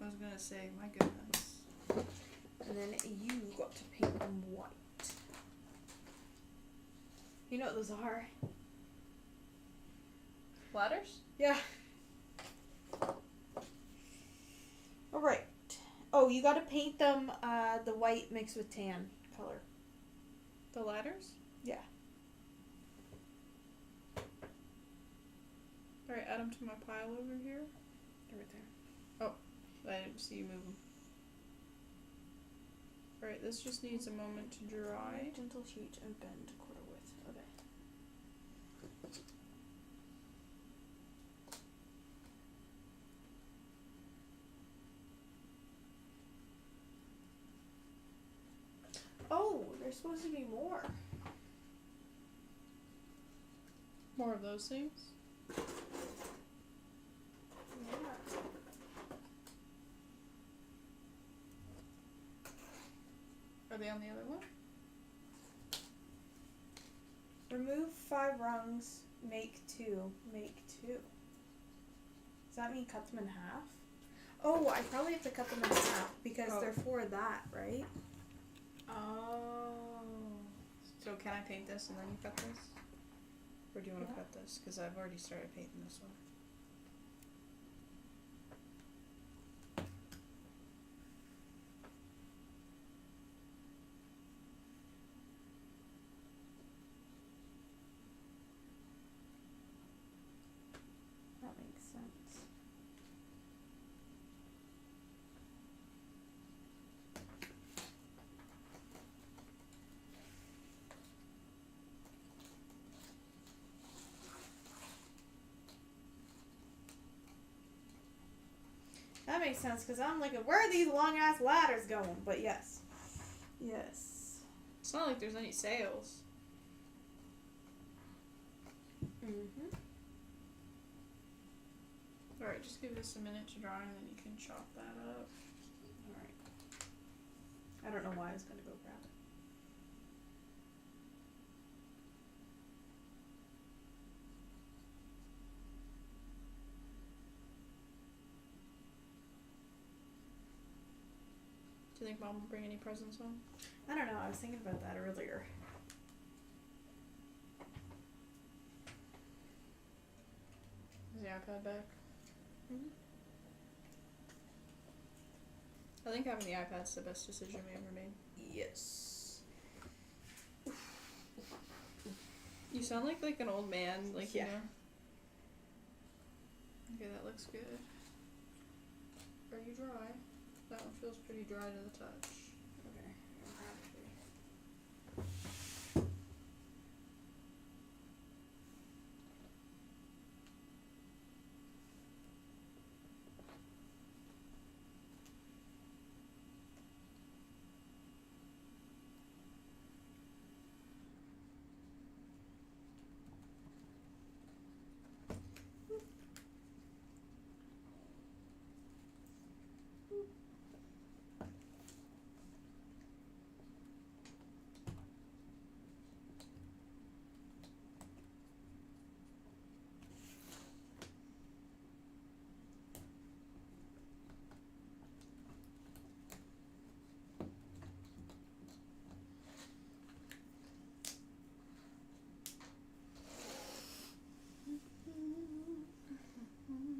I was gonna say, my goodness. And then you got to paint them white. You know what those are? Ladders? Yeah. Alright. Oh, you gotta paint them the white mixed with tan color. The ladders? Yeah. Alright, add them to my pile over here. They're right there. I didn't see you move them. Alright, this just needs a moment to dry. Gentle sheet and bend quarter width. Okay. Oh, there's supposed to be more. More of those things? Yeah. Are they on the other one? Remove 5 rungs, make 2, make 2. Does that mean cut them in half? Oh, I probably have to cut them in half because they're for that, right? Oh. So can I paint this and then you cut this? Or do you want to cut this? Because I've already started painting this one. That makes sense. That makes sense because I'm like, where are these long ass ladders going? But yes. Yes. It's not like there's any sails. Mm-hmm. Alright, just give this a minute to dry and then you can chop that up. Alright. I don't know why I was going to go grab it. Do you think Mom will bring any presents home? I don't know. I was thinking about that earlier. Is the iPad back? Mhm. I think having the iPad's the best decision we ever made. Yes. You sound like an old man, like, Yeah. you know. Okay, that looks good. Are you dry? That one feels pretty dry to the touch. Okay.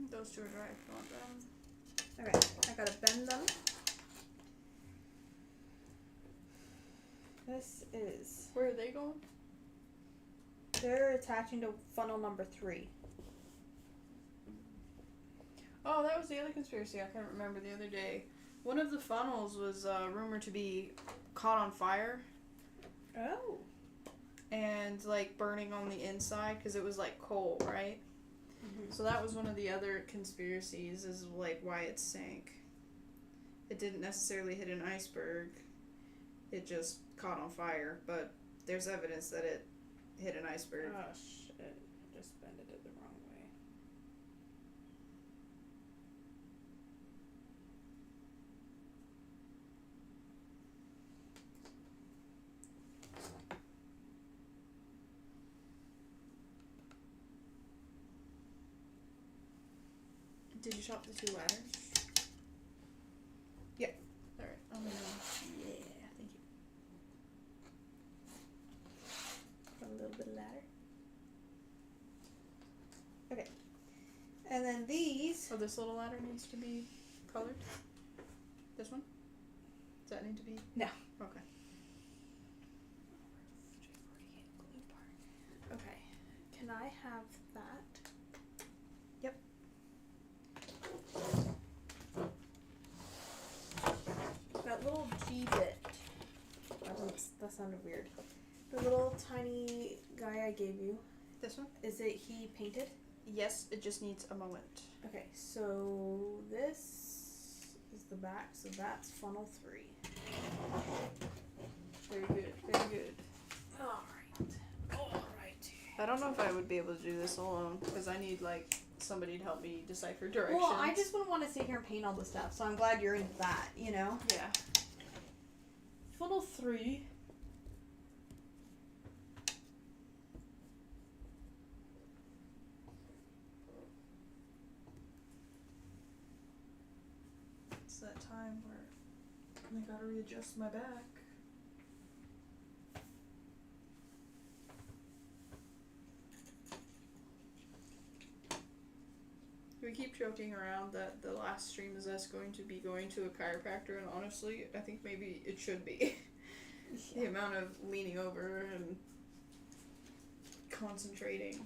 Those two are dry if you want them. Okay, I gotta bend them. This is... Where are they going? They're attaching to funnel number 3. Oh, that was the other conspiracy I couldn't remember the other day. One of the funnels was rumored to be caught on fire Oh. and like burning on the inside because it was like coal, right? Mm-hmm. So that was one of the other conspiracies, is like why it sank. It didn't necessarily hit an iceberg. It just caught on fire, but there's evidence that it hit an iceberg. Oh shit. I just bended it the wrong way. Did you chop the 2 ladders? Yeah. Alright, I'm gonna. Yeah, thank you. Got a little bit of ladder. Okay. And then these. Oh, this little ladder needs to be colored? This one? Does that need to be? No. Okay. Okay. Can I have that? Yep. That little G bit. That sounded weird. The little tiny guy I gave you. This one? Is it he painted? Yes, it just needs a moment. Okay, so this is the back, so that's funnel 3. Very good, very good. Alright. I don't know if I would be able to do this alone, because I need, like, somebody to help me decipher directions. Well, I just wouldn't want to sit here and paint all this stuff, so I'm glad you're into that, you know? Yeah. Funnel 3. It's that time where I gotta readjust my back. We keep joking around that the last stream is us going to be going to a chiropractor, and honestly, I think maybe it should be. The amount of leaning over and concentrating.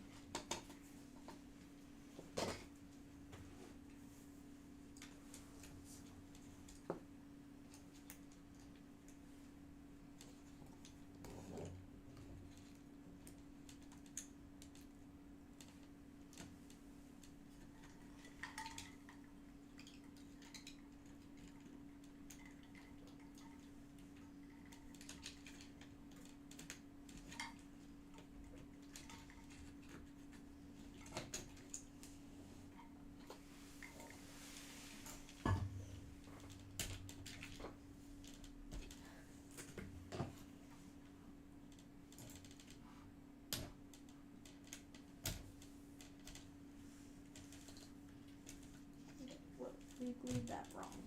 We glued that wrong,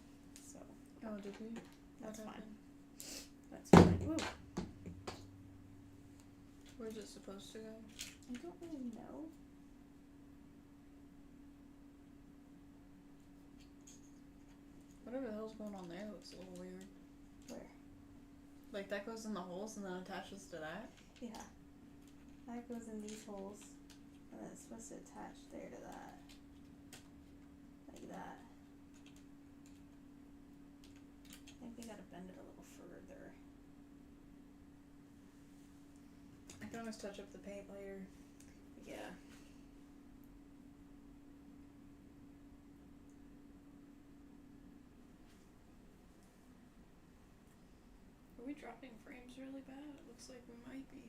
so Oh, did we? that's What fine. happened? That's fine. Ooh, Where's it supposed to go? I don't really know. Whatever the hell's going on there looks a little weird. Where? Like that goes in the holes and then attaches to that? Yeah. That goes in these holes, and then it's supposed to attach there to that. Like that. I think we gotta bend it a little further. I can always touch up the paint later. Yeah. Are we dropping frames really bad? It looks like we might be.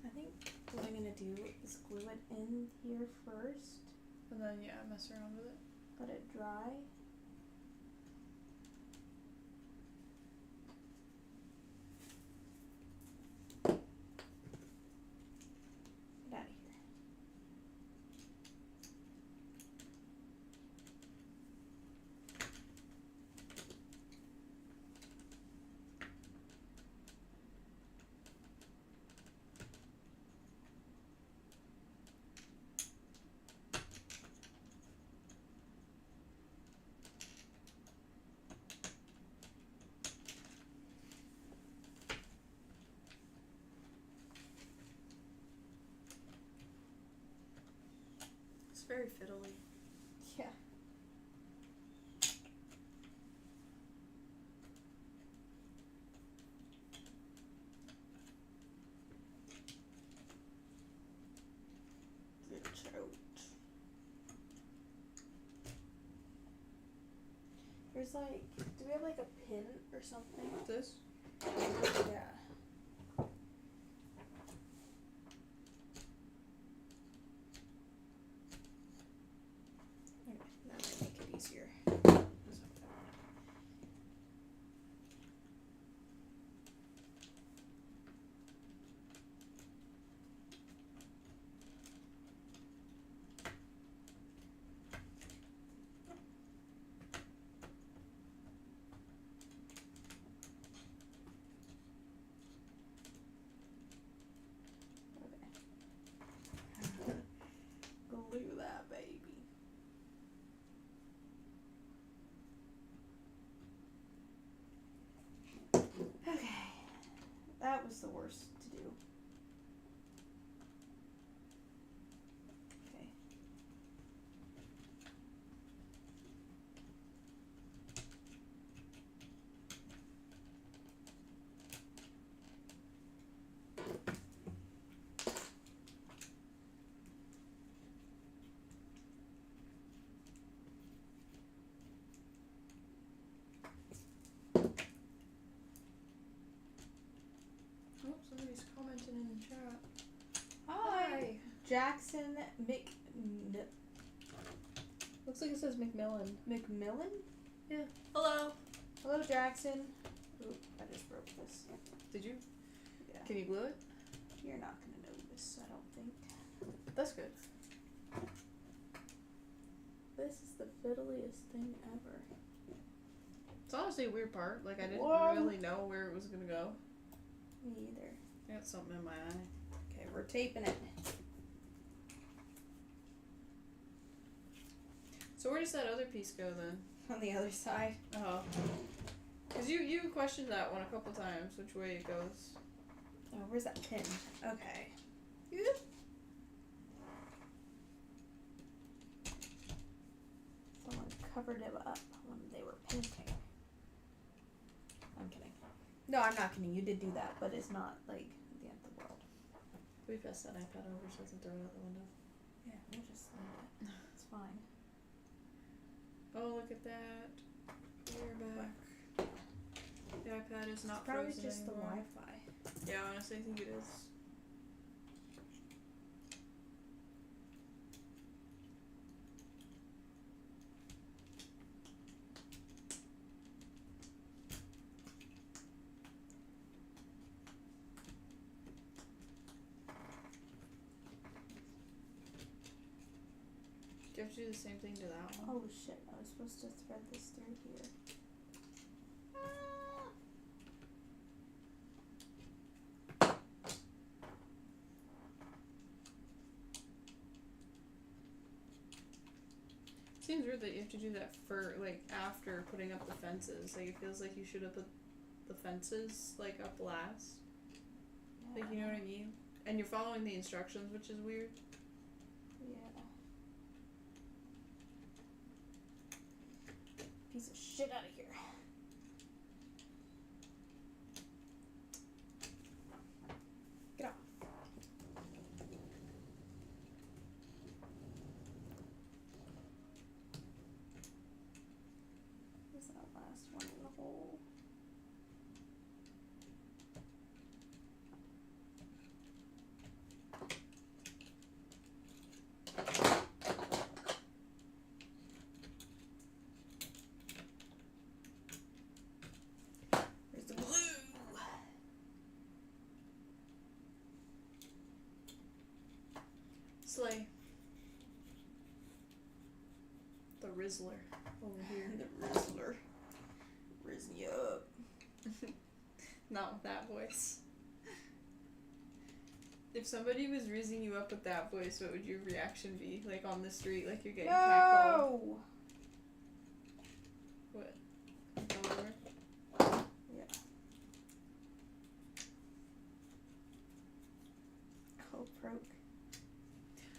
I think what I'm gonna do is glue it in here first, And then, yeah, mess around with it. let it dry. Get out of here. It's very fiddly. Yeah. Get out. There's like, do we have like a pin or something? This? Yeah. Okay, that might make it easier. was the worst to do. Okay. Oh, somebody's commenting in the chat. Hi. Jackson Looks like it says McMillan. McMillan? Yeah. Hello. Hello, Jackson. Ooh, I just broke this. Did you? Yeah. Can you glue it? You're not gonna notice, I don't think. That's good. This is the fiddliest thing ever. It's honestly a weird part. Like, I didn't really know where it was gonna go. Me either. I got something in my eye. Okay, we're taping it. So where does that other piece go then? On the other side. Oh. Because you questioned that one a couple times, which way it goes. Oh, where's that pin? Okay. Someone covered it up when they were painting. I'm kidding. No, I'm not kidding. You did do that, but it's not like the end of the world. We passed that iPad over so I can throw it out the window. Yeah, we'll just leave it. It's fine. Oh, look at that. We're back. The iPad is not Probably frozen just anymore. the Wi-Fi. Yeah, honestly, I think it is. Do you have to do the same thing to that one? Oh shit! I was supposed to thread this through here. Seems weird that you have to do that for, like, after putting up the fences. Like, it feels like you should have put the fences, like, up last. Yeah. Like, you know what I mean? And you're following the instructions, which is weird. Yeah. Piece of shit out of here. Get off. Where's that last one in the hole? Where's the glue? Slay. The Rizzler over here. The Rizzler. Rizz me up. Not with that voice. If somebody was rizzing you up with that voice, what would your reaction be? Like on the street, like you're getting cackled? No! What? Come over? Yeah. Oh, broke.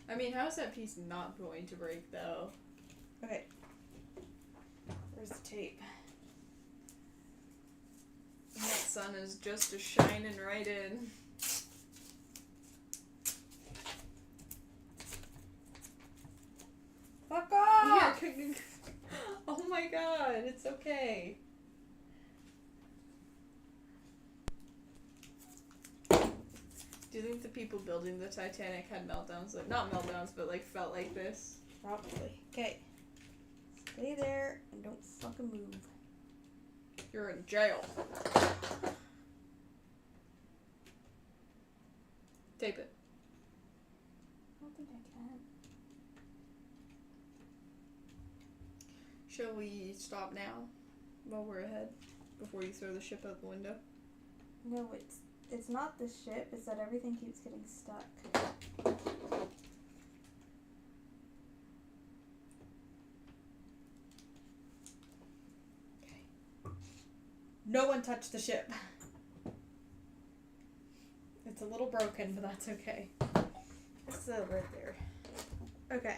I mean, how's that piece not going to break though? Okay. Where's the tape? And that sun is just a shining right in. Fuck off! Yeah, oh my god, it's okay. Do you think the people building the Titanic had meltdowns? Like, not meltdowns, but like felt like this? Probably. Okay. Stay there and don't fucking move. You're in jail. Tape it. I don't think I can. Shall we stop now while we're ahead before you throw the ship out the window? No, it's not the ship, it's that everything keeps getting stuck. Okay. No one touched the ship. It's a little broken, but that's okay. It's right there. Okay.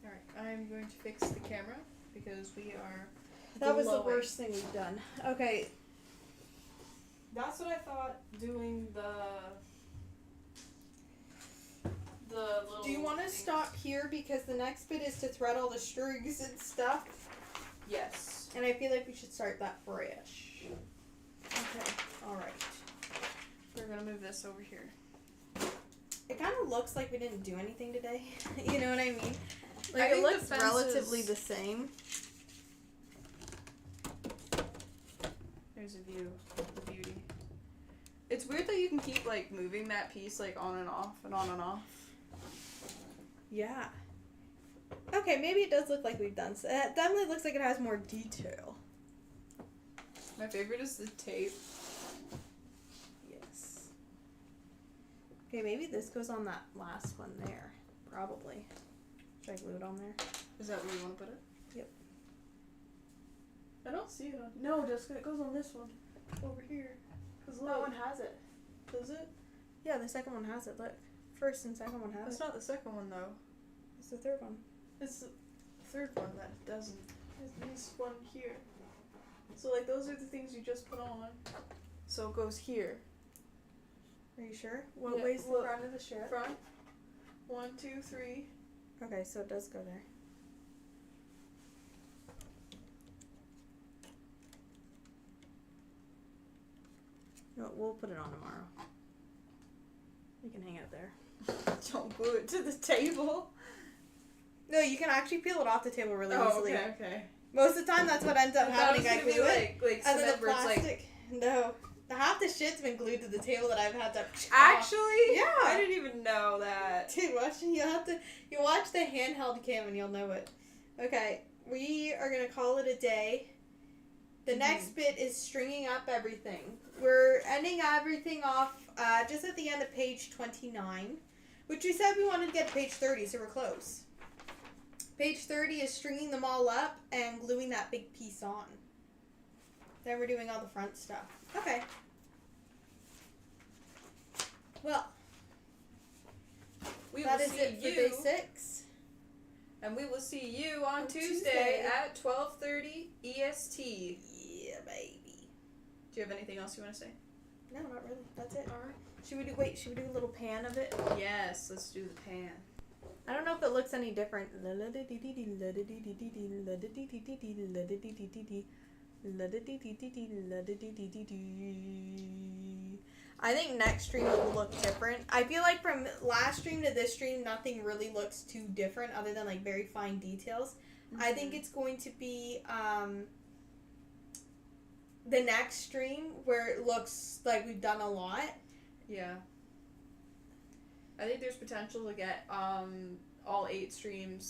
Alright, I'm going to fix the camera because we are. That was the glowing. worst thing we've done. Okay. That's what I thought doing the little. Do you want to things. stop here because the next bit is to thread all the strings and stuff? Yes. And I feel like we should start that fresh. Okay. All right. We're gonna move this over here. It kind of looks like we didn't do anything today. You know what I mean? Like I it think the looks fence relatively is- the same. There's a view of the beauty. It's weird that you can keep like moving that piece like on and off and on and off. Yeah. Okay, maybe it does look like we've done. It definitely looks like it has more detail. My favorite is the tape. Yes. Okay, maybe this goes on that last one there. Probably. Should I glue it on there? Is that where you want to put it? Yep. I don't see it on. No, Jessica, it goes on this one over here. Cause that one has it. Does it? Yeah, the second one has it. Look. First and second one has That's it. not the second one though. It's the third one. It's the third one that doesn't. It's this one here. So like those are the things you just put on. So it goes here. Are you sure? What Yeah, way's the look. front of the shirt? Front. 1, 2, 3. Okay, so it does go there. No, we'll put it on tomorrow. You can hang it there. Don't glue it to the table. No, you can actually peel it off the table really easily. okay. Most of the time, that's what ends up happening. I glue it, like and then the cement where it's like. plastic. No, half the shit's been glued to the table that I've had to. Actually, Yeah. I didn't even know that. Dude, you watch the handheld cam and you'll know it. Okay, we are gonna call it a day. The next bit is stringing up everything. We're ending everything off just at the end of page 29, which we said we wanted to get to page 30, so we're close. Page 30 is stringing them all up and gluing that big piece on. Then we're doing all the front stuff. Okay. Well, We that will is see it for you, day 6. and we will see you on Tuesday Tuesday. at 12:30 EST. Yeah, baby. Do you have anything else you want to say? No, not really. That's it. All right. Should we do a little pan of it? Yes, let's do the pan. I don't know if it looks any different. I think next stream will look different. I feel like from last stream to this stream, nothing really looks too different other than like very fine details. I think it's going to be the next stream where it looks like we've done a lot. Yeah. I think there's potential to get all 8 streams